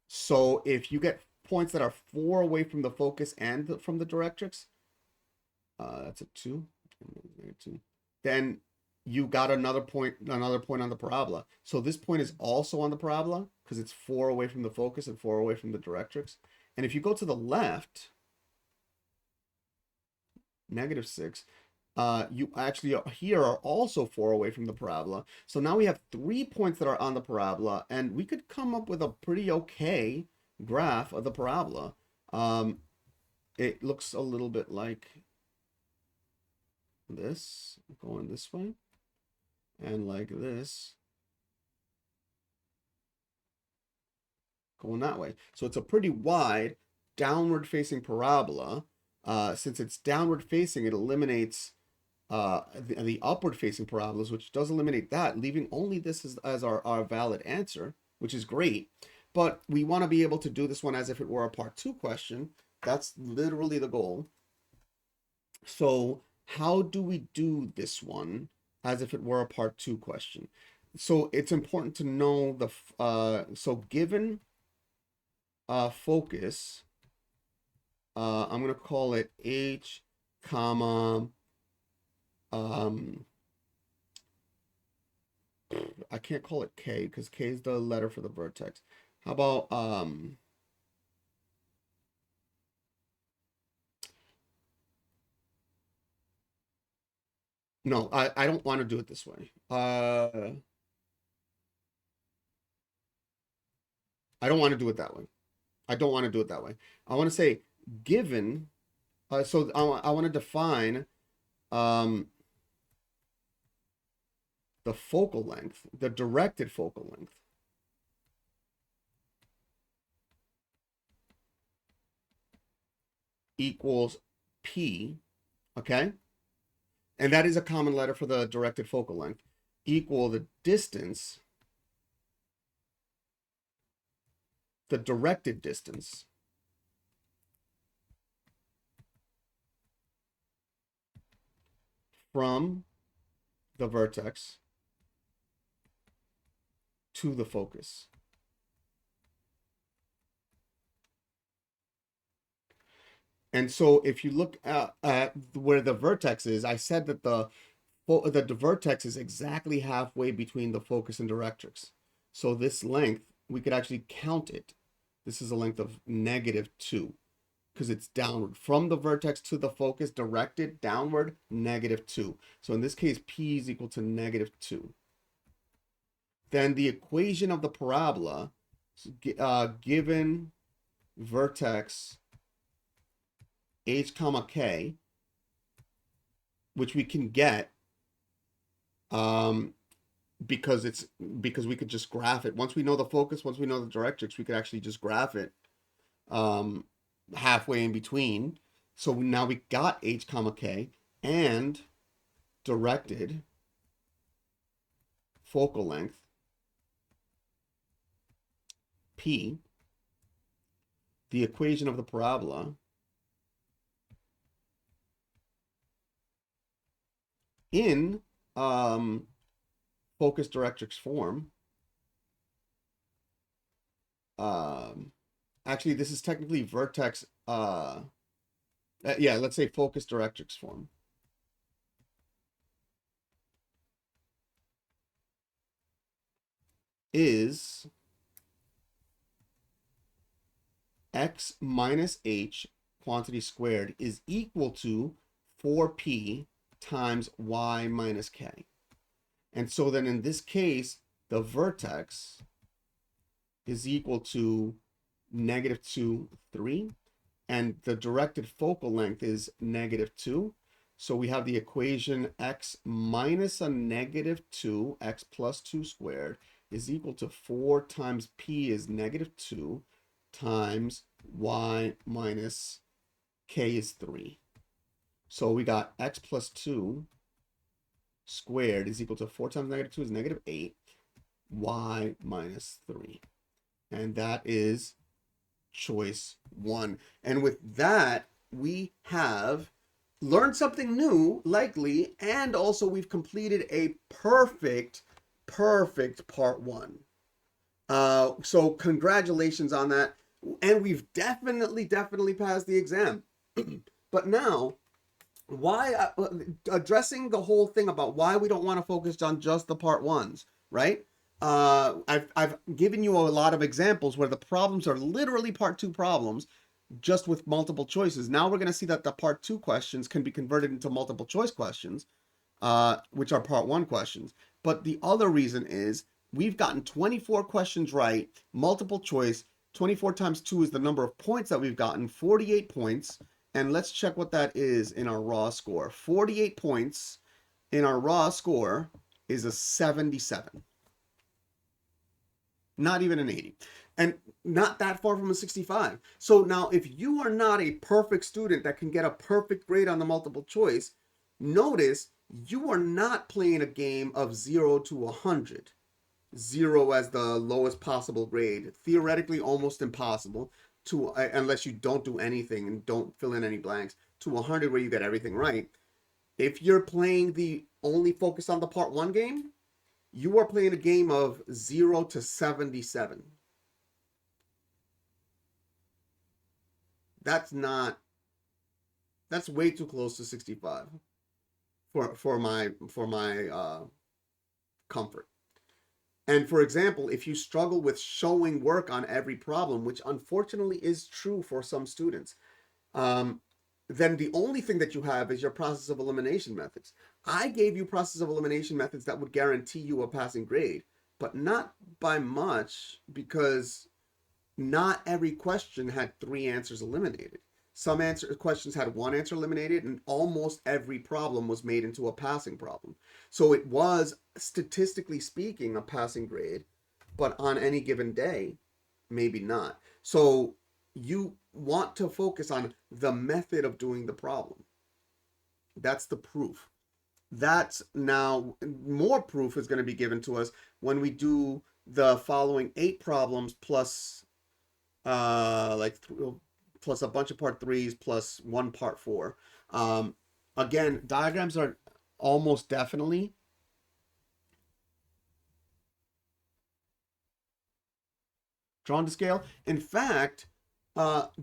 So if you get points that are 4 away from the focus and from the directrix, that's a 2, then you got another point on the parabola. So this point is also on the parabola because it's 4 away from the focus and 4 away from the directrix. And if you go to the left, -6, you actually here are also 4 away from the parabola. So now we have 3 points that are on the parabola, and we could come up with a pretty okay graph of the parabola. It looks a little bit like this, going this way, and like this, going that way. So it's a pretty wide downward facing parabola. Since it's downward facing, it eliminates the upward facing parabolas, which does eliminate that, leaving only this as our valid answer, which is great. But we want to be able to do this one as if it were a part 2 question. That's literally the goal. So how do we do this one as if it were a part 2 question? So it's important to know so given focus, I'm going to call it H, comma, I can't call it K because K is the letter for the vertex. How about, no, I don't want to do it this way. I don't want to do it that way. I don't want to do it that way. I want to say given, so I want to define um, the focal length, the directed focal length equals P, okay? And that is a common letter for the directed focal length, equal the distance, the directed distance from the vertex to the focus. And so if you look at where the vertex is, I said that the vertex is exactly halfway between the focus and directrix. So this length, we could actually count it. This is a length of -2 because it's downward. From the vertex to the focus, directed downward, -2. So in this case, P is equal to -2. Then the equation of the parabola, given vertex h comma k, which we can get because we could just graph it. Once we know the focus, once we know the directrix, we could actually just graph it halfway in between. So now we got h comma k and directed focal length P. The equation of the parabola in focus directrix form. Actually, this is technically vertex. Yeah, let's say focus directrix form. Is x minus h quantity squared is equal to 4p times y minus k. And so then in this case, the vertex is equal to -2, 3. And the directed focal length is -2. So we have the equation x minus a -2, x plus 2 squared, is equal to 4 times p is -2 times y minus k is 3. So we got x plus 2 squared is equal to 4 times -2 is -8, y minus 3. And that is choice 1. And with that, we have learned something new, likely, and also we've completed a perfect part 1. So congratulations on that. And we've definitely passed the exam. But now, why addressing the whole thing about why we don't want to focus on just the part 1s, right? I've given you a lot of examples where the problems are literally part 2 problems, just with multiple choices. Now we're going to see that the part 2 questions can be converted into multiple choice questions, which are part 1 questions. But the other reason is we've gotten 24 questions right, multiple choice. 24 times 2 is the number of points that we've gotten, 48 points. And let's check what that is in our raw score. 48 points in our raw score is a 77. Not even an 80. And not that far from a 65. So now if you are not a perfect student that can get a perfect grade on the multiple choice, notice you are not playing a game of 0 to 100. 0 as the lowest possible grade. Theoretically almost impossible to unless you don't do anything and don't fill in any blanks, to 100 where you get everything right. If you're playing the only focus on the part 1 game, you are playing a game of 0 to 77. That's way too close to 65 for my comfort. And for example, if you struggle with showing work on every problem, which unfortunately is true for some students, then the only thing that you have is your process of elimination methods. I gave you process of elimination methods that would guarantee you a passing grade, but not by much, because not every question had 3 answers eliminated. Some questions had 1 answer eliminated, and almost every problem was made into a passing problem. So it was, statistically speaking, a passing grade, but on any given day, maybe not. So you want to focus on the method of doing the problem. That's the proof. That's now more proof is going to be given to us when we do the following 8 problems plus plus a bunch of part 3s plus 1 part 4. Again, diagrams are almost definitely drawn to scale. In fact,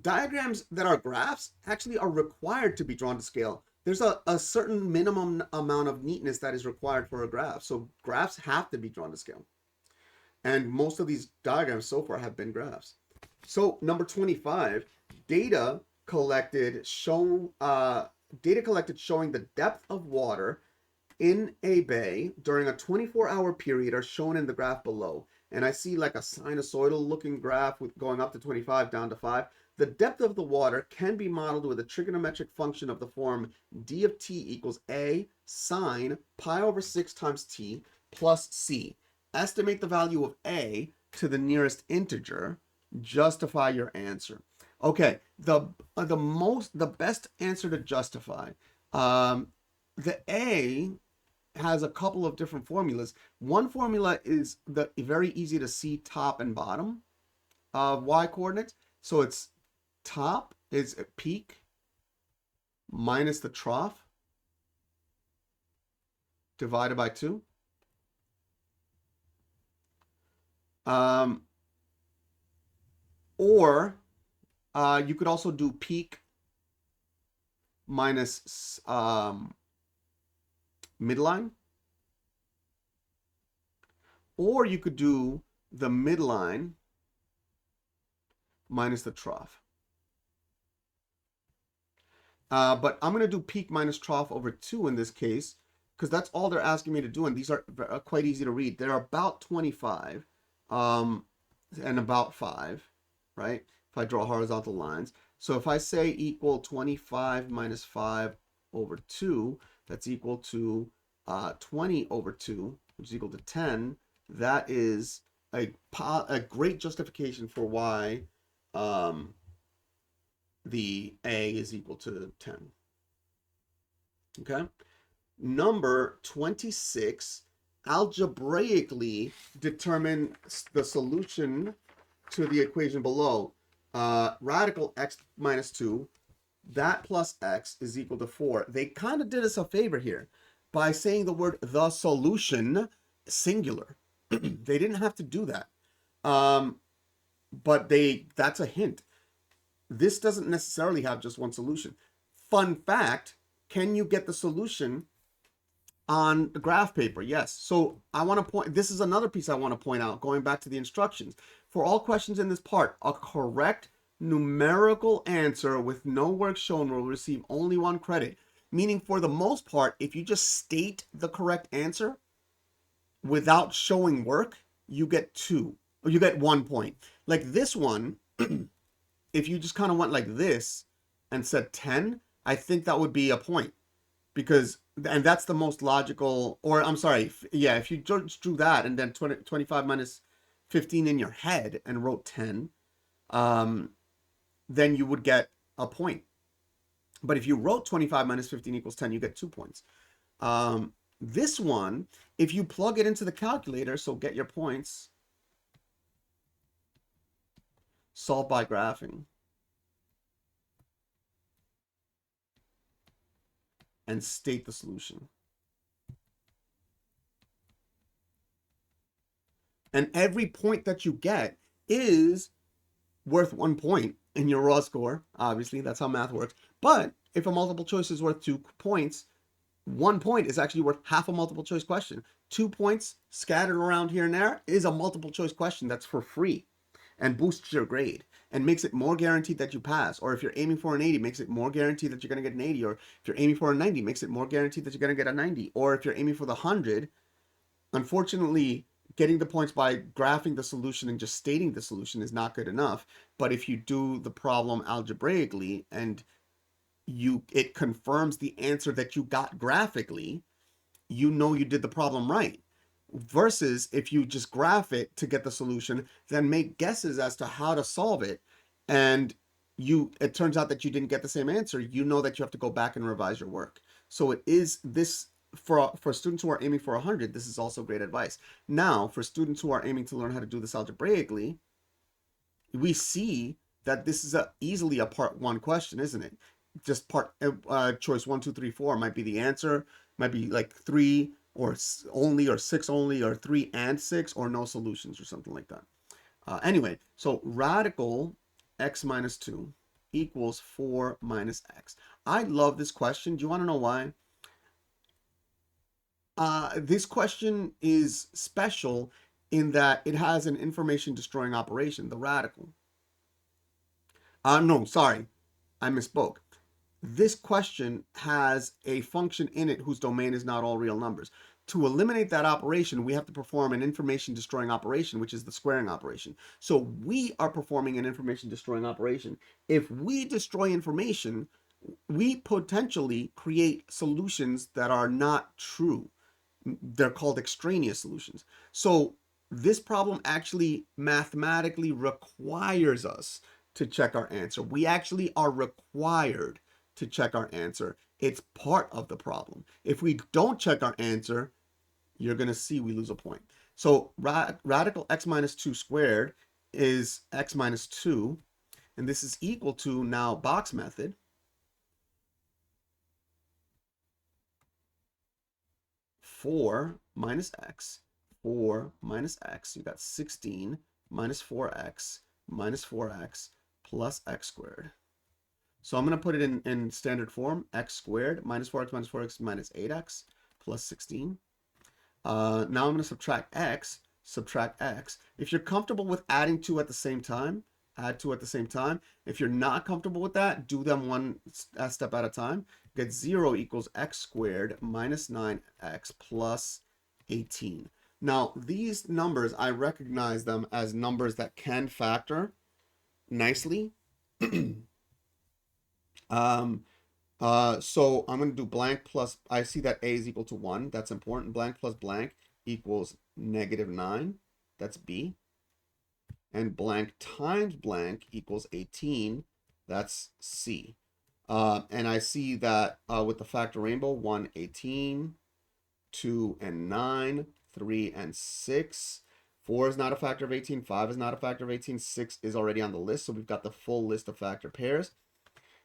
diagrams that are graphs actually are required to be drawn to scale. There's a certain minimum amount of neatness that is required for a graph. So graphs have to be drawn to scale. And most of these diagrams so far have been graphs. So number 25, data collected showing the depth of water in a bay during a 24-hour period are shown in the graph below. And I see like a sinusoidal looking graph with going up to 25 down to 5. The depth of the water can be modeled with a trigonometric function of the form d of t equals a sine pi over 6 times t plus c. Estimate the value of a to the nearest integer. Justify your answer. Okay, the best answer to justify. The a has a couple of different formulas. One formula is the very easy to see top and bottom of y coordinates. So it's top is a peak minus the trough divided by 2. Or you could also do peak minus midline. Or you could do the midline minus the trough. But I'm going to do peak minus trough over 2 in this case, because that's all they're asking me to do, and these are quite easy to read. They're about 25 and about 5, right? If I draw horizontal lines. So if I say equal 25 minus 5 over 2, that's equal to 20 over 2, which is equal to 10. That is a great justification for why the A is equal to 10. Okay. Number 26, algebraically determine the solution to the equation below. Radical x minus 2, that plus x is equal to 4. They kind of did us a favor here by saying the word the solution singular. They didn't have to do that. But that's a hint. This doesn't necessarily have just one solution. Fun fact, can you get the solution on the graph paper? Yes. So I want to point, this is another piece I want to point out, going back to the instructions. For all questions in this part, a correct numerical answer with no work shown will receive only 1 credit. Meaning, for the most part, if you just state the correct answer without showing work, you get 2, or you get 1 point. Like this one, if you just kind of went like this and said 10, I think that would be a point. Because, and that's the most logical, or I'm sorry, if you just drew that and then 25 minus 15 in your head and wrote 10, then you would get a point. But if you wrote 25 minus 15 equals 10, you get 2 points. This one, if you plug it into the calculator, so get your points, solve by graphing, and state the solution. And every point that you get is worth 1 point in your raw score. Obviously, that's how math works. But if a multiple choice is worth 2 points, 1 point is actually worth half a multiple choice question. 2 points scattered around here and there is a multiple choice question that's for free and boosts your grade and makes it more guaranteed that you pass. Or if you're aiming for an 80, makes it more guaranteed that you're going to get an 80. Or if you're aiming for a 90, makes it more guaranteed that you're going to get a 90. Or if you're aiming for the 100, unfortunately, getting the points by graphing the solution and just stating the solution is not good enough. But if you do the problem algebraically and it confirms the answer that you got graphically, you know you did the problem right. Versus if you just graph it to get the solution, then make guesses as to how to solve it, and it turns out that you didn't get the same answer, you know that you have to go back and revise your work. So it is this for students who are aiming for 100, this is also great advice. Now, for students who are aiming to learn how to do this algebraically, we see that this is easily a part one question, isn't it? Just choice 1, 2, 3, 4 might be the answer, might be like 3 or only, or 6 only, or 3 and 6, or no solutions, or something like that. Anyway, so radical x minus 2 equals 4 minus x. I love this question. Do you want to know why? This question is special in that it has an information destroying operation, the radical. No, sorry, I misspoke. This question has a function in it whose domain is not all real numbers. To eliminate that operation, we have to perform an information destroying operation, which is the squaring operation. So we are performing an information destroying operation. If we destroy information, we potentially create solutions that are not true. They're called extraneous solutions. So this problem actually mathematically requires us to check our answer. We actually are required to check our answer. It's part of the problem. If we don't check our answer, you're going to see we lose a point. So radical x minus 2 squared is x minus 2, and this is equal to, now box method, 4 minus x, 4 minus x, you got 16 minus 4x minus 4x plus x squared. So I'm going to put it in standard form, x squared minus 4x minus 4x minus 8x plus 16. Now I'm going to subtract x. If you're comfortable with adding 2 at the same time, add 2 at the same time. If you're not comfortable with that, do them one step at a time. Get 0 equals x squared minus 9x plus 18. Now, these numbers, I recognize them as numbers that can factor nicely. So I'm going to do blank plus, I see that a is equal to 1. That's important. Blank plus blank equals -9. That's B. And blank times blank equals 18. That's C. And I see that with the factor rainbow, 1, 18, 2 and 9, 3 and 6. 4 is not a factor of 18. 5 is not a factor of 18. 6 is already on the list. So we've got the full list of factor pairs.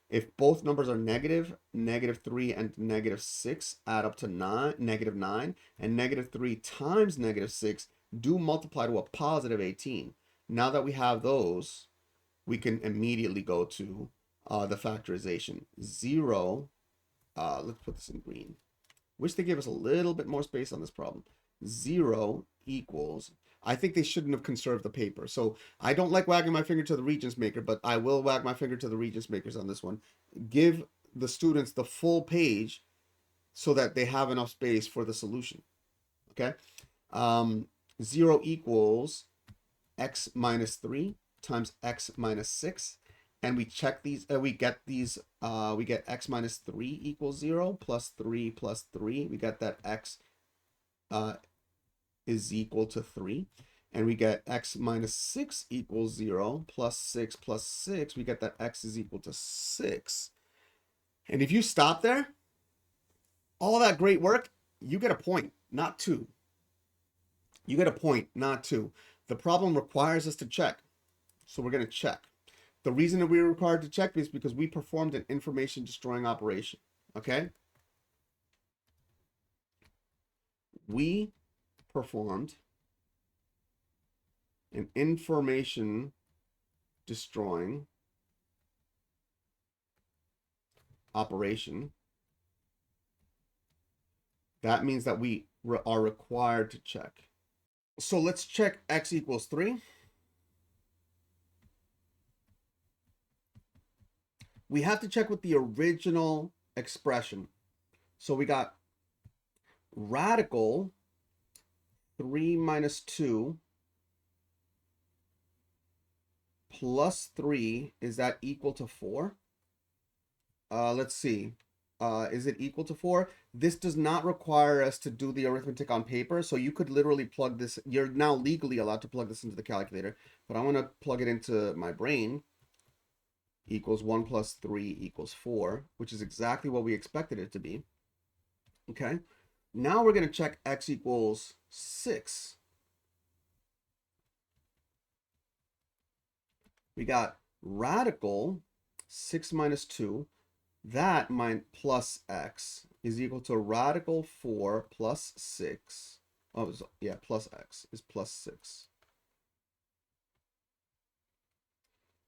If both numbers are negative, -3 and -6 add up to -9, and -3 times -6 do multiply to a positive 18. Now that we have those, we can immediately go to the factorization. 0, let's put this in green. Wish they gave us a little bit more space on this problem. 0 equals, I think they shouldn't have conserved the paper. So I don't like wagging my finger to the Regents maker, but I will wag my finger to the Regents makers on this one. Give the students the full page so that they have enough space for the solution. Okay. 0 equals x minus 3 times x minus 6. And we check these, we get x minus 3 equals 0 plus 3 plus 3. We get that x is equal to 3. And we get x minus 6 equals 0 plus 6 plus 6. We get that x is equal to 6. And if you stop there, all that great work, you get a point, not 2. You get a point, not 2. The problem requires us to check. So we're going to check. The reason that we're required to check is because we performed an information destroying operation. Okay? We performed an information destroying operation. That means that we are required to check. So let's check x equals 3. We have to check with the original expression. So we got radical 3 minus 2 plus 3, is that equal to 4? Let's see. Is it equal to 4? This does not require us to do the arithmetic on paper, so you could literally plug this. You're now legally allowed to plug this into the calculator, but I want to plug it into my brain. Equals 1 plus 3 equals 4, which is exactly what we expected it to be. Okay. Now we're going to check x equals 6. We got radical 6 minus 2. That plus x is equal to radical 4 plus 6. Oh, yeah, plus x is plus 6.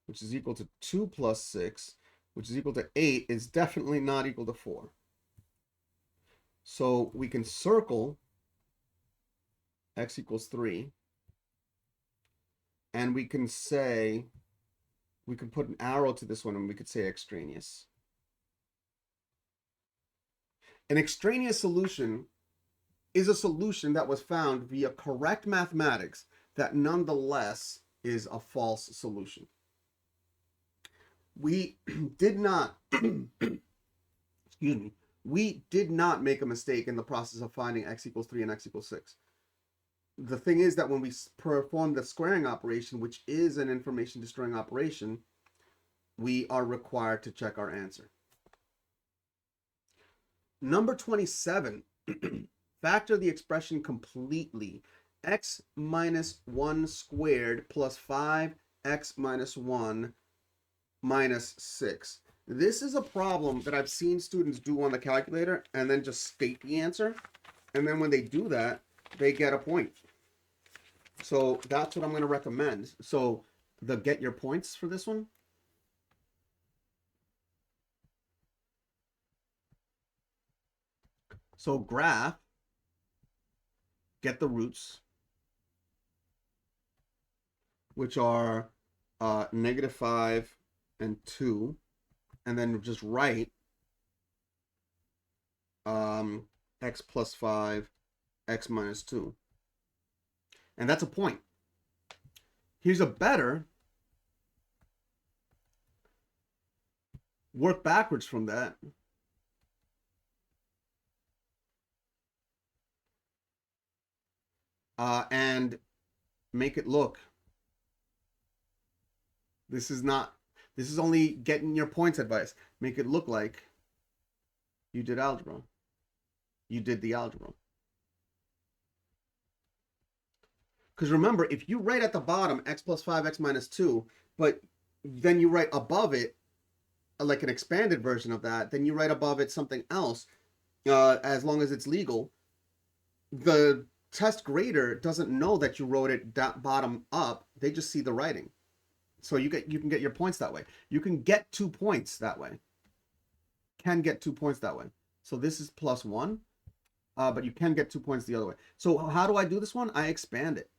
Which is equal to 2 plus 6, which is equal to 8, is definitely not equal to 4. So we can circle x equals 3. And we can say, we can put an arrow to this one and we could say extraneous. An extraneous solution is a solution that was found via correct mathematics that nonetheless is a false solution. We did not, excuse me, we did not make a mistake in the process of finding x equals 3 and x equals 6. The thing is that when we perform the squaring operation, which is an information destroying operation, we are required to check our answer. Number 27, factor the expression completely. X minus 1 squared plus 5x minus 1 minus 6. This is a problem that I've seen students do on the calculator and then just state the answer. And then when they do that, they get a point. So that's what I'm going to recommend. So get your points for this one. So graph, get the roots, which are -5 and 2, and then just write x plus 5, x minus 2. And that's a point. Here's a better. Work backwards from that. And make it look. This is only getting your points advice. Make it look like you did algebra. You did the algebra. Because remember, if you write at the bottom x plus 5, x minus 2, but then you write above it, like an expanded version of that, then you write above it something else, as long as it's legal, the test grader doesn't know that you wrote it bottom up. They just see the writing. So you can get your points that way. You can get 2 points that way. Can get 2 points that way. So this is +1, but you can get 2 points the other way. So how do I do this one? I expand it.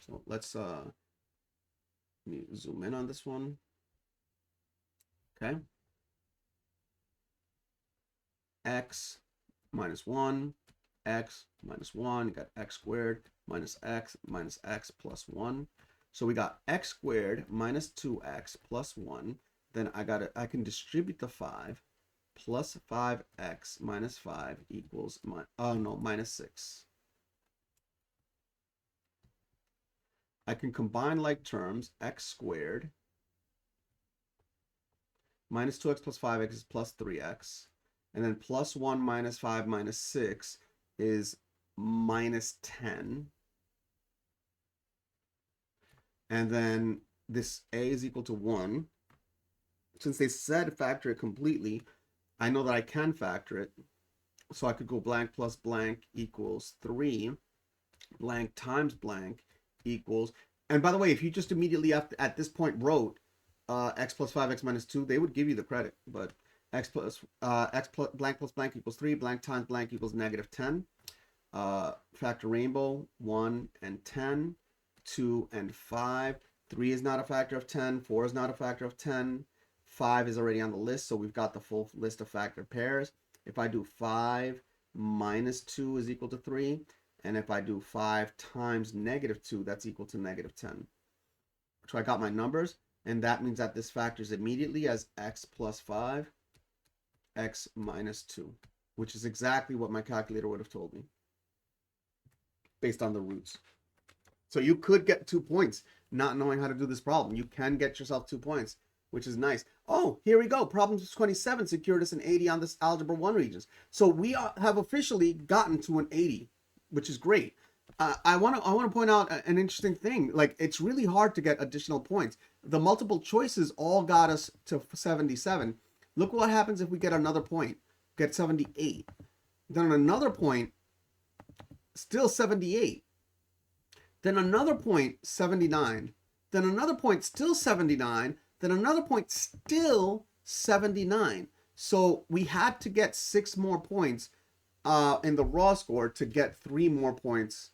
So let's let me zoom in on this one. Okay. X minus 1, x minus 1, you got x squared minus x plus 1. So we got x squared minus 2x plus 1. Then I can distribute the 5 plus 5x minus 5 equals minus 6. I can combine like terms. X squared minus 2x plus 5x is plus 3x. And then plus 1 minus 5 minus 6 is minus 10. And then this a is equal to 1. Since they said factor it completely, I know that I can factor it. So I could go blank plus blank equals 3. Blank times blank equals, and by the way, if you just immediately at this point wrote x plus 5, x minus 2, they would give you the credit. But x plus blank plus blank equals 3, blank times blank equals -10. Factor rainbow, 1 and 10, 2 and 5. 3 is not a factor of 10, 4 is not a factor of 10, 5 is already on the list, so we've got the full list of factor pairs. If I do 5 minus 2 is equal to 3. And if I do 5 times negative 2, that's equal to negative 10. So I got my numbers, and that means that this factors immediately as x plus 5, x minus 2, which is exactly what my calculator would have told me based on the roots. So you could get 2 points not knowing how to do this problem. You can get yourself 2 points, which is nice. Oh, here we go. Problem 27 secured us an 80 on this Algebra 1 Regents. So we have officially gotten to an 80, which is great. I want to point out an interesting thing. Like, it's really hard to get additional points. The multiple choices all got us to 77. Look what happens if we get another point. Get 78. Then another point, still 78. Then another point, 79. Then another point, still 79. Then another point, still 79. So we had to get 6 more points in the raw score to get 3 more points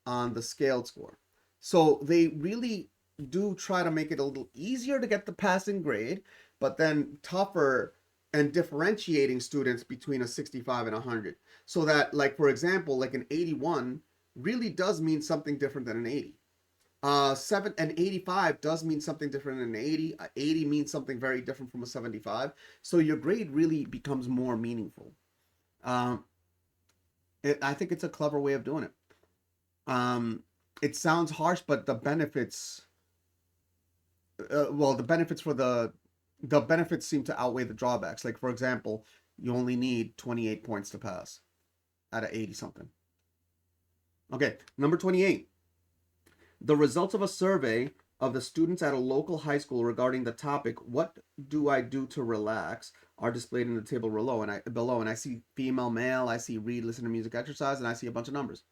on the scaled score. So they really do try to make it a little easier to get the passing grade, but then tougher and differentiating students between a 65 and 100. So that, like, for example, like an 81 really does mean something different than an 80. An 85 does mean something different than an 80. 80 means something very different from a 75. So your grade really becomes more meaningful. I think it's a clever way of doing it. It sounds harsh, but the benefits, the benefits seem to outweigh the drawbacks. Like, for example, you only need 28 points to pass out of 80 something. Okay, number 28. The results of a survey of the students at a local high school regarding the topic, "What do I do to relax?" are displayed in the table below. And I see female, male, I see read, listen to music, exercise, and I see a bunch of numbers.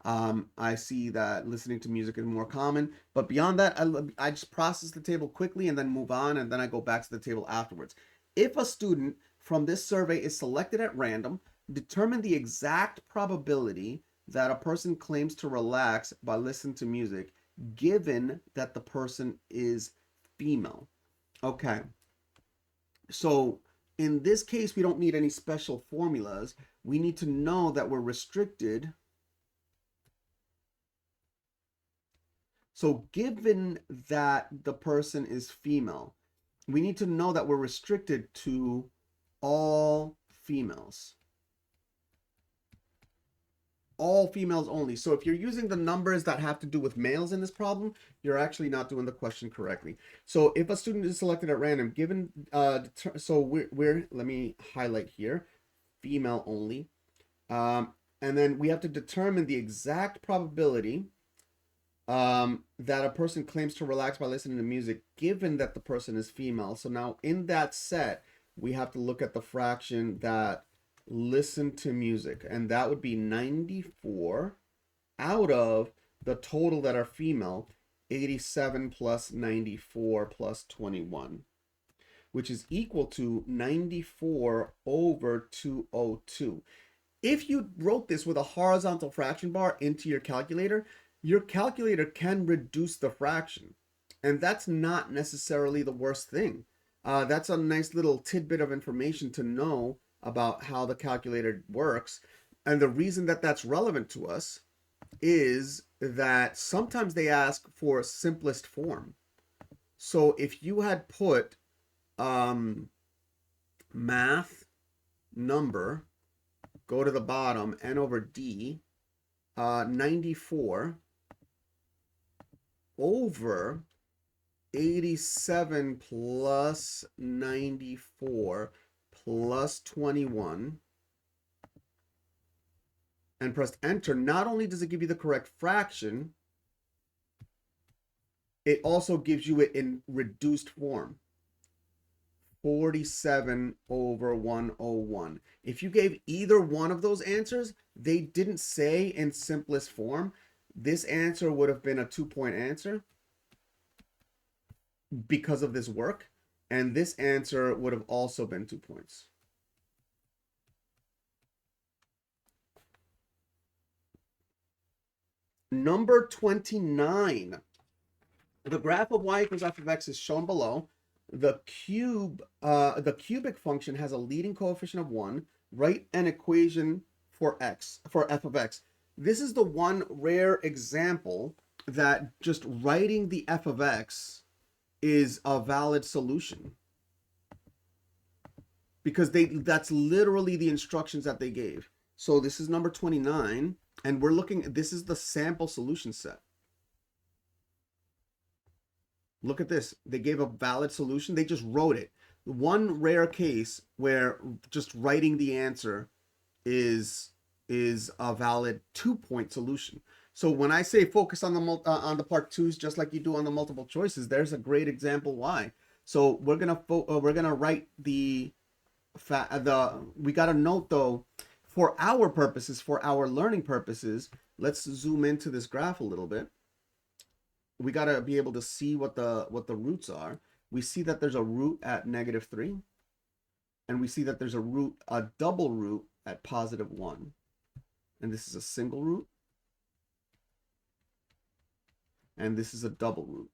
I see that listening to music is more common, but beyond that, I just process the table quickly and then move on, and then I go back to the table afterwards. If a student from this survey is selected at random, determine the exact probability that a person claims to relax by listening to music, given that the person is female. Okay, so in this case, we don't need any special formulas. We need to know that we're restricted. So given that the person is female, we need to know that we're restricted to all females. All females only. So if you're using the numbers that have to do with males in this problem, you're actually not doing the question correctly. So if a student is selected at random, given, let me highlight here, female only. And then we have to determine the exact probability that a person claims to relax by listening to music, given that the person is female. So now in that set, we have to look at the fraction that listen to music, and that would be 94 out of the total that are female, 87 plus 94 plus 21, which is equal to 94 over 202. If you wrote this with a horizontal fraction bar into your calculator can reduce the fraction, and that's not necessarily the worst thing. That's a nice little tidbit of information to know about how the calculator works. And the reason that that's relevant to us is that sometimes they ask for simplest form. So if you had put math number, go to the bottom, n over d, 94 over 87 plus 94 plus 21, and pressed enter, not only does it give you the correct fraction, it also gives you it in reduced form. 47 over 101. If you gave either one of those answers, they didn't say in simplest form, this answer would have been a 2-point answer because of this work, and this answer would have also been 2 points. Number 29. The graph of y equals f of x is shown below. The cubic function has a leading coefficient of 1. Write an equation for f of x. This is the one rare example that just writing the f of x is a valid solution, because that's literally the instructions that they gave. So this is number 29, and we're looking, this is the sample solution set. Look at this. They gave a valid solution. They just wrote it. One rare case where just writing the answer is a valid 2-point solution. So when I say focus on the part twos, just like you do on the multiple choices, there's a great example why. So we're gonna write we got to note though, for our purposes, for our learning purposes, let's zoom into this graph a little bit. We got to be able to see what the roots are. We see that there's a root at -3, and we see that there's a double root at +1, and this is a single root, and this is a double root,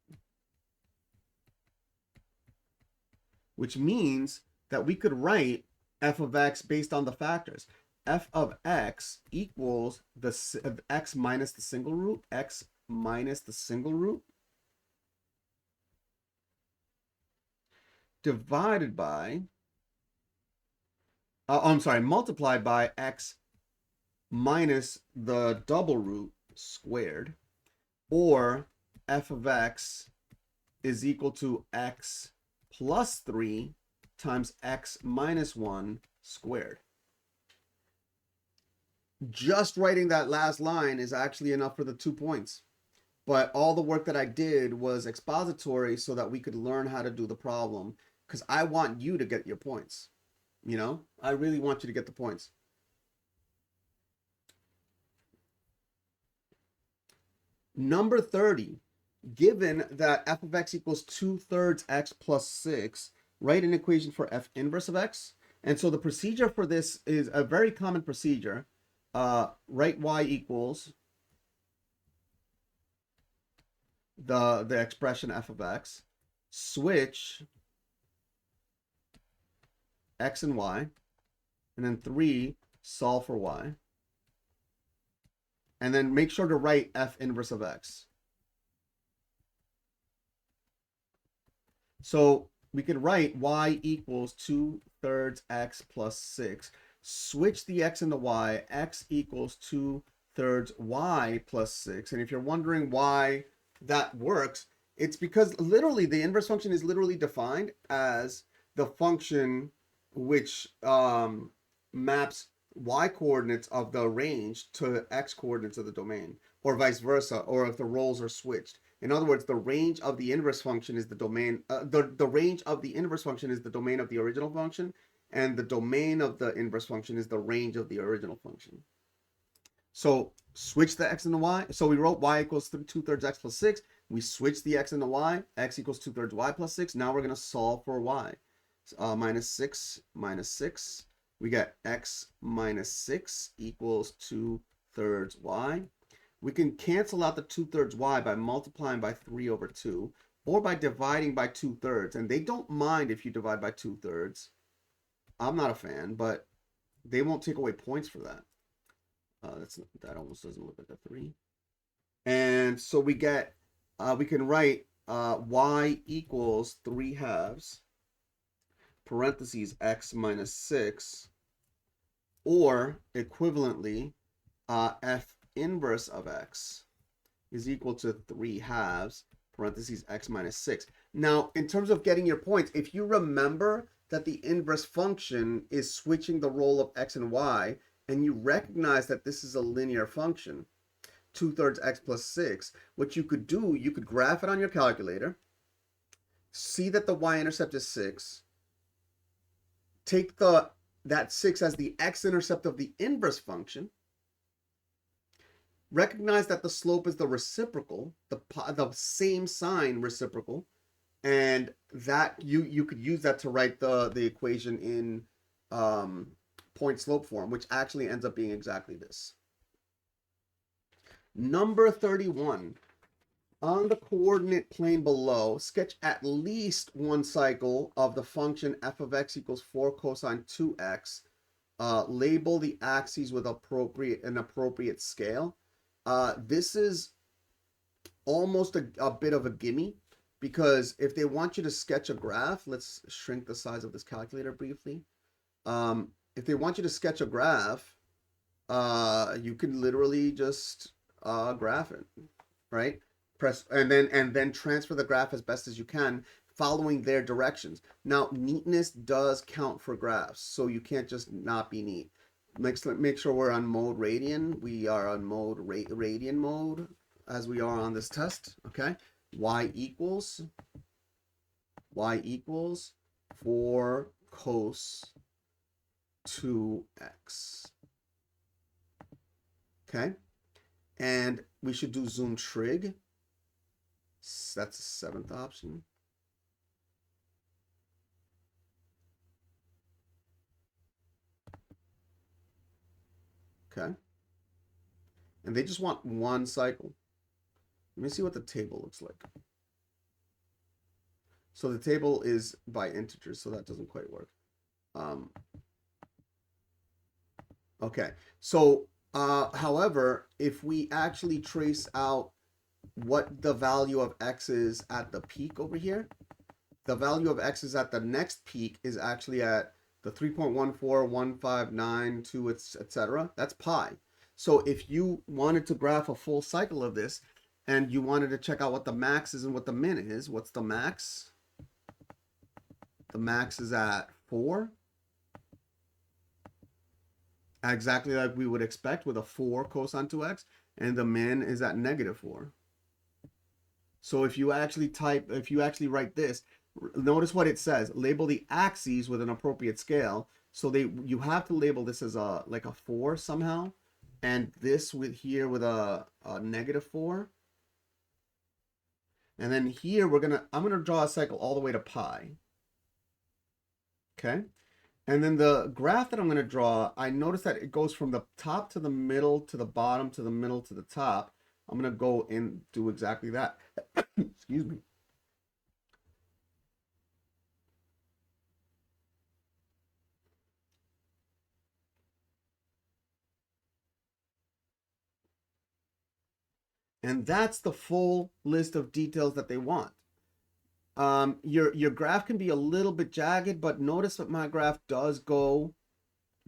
which means that we could write f of x based on the factors. F of x equals the x minus the single root, x minus the single root, divided by, multiplied by x minus the double root squared, or f of x is equal to x plus 3 times x minus 1 squared. Just writing that last line is actually enough for the 2 points. But all the work that I did was expository so that we could learn how to do the problem, because I want you to get your points. You know, I really want you to get the points. Number 30, given that f of x equals 2/3 x plus 6, write an equation for f inverse of x. And so the procedure for this is a very common procedure. Write y equals the expression f of x, switch x and y, and then 3, solve for y, and then make sure to write f inverse of x. So we could write y equals 2/3 x plus 6, switch the x and the y, x equals 2/3 y plus 6. And if you're wondering why that works, it's because literally the inverse function is literally defined as the function which maps y coordinates of the range to x coordinates of the domain, or vice versa, or if the roles are switched. In other words, the range of the inverse function is the domain. The range of the inverse function is the domain of the original function, and the domain of the inverse function is the range of the original function. So switch the x and the y. So we wrote y equals 2/3 x plus 6. We switch the x and the y. X equals 2/3 y plus 6. Now we're going to solve for y. Minus 6 minus 6. We get x minus 6 equals 2/3 y. We can cancel out the 2/3 y by multiplying by 3/2, or by dividing by 2/3. And they don't mind if you divide by 2/3. I'm not a fan, but they won't take away points for that. That almost doesn't look like a 3. And so we get, we can write y equals 3/2, parentheses x minus 6, or equivalently, f inverse of x is equal to 3/2, parentheses x minus 6. Now, in terms of getting your points, if you remember that the inverse function is switching the role of x and y, and you recognize that this is a linear function, 2/3 x plus 6, what you could do, you could graph it on your calculator, see that the y-intercept is 6, take that 6 as the x-intercept of the inverse function, recognize that the slope is the reciprocal, the same sign reciprocal, and that you could use that to write the equation in point slope form, which actually ends up being exactly this. Number 31. On the coordinate plane below, sketch at least one cycle of the function f of x equals 4 cosine 2x label the axes with an appropriate scale. This is almost a bit of a gimme, because if they want you to sketch a graph, let's shrink the size of this calculator briefly. If they want you to sketch a graph, you can literally just graph it, right? Press and then transfer the graph as best as you can, following their directions. Now, neatness does count for graphs, so you can't just not be neat. Make sure we're on mode radian. We are on mode radian mode as we are on this test. Okay, y equals 4 cos 2x. Okay, and we should do zoom trig. That's the seventh option. Okay, and they just want one cycle. Let me see what the table looks like. So the table is by integers, so that doesn't quite work. Okay, so however, if we actually trace out what the value of x is at the peak over here, the value of x is at the next peak is actually at the 3.14159, etc. That's pi. So if you wanted to graph a full cycle of this, and you wanted to check out what the max is and what the min is, what's the max? The max is at 4. Exactly like we would expect with a 4 cosine 2x, and the min is at -4. So if you actually write this, notice what it says. Label the axes with an appropriate scale. So you have to label this as like a 4 somehow, and this with here with a -4. And then here I'm gonna draw a cycle all the way to pi. Okay. And then the graph that I'm going to draw, I notice that it goes from the top to the middle to the bottom to the middle to the top. I'm going to go and do exactly that. Excuse me. And that's the full list of details that they want. Your graph can be a little bit jagged, but notice that my graph does go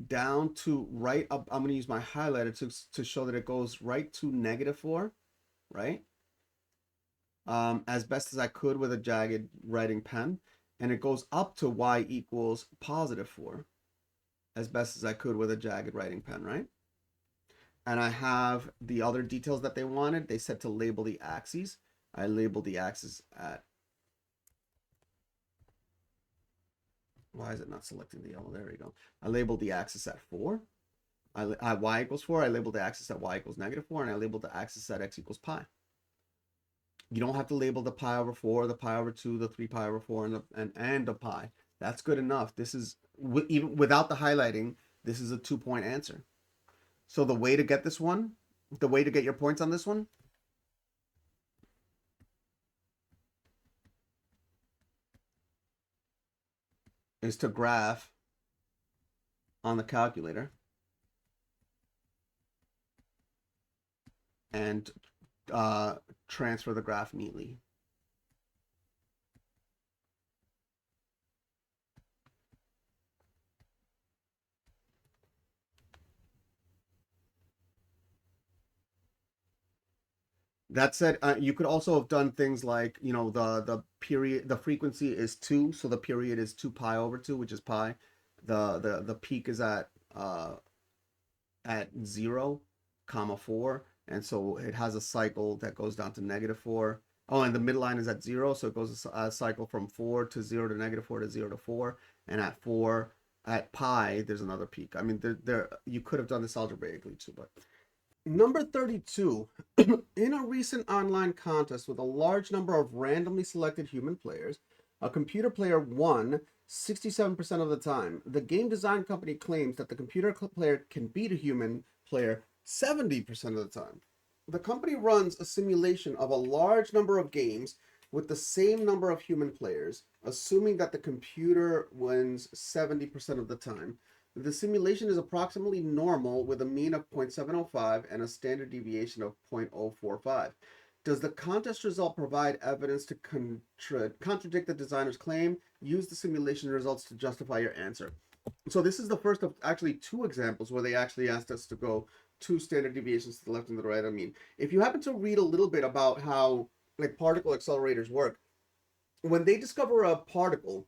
down to right up. I'm going to use my highlighter to show that it goes right to -4, right? As best as I could with a jagged writing pen. And it goes up to y equals +4, as best as I could with a jagged writing pen, right? And I have the other details that they wanted. They said to label the axes. I labeled the axis at, why is it not selecting the yellow? There we go. I labeled the axis at 4. I y equals 4. I labeled the axis at y equals -4, and I labeled the axis at x equals pi. You don't have to label the pi over 4, the pi over 2, the 3 pi over 4, and the pi. That's good enough. This is, even without the highlighting, this is a 2-point answer. So the way to get this one, the way to get your points on this one, is to graph on the calculator and transfer the graph neatly. That said, you could also have done things like, the period, the frequency is 2, so the period is 2 pi over 2, which is pi. The peak is at 0, comma 4, and so it has a cycle that goes down to -4. Oh, and the midline is at 0, so it goes a cycle from 4 to 0 to -4 to 0 to 4, and at 4, at pi, there's another peak. I mean, you could have done this algebraically too, but. Number 32. In a recent online contest with a large number of randomly selected human players, a computer player won 67% of the time. The game design company claims that the computer player can beat a human player 70% of the time. The company runs a simulation of a large number of games with the same number of human players, assuming that the computer wins 70% of the time. The simulation is approximately normal with a mean of 0.705 and a standard deviation of 0.045. Does the contest result provide evidence to contradict the designer's claim? Use the simulation results to justify your answer. So this is the first of actually two examples where they actually asked us to go two standard deviations to the left and the right. I mean, if you happen to read a little bit about how like particle accelerators work, when they discover a particle,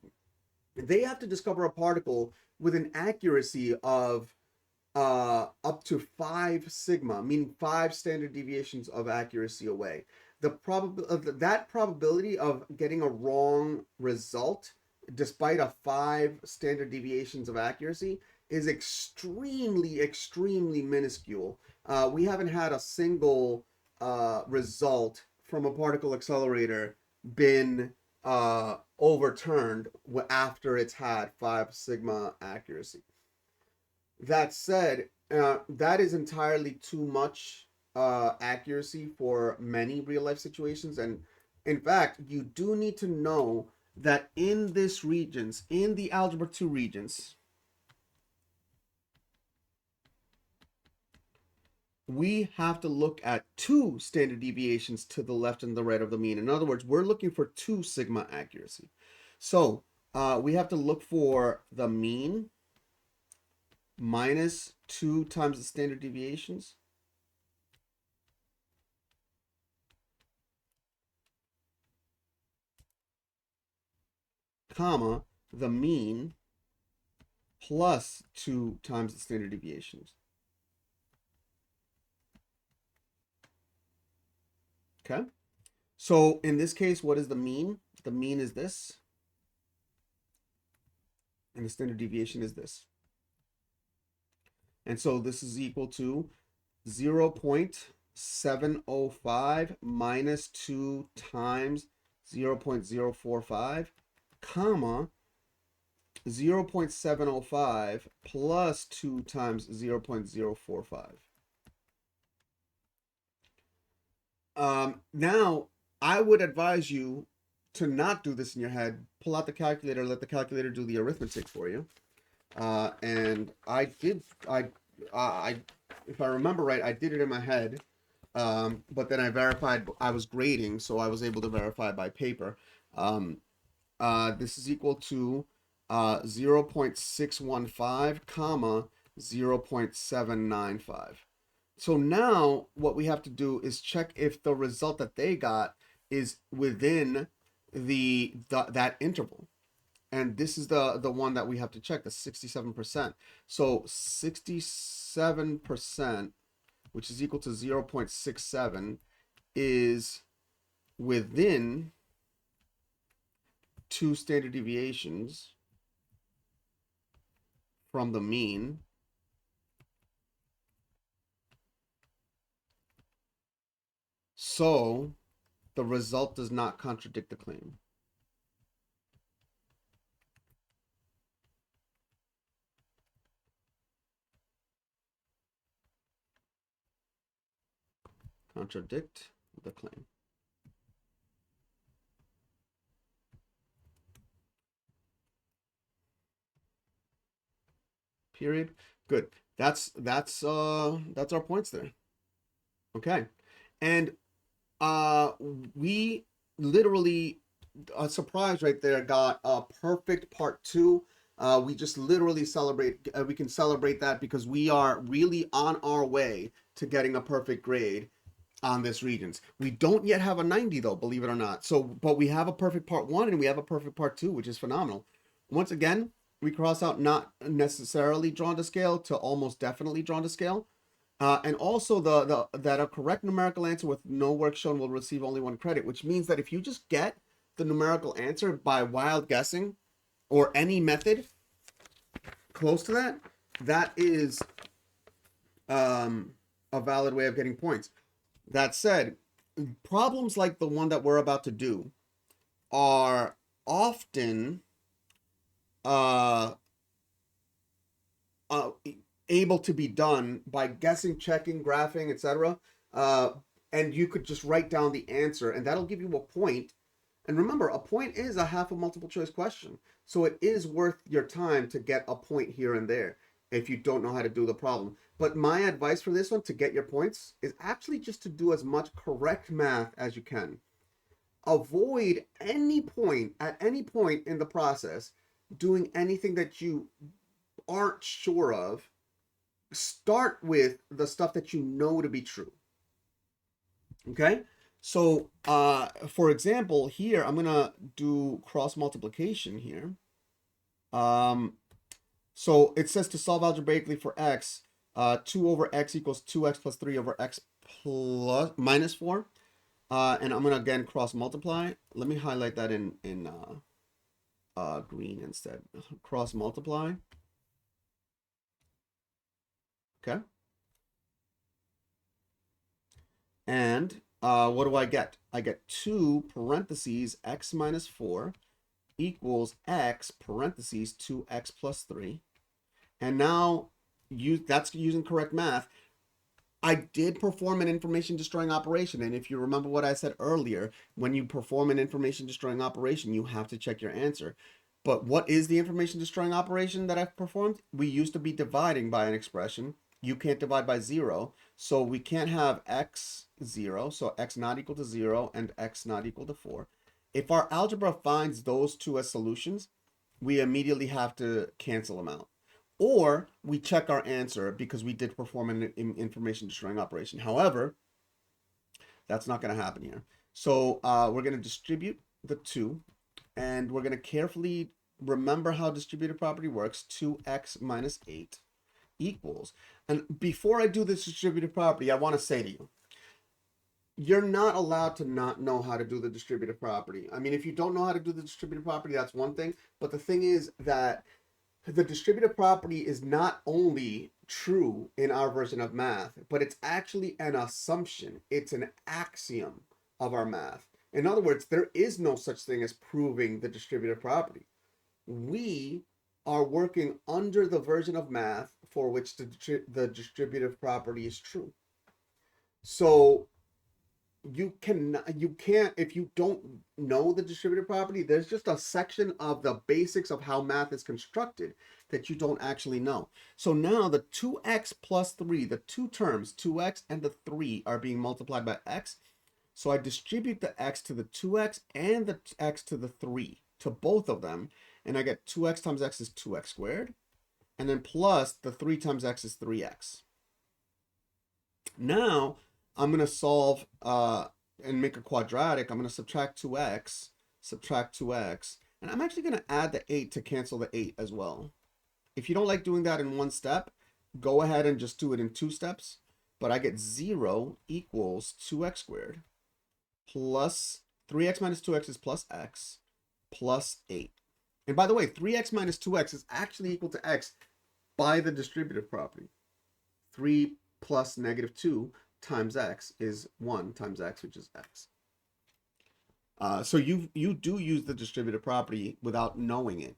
they have to discover a particle with an accuracy of up to 5 sigma, meaning 5 standard deviations of accuracy away. The probability of getting a wrong result, despite a 5 standard deviations of accuracy, is extremely minuscule. We haven't had a single result from a particle accelerator been overturned after it's had 5 sigma accuracy. That said, that is entirely too much accuracy for many real life situations. And in fact, you do need to know that in this Regents, in the Algebra 2 Regents, we have to look at 2 standard deviations to the left and the right of the mean. In other words, we're looking for 2 sigma accuracy. So we have to look for the mean minus 2 times the standard deviations comma the mean plus 2 times the standard deviations. Okay, so in this case, what is the mean? The mean is this, and the standard deviation is this. And so this is equal to 0.705 minus 2 times 0.045, comma 0.705 plus 2 times 0.045. Now, I would advise you to not do this in your head. Pull out the calculator, let the calculator do the arithmetic for you. And if I remember right, I did it in my head. But then I verified, I was grading, so I was able to verify by paper. This is equal to 0.615, comma 0.795. So now what we have to do is check if the result that they got is within that interval. And this is the one that we have to check, the 67%. So 67%, which is equal to 0.67, is within 2 standard deviations from the mean. So the result does not contradict the claim. Contradict the claim. Period. Good. That's our points there. Okay. And we literally, a surprise right there, got a perfect part 2. We just literally we can celebrate that because we are really on our way to getting a perfect grade on this Regents. We don't yet have a 90 though, believe it or not. So, but we have a perfect part 1 and we have a perfect part 2, which is phenomenal. Once again, we cross out not necessarily drawn to scale to almost definitely drawn to scale. And also that a correct numerical answer with no work shown will receive only 1 credit, which means that if you just get the numerical answer by wild guessing or any method close to that, that is a valid way of getting points. That said, problems like the one that we're about to do are often able to be done by guessing, checking, graphing, etc. And you could just write down the answer, and that'll give you a point. And remember, a point is a half a multiple choice question, so it is worth your time to get a point here and there. if you don't know how to do the problem. But my advice for this one to get your points is actually just to do as much correct math as you can. Avoid at any point in the process, doing anything that you aren't sure of. Start with the stuff that you know to be true. Okay? So, for example, here, I'm going to do cross multiplication here. So it says to solve algebraically for x, 2 over x equals 2x plus 3 over x plus minus 4. And I'm going to again cross multiply. Let me highlight that in green instead. Cross multiply. Okay. And what do I get? I get 2 parentheses x minus 4 equals x parentheses 2x plus 3. And now that's using correct math. I did perform an information destroying operation. And if you remember what I said earlier, when you perform an information destroying operation, you have to check your answer. But what is the information destroying operation that I've performed? We used to be dividing by an expression. You can't divide by 0. So we can't have x 0. So x not equal to 0 and x not equal to 4. If our algebra finds those two as solutions, we immediately have to cancel them out. Or we check our answer because we did perform an information destroying operation. However, that's not going to happen here. So we're going to distribute the 2, and we're going to carefully remember how distributive property works. 2x minus 8 equals. And before I do this distributive property, I want to say to you, you're not allowed to not know how to do the distributive property. I mean, if you don't know how to do the distributive property, that's one thing. But the thing is that the distributive property is not only true in our version of math, but it's actually an assumption. It's an axiom of our math. In other words, there is no such thing as proving the distributive property. We are working under the version of math for which the distributive property is true. So you can't, if you don't know the distributive property, there's just a section of the basics of how math is constructed that you don't actually know. So now the 2x plus 3, the two terms, 2x and the 3, are being multiplied by x. So I distribute the x to the 2x and the x to the 3, to both of them, and I get 2x times x is 2x squared, and then plus the 3 times x is 3x. Now I'm going to solve and make a quadratic. I'm going to subtract 2x, and I'm actually going to add the 8 to cancel the 8 as well. If you don't like doing that in one step, go ahead and just do it in 2 steps. But I get 0 equals 2x squared plus 3x minus 2x is plus x plus 8. And by the way, 3x minus 2x is actually equal to x by the distributive property. 3 plus negative 2 times x is 1 times x, which is x. So you do use the distributive property without knowing it.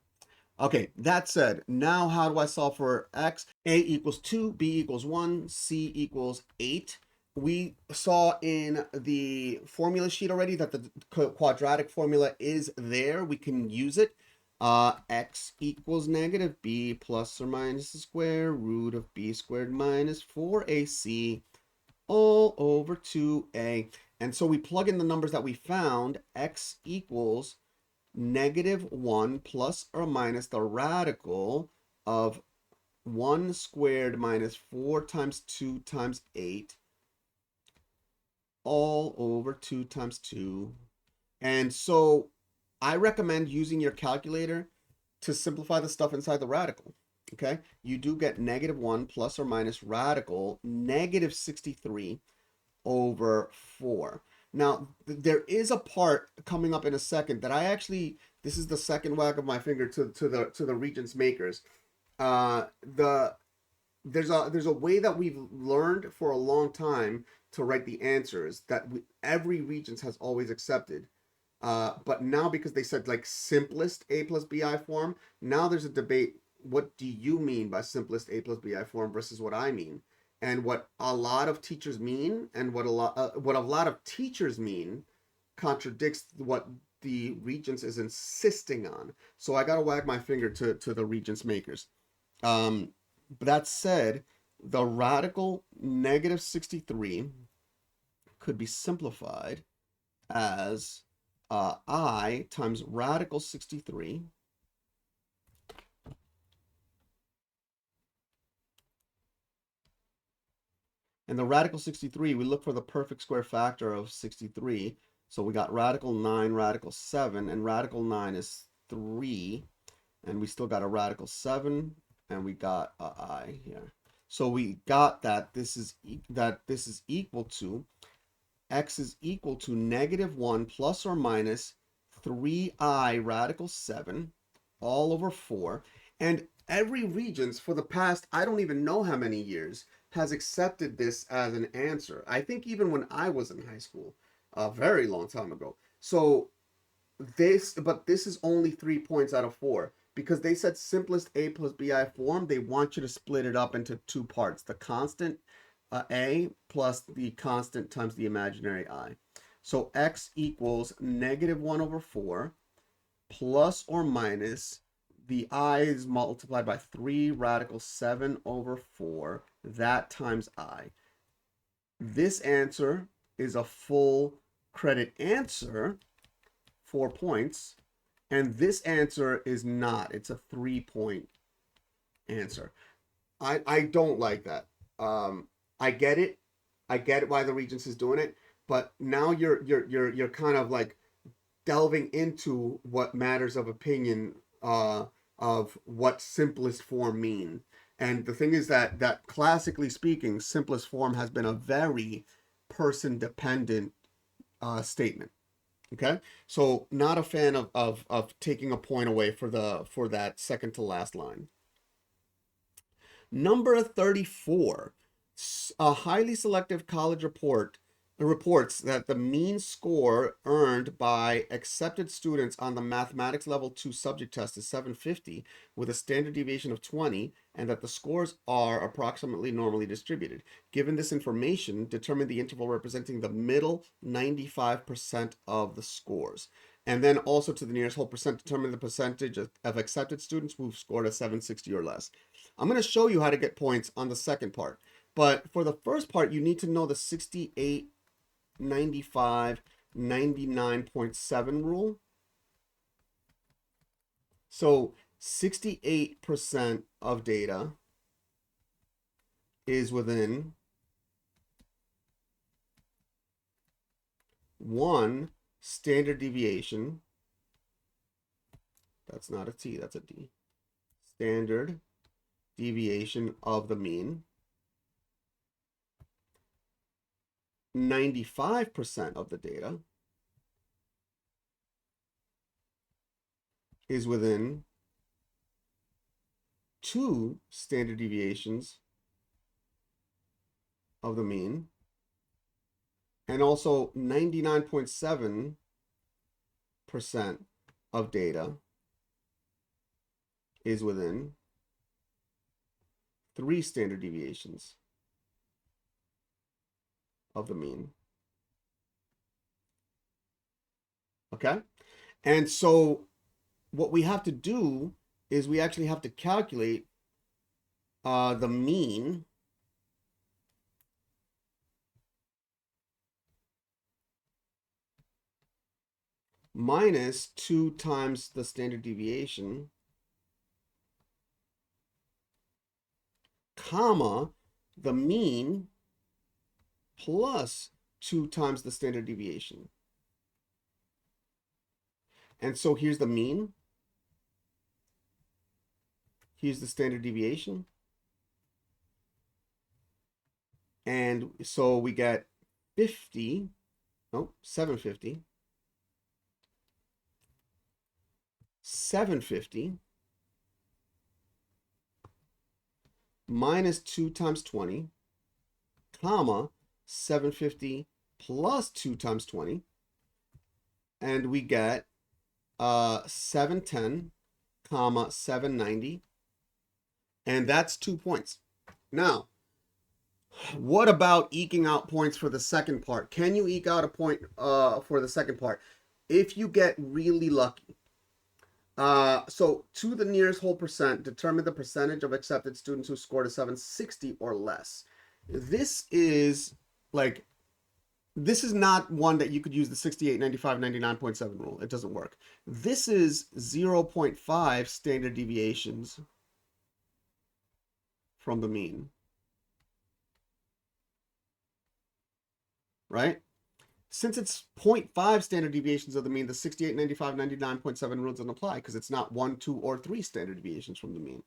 Okay, that said, now how do I solve for x? A equals 2, b equals 1, c equals 8. We saw in the formula sheet already that the quadratic formula is there. We can use it. X equals negative b plus or minus the square root of b squared minus 4ac all over 2a. And so we plug in the numbers that we found. X equals negative 1 plus or minus the radical of 1 squared minus 4 times 2 times 8 all over 2 times 2. And so I recommend using your calculator to simplify the stuff inside the radical. Okay, you do get negative 1 plus or minus radical negative 63 over 4. Now, there is a part coming up in a second that I actually, this is the second whack of my finger to the Regents makers. There's a way that we've learned for a long time to write the answers that every Regents has always accepted. But now because they said like simplest a plus bi form, now there's a debate. What do you mean by simplest a plus bi form versus what I mean? And what a lot of teachers mean and what a lot of teachers mean contradicts what the Regents is insisting on. So I gotta wag my finger to the Regents makers. that said, the radical negative 63 could be simplified as I times radical 63 and the radical 63, we look for the perfect square factor of 63. So we got radical 9, radical 7, and radical 9 is 3. And we still got a radical 7, and we got a I here. So we got that this is equal to x is equal to negative 1 plus or minus 3i radical 7 all over 4. And every Regents for the past, I don't even know how many years, has accepted this as an answer. I think even when I was in high school, a very long time ago. So this is only 3 points out of 4 because they said simplest a plus bi form. They want you to split it up into two parts: the constant a plus the constant times the imaginary I. So x equals negative 1 over 4 plus or minus the I is multiplied by 3 radical 7 over 4, that times I. This answer is a full credit answer, 4 points, and this answer is not. It's a 3-point answer. I don't like that. I get it. I get why the Regents is doing it, but now you're kind of like delving into what matters of opinion of what simplest form mean. And the thing is that classically speaking, simplest form has been a very person dependent statement. Okay, so not a fan of taking a point away for that second to last line. Number 34, a highly selective college report reports that the mean score earned by accepted students on the mathematics level 2 subject test is 750 with a standard deviation of 20, and that the scores are approximately normally distributed. Given this information, determine the interval representing the middle 95% of the scores. And then also to the nearest whole percent, determine the percentage of accepted students who've scored a 760 or less. I'm going to show you how to get points on the second part. But for the first part, you need to know the 68, 95, 99.7 rule. So 68% of data is within 1 standard deviation. That's not a T, that's a D. Standard deviation of the mean. 95% of the data is within 2 standard deviations of the mean, and also 99.7% of data is within 3 standard deviations of the mean. Okay? And so what we have to do is we actually have to calculate the mean minus 2 times the standard deviation, comma, the mean plus 2 times the standard deviation. And so here's the mean. Here's the standard deviation. And so we get 750. 750 minus 2 times 20, comma, 750 plus 2 times 20, and we get 710, comma, 790, and that's 2 points. Now, what about eking out points for the second part? Can you eke out a point for the second part? If you get really lucky, So to the nearest whole percent, determine the percentage of accepted students who scored a 760 or less. This is like, this is not one that you could use the 68, 95, 99.7 rule. It doesn't work. This is 0.5 standard deviations from the mean, right? Since it's 0.5 standard deviations of the mean, the 68, 95, 99.7 rule doesn't apply because it's not 1, 2, or 3 standard deviations from the mean.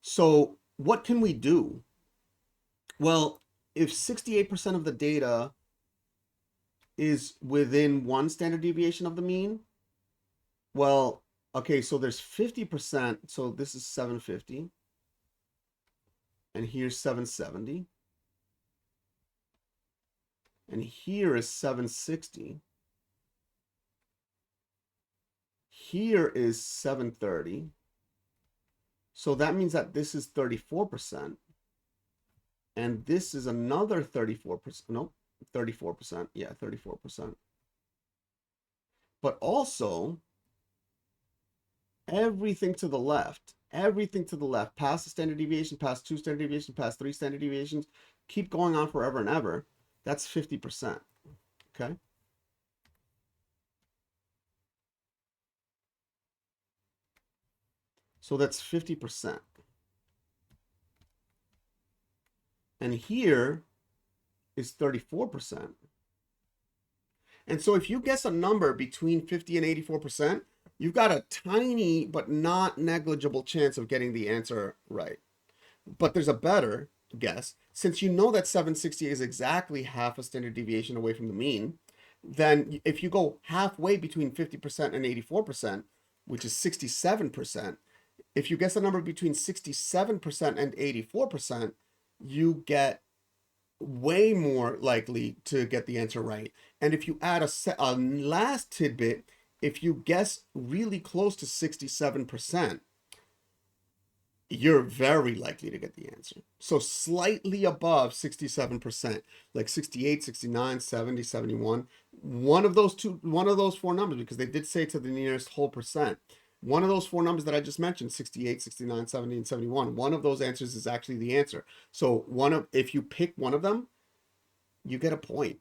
So what can we do? Well, if 68% of the data is within 1 standard deviation of the mean, well, okay, so there's 50%. So this is 750. And here's 770. And here is 760. Here is 730. So that means that this is 34%. And this is another 34%. Nope, 34%. Yeah, 34%. But also, everything to the left, past the standard deviation, past 2 standard deviations, past 3 standard deviations, keep going on forever and ever. That's 50%. Okay. So that's 50%. And here is 34%. And so if you guess a number between 50 and 84%, you've got a tiny but not negligible chance of getting the answer right. But there's a better guess. Since you know that 760 is exactly half a standard deviation away from the mean, then if you go halfway between 50% and 84%, which is 67%, if you guess a number between 67% and 84%, you get way more likely to get the answer right. And if you add a last tidbit, if you guess really close to 67%, you're very likely to get the answer. So slightly above 67%, like 68, 69, 70, 71. One of those 4 numbers, because they did say to the nearest whole percent. One of those 4 numbers that I just mentioned, 68, 69, 70, and 71, one of those answers is actually the answer. So if you pick one of them, you get a point.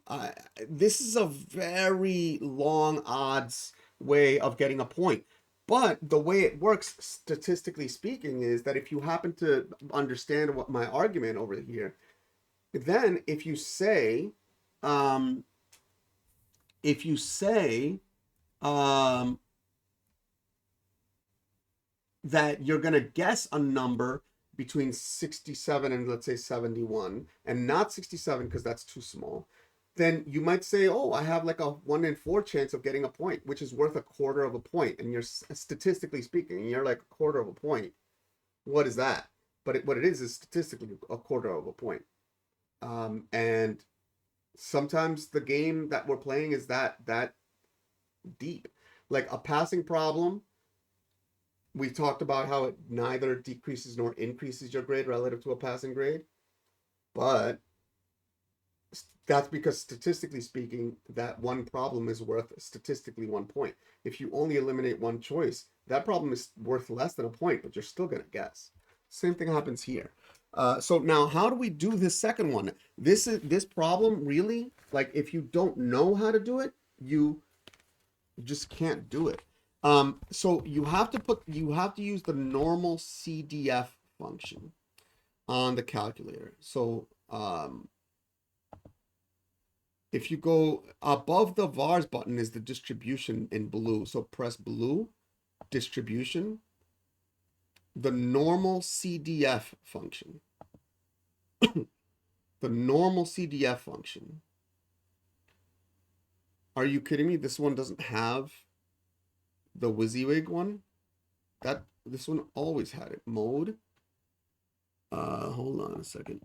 This is a very long odds way of getting a point. But the way it works, statistically speaking, is that if you happen to understand what my argument over here, then if you say, um, that you're going to guess a number between 67 and let's say 71, and not 67 because that's too small, then you might say, oh, I have like a 1 in 4 chance of getting a point, which is worth a quarter of a point. And you're statistically speaking, you're like a quarter of a point. What is that? But what it is statistically a quarter of a point. And sometimes the game that we're playing is that deep. Like a passing problem, we talked about how it neither decreases nor increases your grade relative to a passing grade. But that's because statistically speaking, that one problem is worth statistically 1 point. If you only eliminate one choice, that problem is worth less than a point, but you're still going to guess. Same thing happens here. So now how do we do this second one? This problem really, like if you don't know how to do it, you just can't do it. So you have to use the normal CDF function on the calculator. So if you go above the vars button is the distribution in blue. So press blue, distribution, the normal CDF function. The normal CDF function. Are you kidding me? This one doesn't have the WYSIWYG one. This one always had it. Mode. Hold on a second.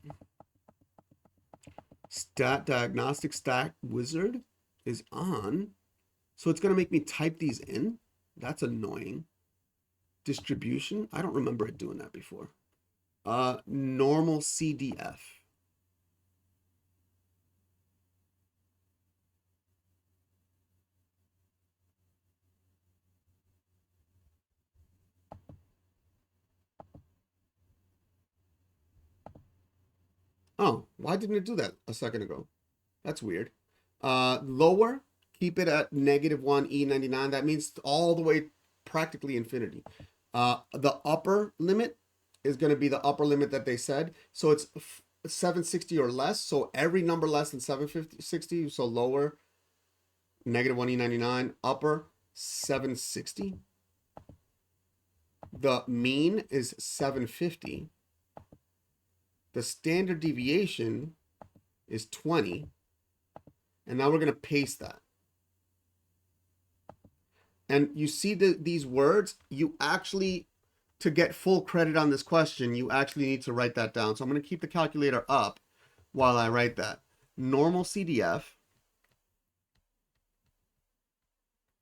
Diagnostic stat wizard is on. So it's going to make me type these in. That's annoying. Distribution. I don't remember it doing that before. Normal CDF. Why didn't it do that a second ago? That's weird. Lower, keep it at -1 E99. That means all the way practically infinity. The upper limit is going to be the upper limit that they said. So it's 760 or less. So every number less than 760, so lower, -1 E99, upper 760. The mean is 750. The standard deviation is 20. And now we're going to paste that. And you see these words, you actually, to get full credit on this question, you actually need to write that down. So I'm going to keep the calculator up while I write that. Normal CDF,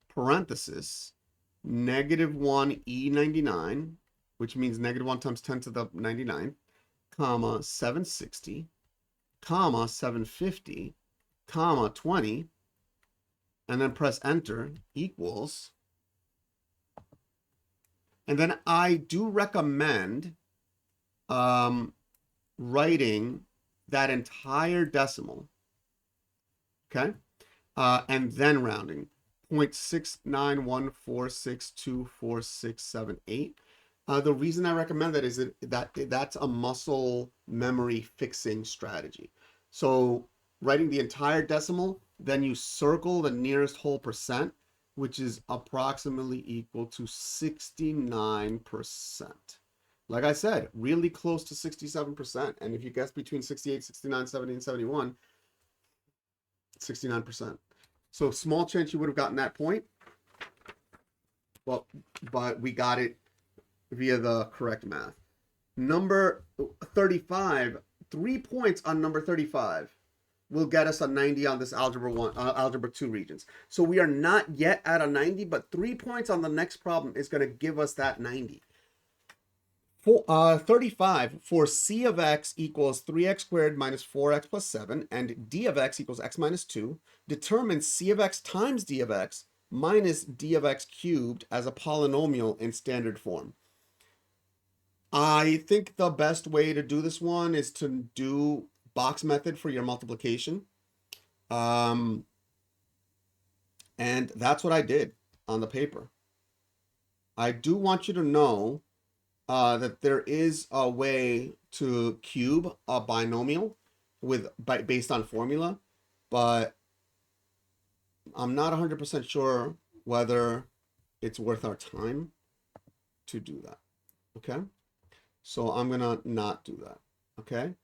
parenthesis, -1 E99, which means -1 times 10 to the 99, comma, 760, comma, 750, comma, 20, and then press enter, equals. And then I do recommend writing that entire decimal, okay? And then rounding, 0.6914624678. The reason I recommend that is that that's a muscle memory fixing strategy. So writing the entire decimal, then you circle the nearest whole percent, which is approximately equal to 69%. Like I said, really close to 67%. And if you guess between 68, 69, 70, and 71, 69%. So small chance you would have gotten that point. Well, but we got it via the correct math. Number 35, 3 points on number 35 will get us a 90 on this Algebra 2 Regents. So we are not yet at a 90, but 3 points on the next problem is going to give us that 90. 35, for c of x equals 3x squared minus 4x plus 7, and d of x equals x minus 2, determine c of x times d of x minus d of x cubed as a polynomial in standard form. I think the best way to do this one is to do box method for your multiplication. And that's what I did on the paper. I do want you to know that there is a way to cube a binomial based on formula, but I'm not 100% sure whether it's worth our time to do that. Okay, so I'm gonna not do that. Okay,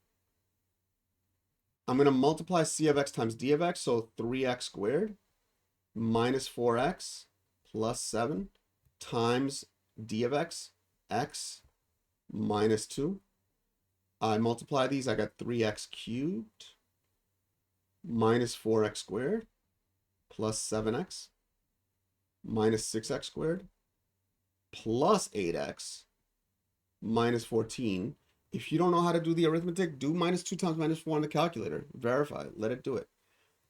I'm gonna multiply c of x times d of x, so 3x squared minus 4x plus 7 times d of x, x minus 2. I multiply these, I got 3x cubed minus 4x squared plus 7x minus 6x squared plus 8x minus 14. If you don't know how to do the arithmetic, do minus 2 times minus 4 on the calculator. Verify it. Let it do it.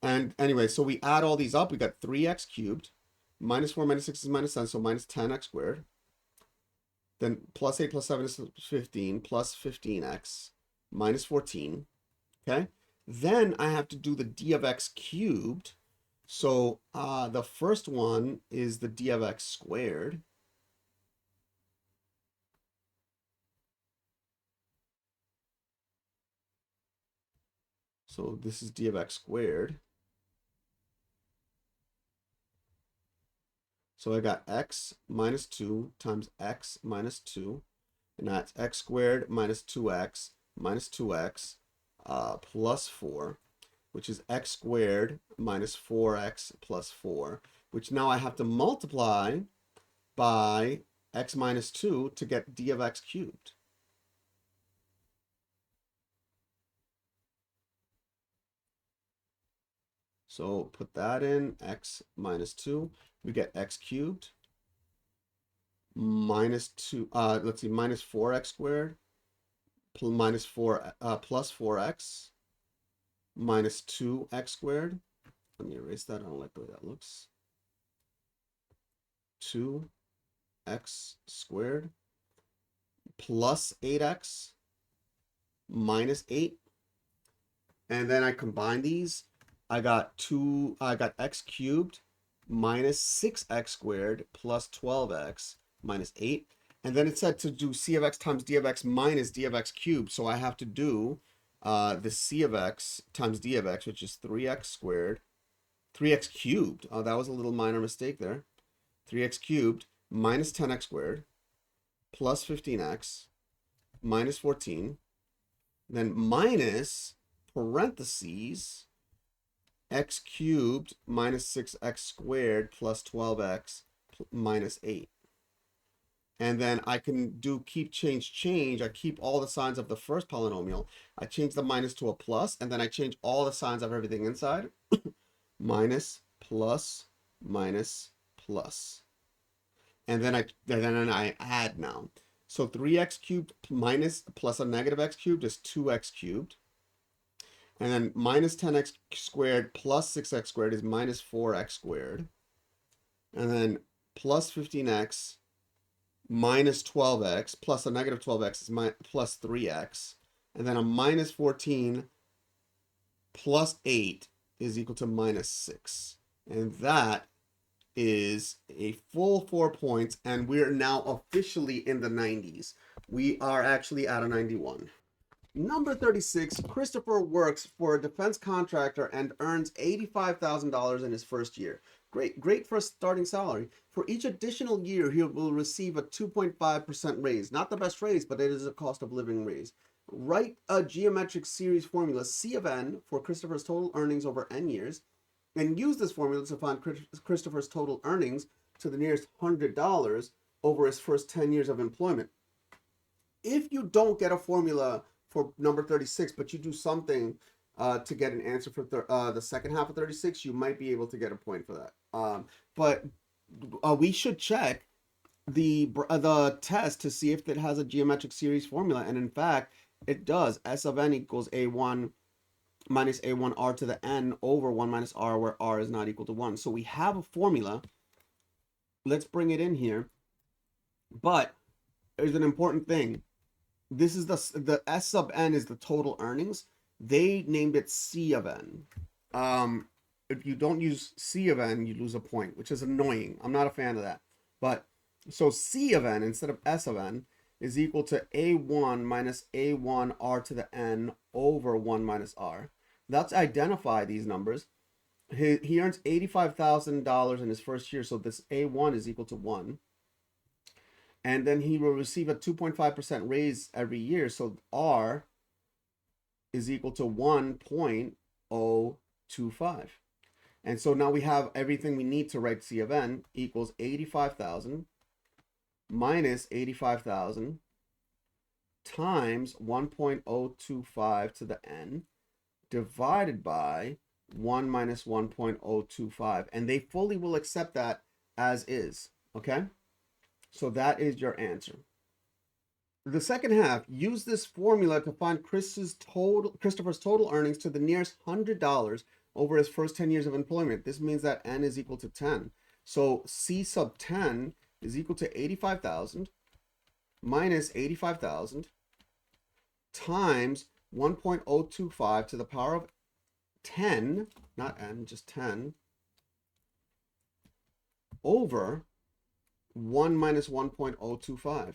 And anyway, so we add all these up. We got 3x cubed. Minus 4 minus 6 is minus 10, so minus 10x squared. Then plus 8 plus 7 is 15, plus 15x minus 14. Okay? Then I have to do the d of x cubed. So the first one is the d of x squared. So this is d of x squared. So I got x minus 2 times x minus 2. And that's x squared minus 2x minus 2x plus 4, which is x squared minus 4x plus 4, which now I have to multiply by x minus 2 to get d of x cubed. So put that in, x minus 2. We get x cubed minus 2, let's see, minus 4x squared minus 4 plus 4x minus 2x squared. Let me erase that. I don't like the way that looks. 2x squared plus 8x minus 8. And then I combine these. I got x cubed minus 6x squared plus 12x minus 8. And then it said to do c of x times d of x minus d of x cubed. So I have to do the c of x times d of x, which is 3x squared, 3x cubed. Oh, that was a little minor mistake there. 3x cubed minus 10x squared plus 15x minus 14. Then minus parentheses x cubed minus 6x squared plus 12x minus 8. And then I can do keep, change. I keep all the signs of the first polynomial. I change the minus to a plus, and then I change all the signs of everything inside. Minus, plus, minus, plus. And then I add now. So 3x cubed minus plus a negative x cubed is 2x cubed. And then minus 10x squared plus 6x squared is minus 4x squared. And then plus 15x minus 12x plus a negative 12x is plus 3x. And then a minus 14 plus 8 is equal to minus 6. And that is a full 4 points. And we're now officially in the 90s. We are actually at a 91. Number 36, Christopher works for a defense contractor and earns $85,000 in his first year. Great for a starting salary. For each additional year, he will receive a 2.5% raise. Not the best raise, but it is a cost of living raise. Write a geometric series formula, C of n, for Christopher's total earnings over n years, and use this formula to find Christopher's total earnings to the nearest $100 over his first 10 years of employment. If you don't get a formula for number 36, but you do something to get an answer for the second half of 36, you might be able to get a point for that. But we should check the test to see if it has a geometric series formula, and in fact, it does. S of n equals a1 minus a1 r to the n over 1 minus r, where r is not equal to 1. So we have a formula. Let's bring it in here. But there's an important thing. This is the S sub n is the total earnings. They named it C of n. If you don't use C of n, you lose a point, which is annoying. I'm not a fan of that. But so C of n instead of S of n is equal to a1 minus a1 r to the n over 1 minus r. Let's identify these numbers. He earns $85,000 in his first year, so this a1 is equal to 1. And then he will receive a 2.5% raise every year. So R is equal to 1.025. And so now we have everything we need to write C of n equals 85,000 minus 85,000 times 1.025 to the n divided by 1 minus 1.025. And they fully will accept that as is. Okay? So that is your answer. The second half, use this formula to find Christopher's total earnings to the nearest $100 over his first 10 years of employment. This means that n is equal to 10. So C sub 10 is equal to 85,000 minus 85,000 times 1.025 to the power of 10, not n, just 10, over 1 minus 1.025.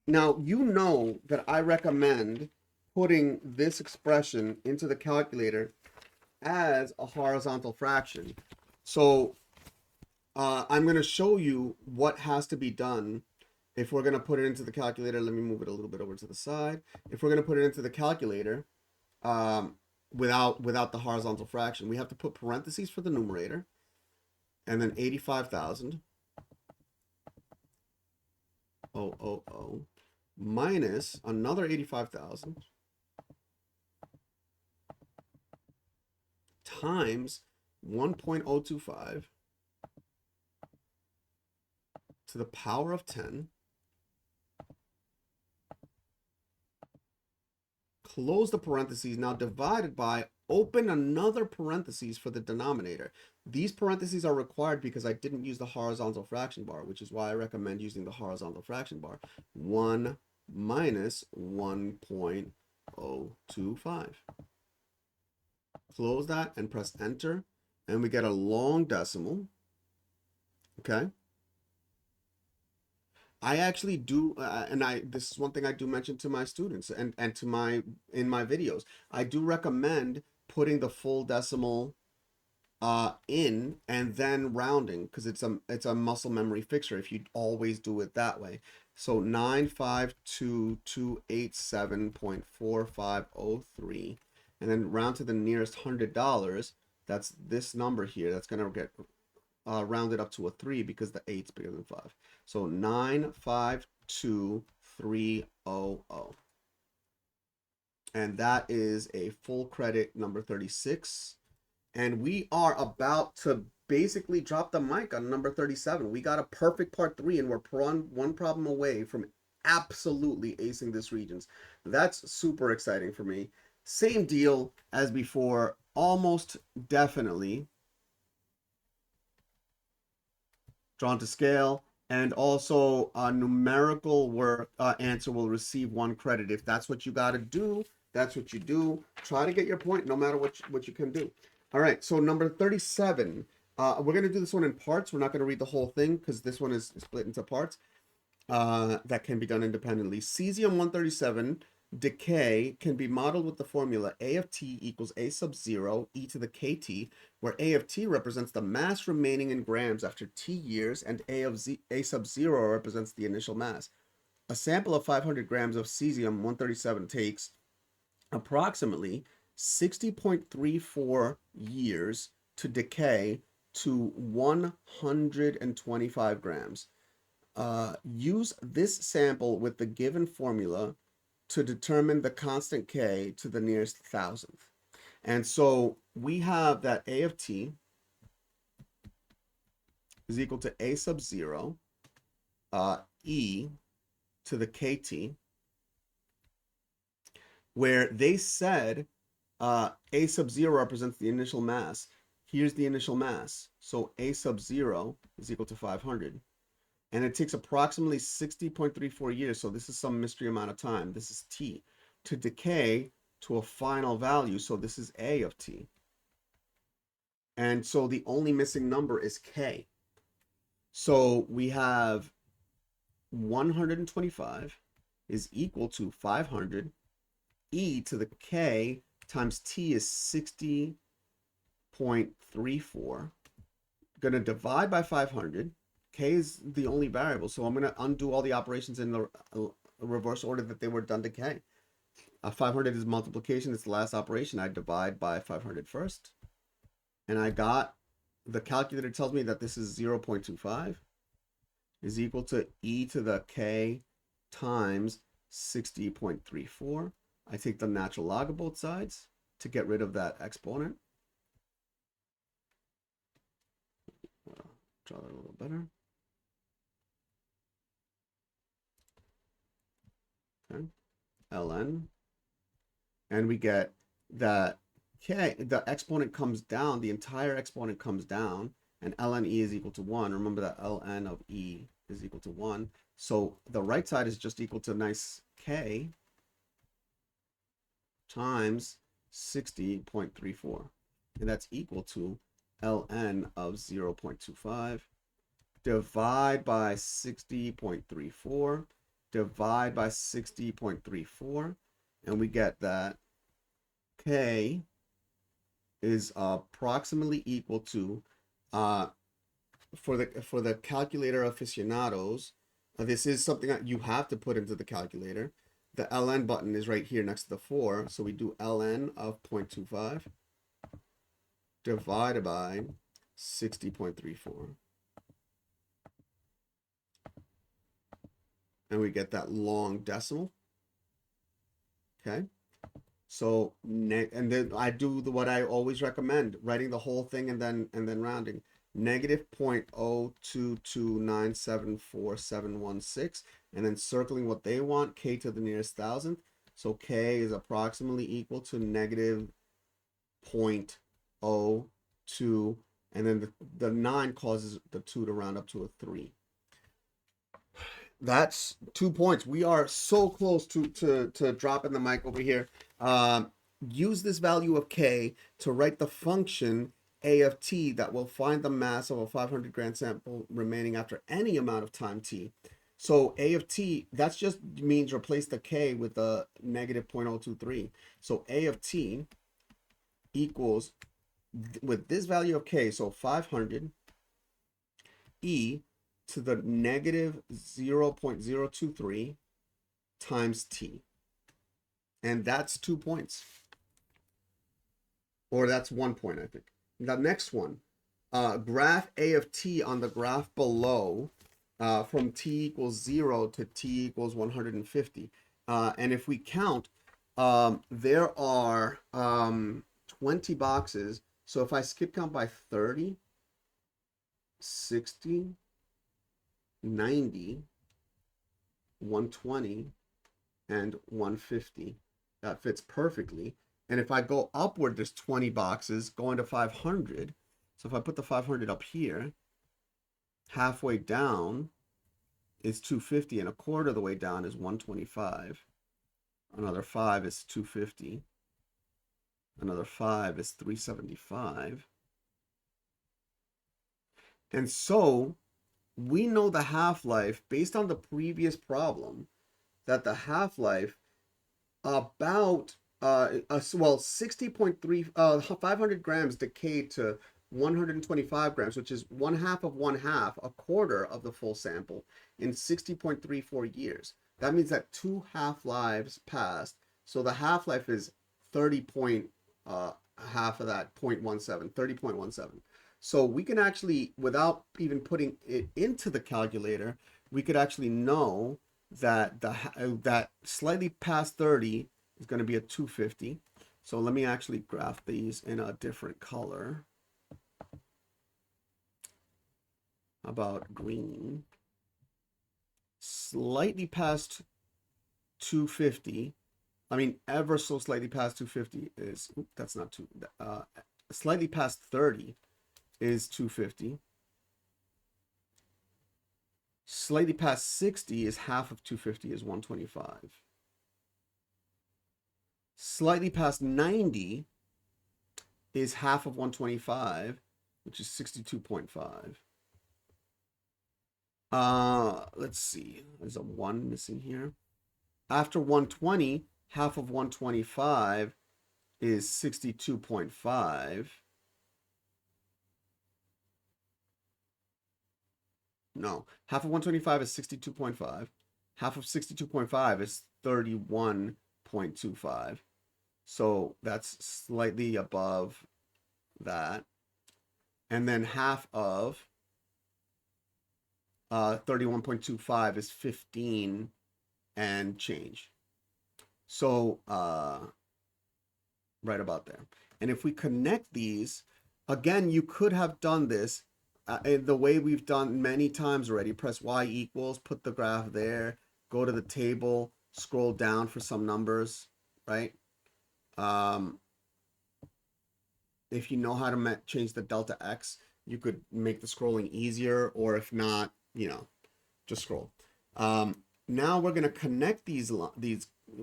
Now, you know that I recommend putting this expression into the calculator as a horizontal fraction. So I'm going to show you what has to be done if we're going to put it into the calculator. Let me move it a little bit over to the side. If we're going to put it into the calculator without the horizontal fraction, we have to put parentheses for the numerator and then 85,000 minus another 85,000 times 1.025 to the power of 10, close the parentheses, now divided by, open another parentheses for the denominator. These parentheses are required because I didn't use the horizontal fraction bar, which is why I recommend using the horizontal fraction bar. 1 minus 1.025. close that and press enter, and we get a long decimal. Okay. I actually do, and this is one thing I do mention to my students and to my in my videos. I do recommend putting the full decimal in and then rounding, because it's a muscle memory fixture if you always do it that way. So 952,287.4503, and then round to the nearest $100. That's this number here. That's gonna get rounded up to a 3 because the 8's bigger than 5. So 952,300. And that is a full credit number 36. And we are about to basically drop the mic on number 37. We got a perfect part 3, and we're one problem away from absolutely acing this Regents. That's super exciting for me. Same deal as before, almost definitely drawn to scale, and also a numerical work answer will receive 1 credit. If that's what you got to do, that's what you do. Try to get your point no matter what you can do. All right, so number 37. We're going to do this one in parts. We're not going to read the whole thing because this one is split into parts that can be done independently. Cesium-137 decay can be modeled with the formula A of t equals A sub 0 e to the kt, where A of t represents the mass remaining in grams after t years, and A sub 0 represents the initial mass. A sample of 500 grams of cesium-137 takes approximately 60.34 years to decay to 125 grams. Use this sample with the given formula to determine the constant k to the nearest thousandth. And so we have that A of t is equal to A sub 0 e to the kt, where they said A sub 0 represents the initial mass. Here's the initial mass. So A sub 0 is equal to 500. And it takes approximately 60.34 years. So this is some mystery amount of time. This is t to decay to a final value. So this is A of t. And so the only missing number is k. So we have 125 is equal to 500. E to the k times t is 60.34. Going to divide by 500. K is the only variable, so I'm going to undo all the operations in the reverse order that they were done to k. 500 is multiplication. It's the last operation. I divide by 500 first. And I got, the calculator tells me that this is 0.25 is equal to e to the k times 60.34. I take the natural log of both sides to get rid of that exponent. Draw that a little better. Okay. ln. And we get that k, the exponent comes down, the entire exponent comes down, and ln e is equal to 1. Remember that ln of e is equal to 1. So the right side is just equal to nice k times 60.34. And that's equal to ln of 0.25. Divide by 60.34. Divide by 60.34. And we get that k is approximately equal to, for the calculator aficionados, this is something that you have to put into the calculator. The ln button is right here next to the 4, so we do ln of 0.25 divided by 60.34. And we get that long decimal. Okay. So, and then I do what I always recommend, writing the whole thing and then rounding. Negative 0.022974716, and then circling what they want, k to the nearest thousandth. So k is approximately equal to negative 0.02, and then the 9 causes the 2 to round up to a 3. That's 2 points. We are so close to dropping the mic over here. use this value of k to write the function a of t that will find the mass of a 500 gram sample remaining after any amount of time t. So a of t, that's just means replace the k with a negative 0.023. So a of t equals, with this value of k, so 500 e to the negative 0.023 times t. And that's 2 points. Or that's 1 point, I think. The next one, graph a of t on the graph below from t equals 0 to t equals 150. And if we count, there are 20 boxes. So if I skip count by 30, 60, 90, 120, and 150, that fits perfectly. And if I go upward, there's 20 boxes going to 500. So if I put the 500 up here, halfway down is 250, and a quarter of the way down is 125. Another 5 is 250. Another 5 is 375. And so we know the half-life based on the previous problem, that the half-life about well, 60.3 500 grams decayed to 125 grams, which is 1/2 of 1/2, a quarter of the full sample, in 60.34 years. That means that 2 half-lives passed. So the half-life is 30 point, half of that, 0.17, 30.17. So we can actually, without even putting it into the calculator, we could actually know that that slightly past 30 is going to be a 250. So let me actually graph these in a different color. How about green? Slightly past 250. I mean, ever so slightly past 250 is, that's not two, slightly past 30 is 250. Slightly past 60 is half of 250 is 125. Slightly past 90 is half of 125, which is 62.5. Let's see. There's a 1 missing here. After 120, half of 125 is 62.5. No, half of 125 is 62.5. Half of 62.5 is 31.25. So that's slightly above that. And then half of 31.25 is 15 and change. So right about there. And if we connect these, again, you could have done this the way we've done many times already. Press y equals, put the graph there, go to the table, scroll down for some numbers, right? If you know how to change the delta x, you could make the scrolling easier, or if not, you know, just scroll. Now we're going to connect these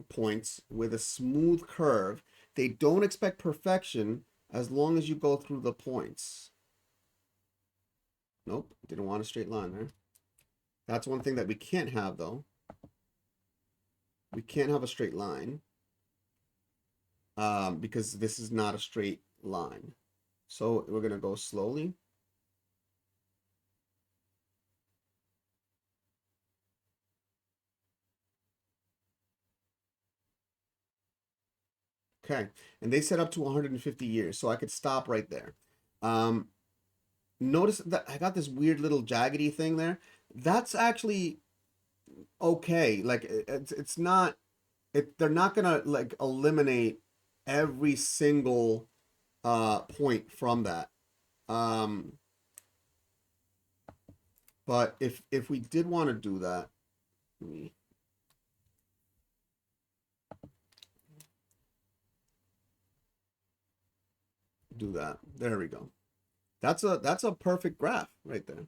points with a smooth curve. They don't expect perfection as long as you go through the points. Nope, didn't want a straight line there. That's one thing that we can't have, though. We can't have a straight line because this is not a straight line. So we're going to go slowly. Okay, and they set up to 150 years, so I could stop right there. Notice that I got this weird little jaggedy thing there. That's actually okay. Like it's not, they're not gonna like eliminate every single point from that. But if we did want to do that, let me do that. There we go. That's a perfect graph right there.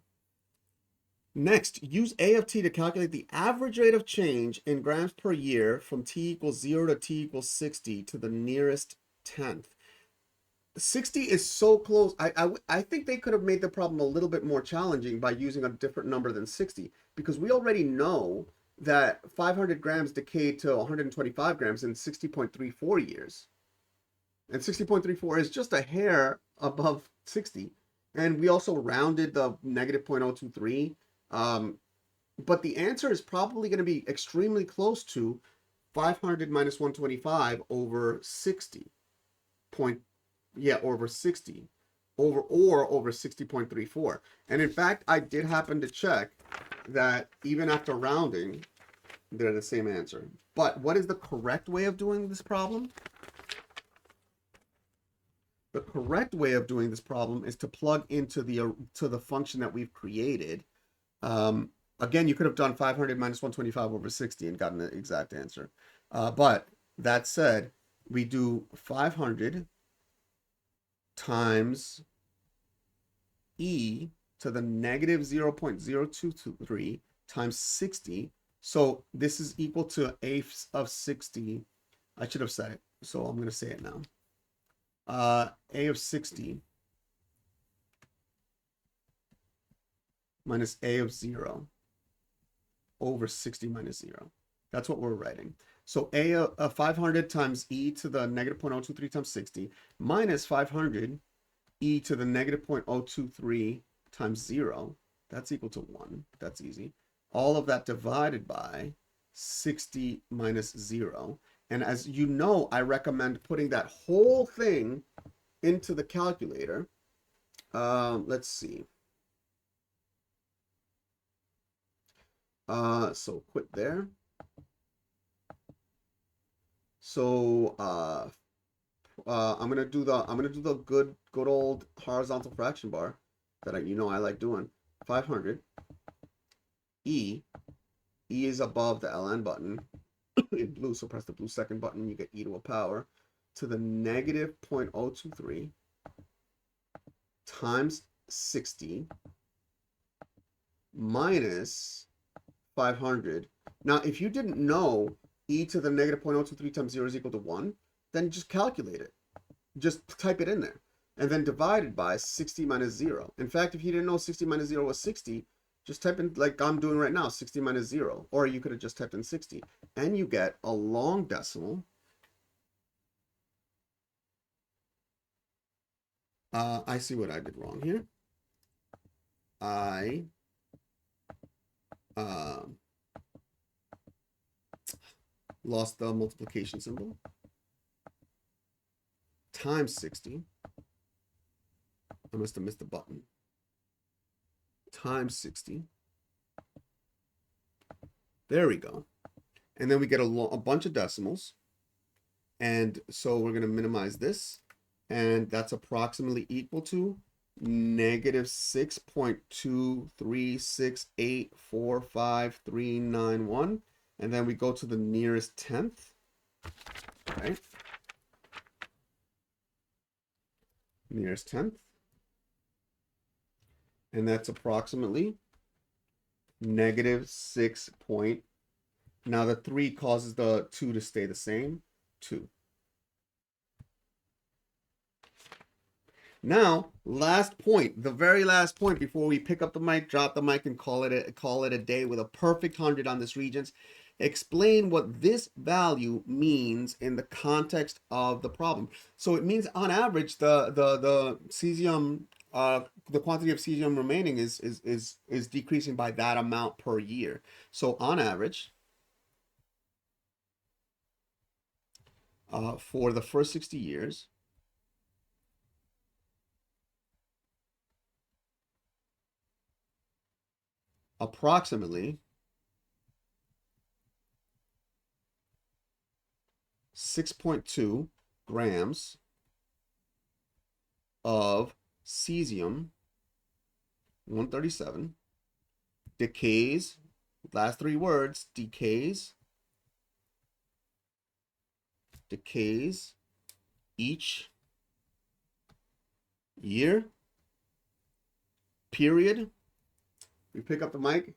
Next, use A of t to calculate the average rate of change in grams per year from t equals 0 to t equals 60 to the nearest tenth. 60 is so close. I think they could have made the problem a little bit more challenging by using a different number than 60, because we already know that 500 grams decayed to 125 grams in 60.34 years. And 60.34 is just a hair above 60. And we also rounded the negative 0.023. But the answer is probably going to be extremely close to 500 minus 125 over 60. Over 60. Over 60.34. And in fact, I did happen to check that even after rounding, they're the same answer. But what is the correct way of doing this problem? The correct way of doing this problem is to plug into the function that we've created. Again, you could have done 500 minus 125 over 60 and gotten the exact answer. But that said, we do 500 times e to the negative 0.023 times 60. So this is equal to a of 60. I should have said it, so I'm going to say it now. A of 60 minus a of 0 over 60 minus 0. That's what we're writing. So a of 500 times e to the negative 0.023 times 60 minus 500 e to the negative 0.023 times 0. That's equal to 1. That's easy. All of that divided by 60 minus 0. And as you know, I recommend putting that whole thing into the calculator. Let's see. So quit there. So I'm gonna do the good old horizontal fraction bar that I like doing. 500 e is above the ln button in blue, so press the blue second button, you get e to a power to the negative 0.023 times 60 minus 500. Now, if you didn't know e to the negative 0.023 times 0 is equal to 1, then just calculate it. Just type it in there. And then divided by 60 minus 0. In fact, if you didn't know 60 minus 0 was 60, just type in, like I'm doing right now, 60 minus 0. Or you could have just typed in 60. And you get a long decimal. I see what I did wrong here. I lost the multiplication symbol. Times 60. I must have missed the button. Times 60. There we go. And then we get a bunch of decimals. And so we're going to minimize this. And that's approximately equal to negative 6.236845391. And then we go to the nearest tenth. Right? Nearest tenth. And that's approximately negative 6 point. Now the 3 causes the 2 to stay the same. 2. Now, last point, the very last point before we pick up the mic, drop the mic, and call it a day with a perfect 100 on this Regents. Explain what this value means in the context of the problem. So it means on average the cesium, the quantity of cesium remaining is decreasing by that amount per year. So on average, for the first 60 years, approximately 6.2 grams of cesium 137 decays, last 3 words, decays each year, period. We pick up the mic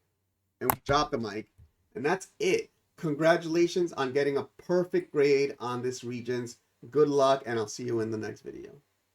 and we drop the mic, and that's it. Congratulations on getting a perfect grade on this Regents. Good luck, and I'll see you in the next video.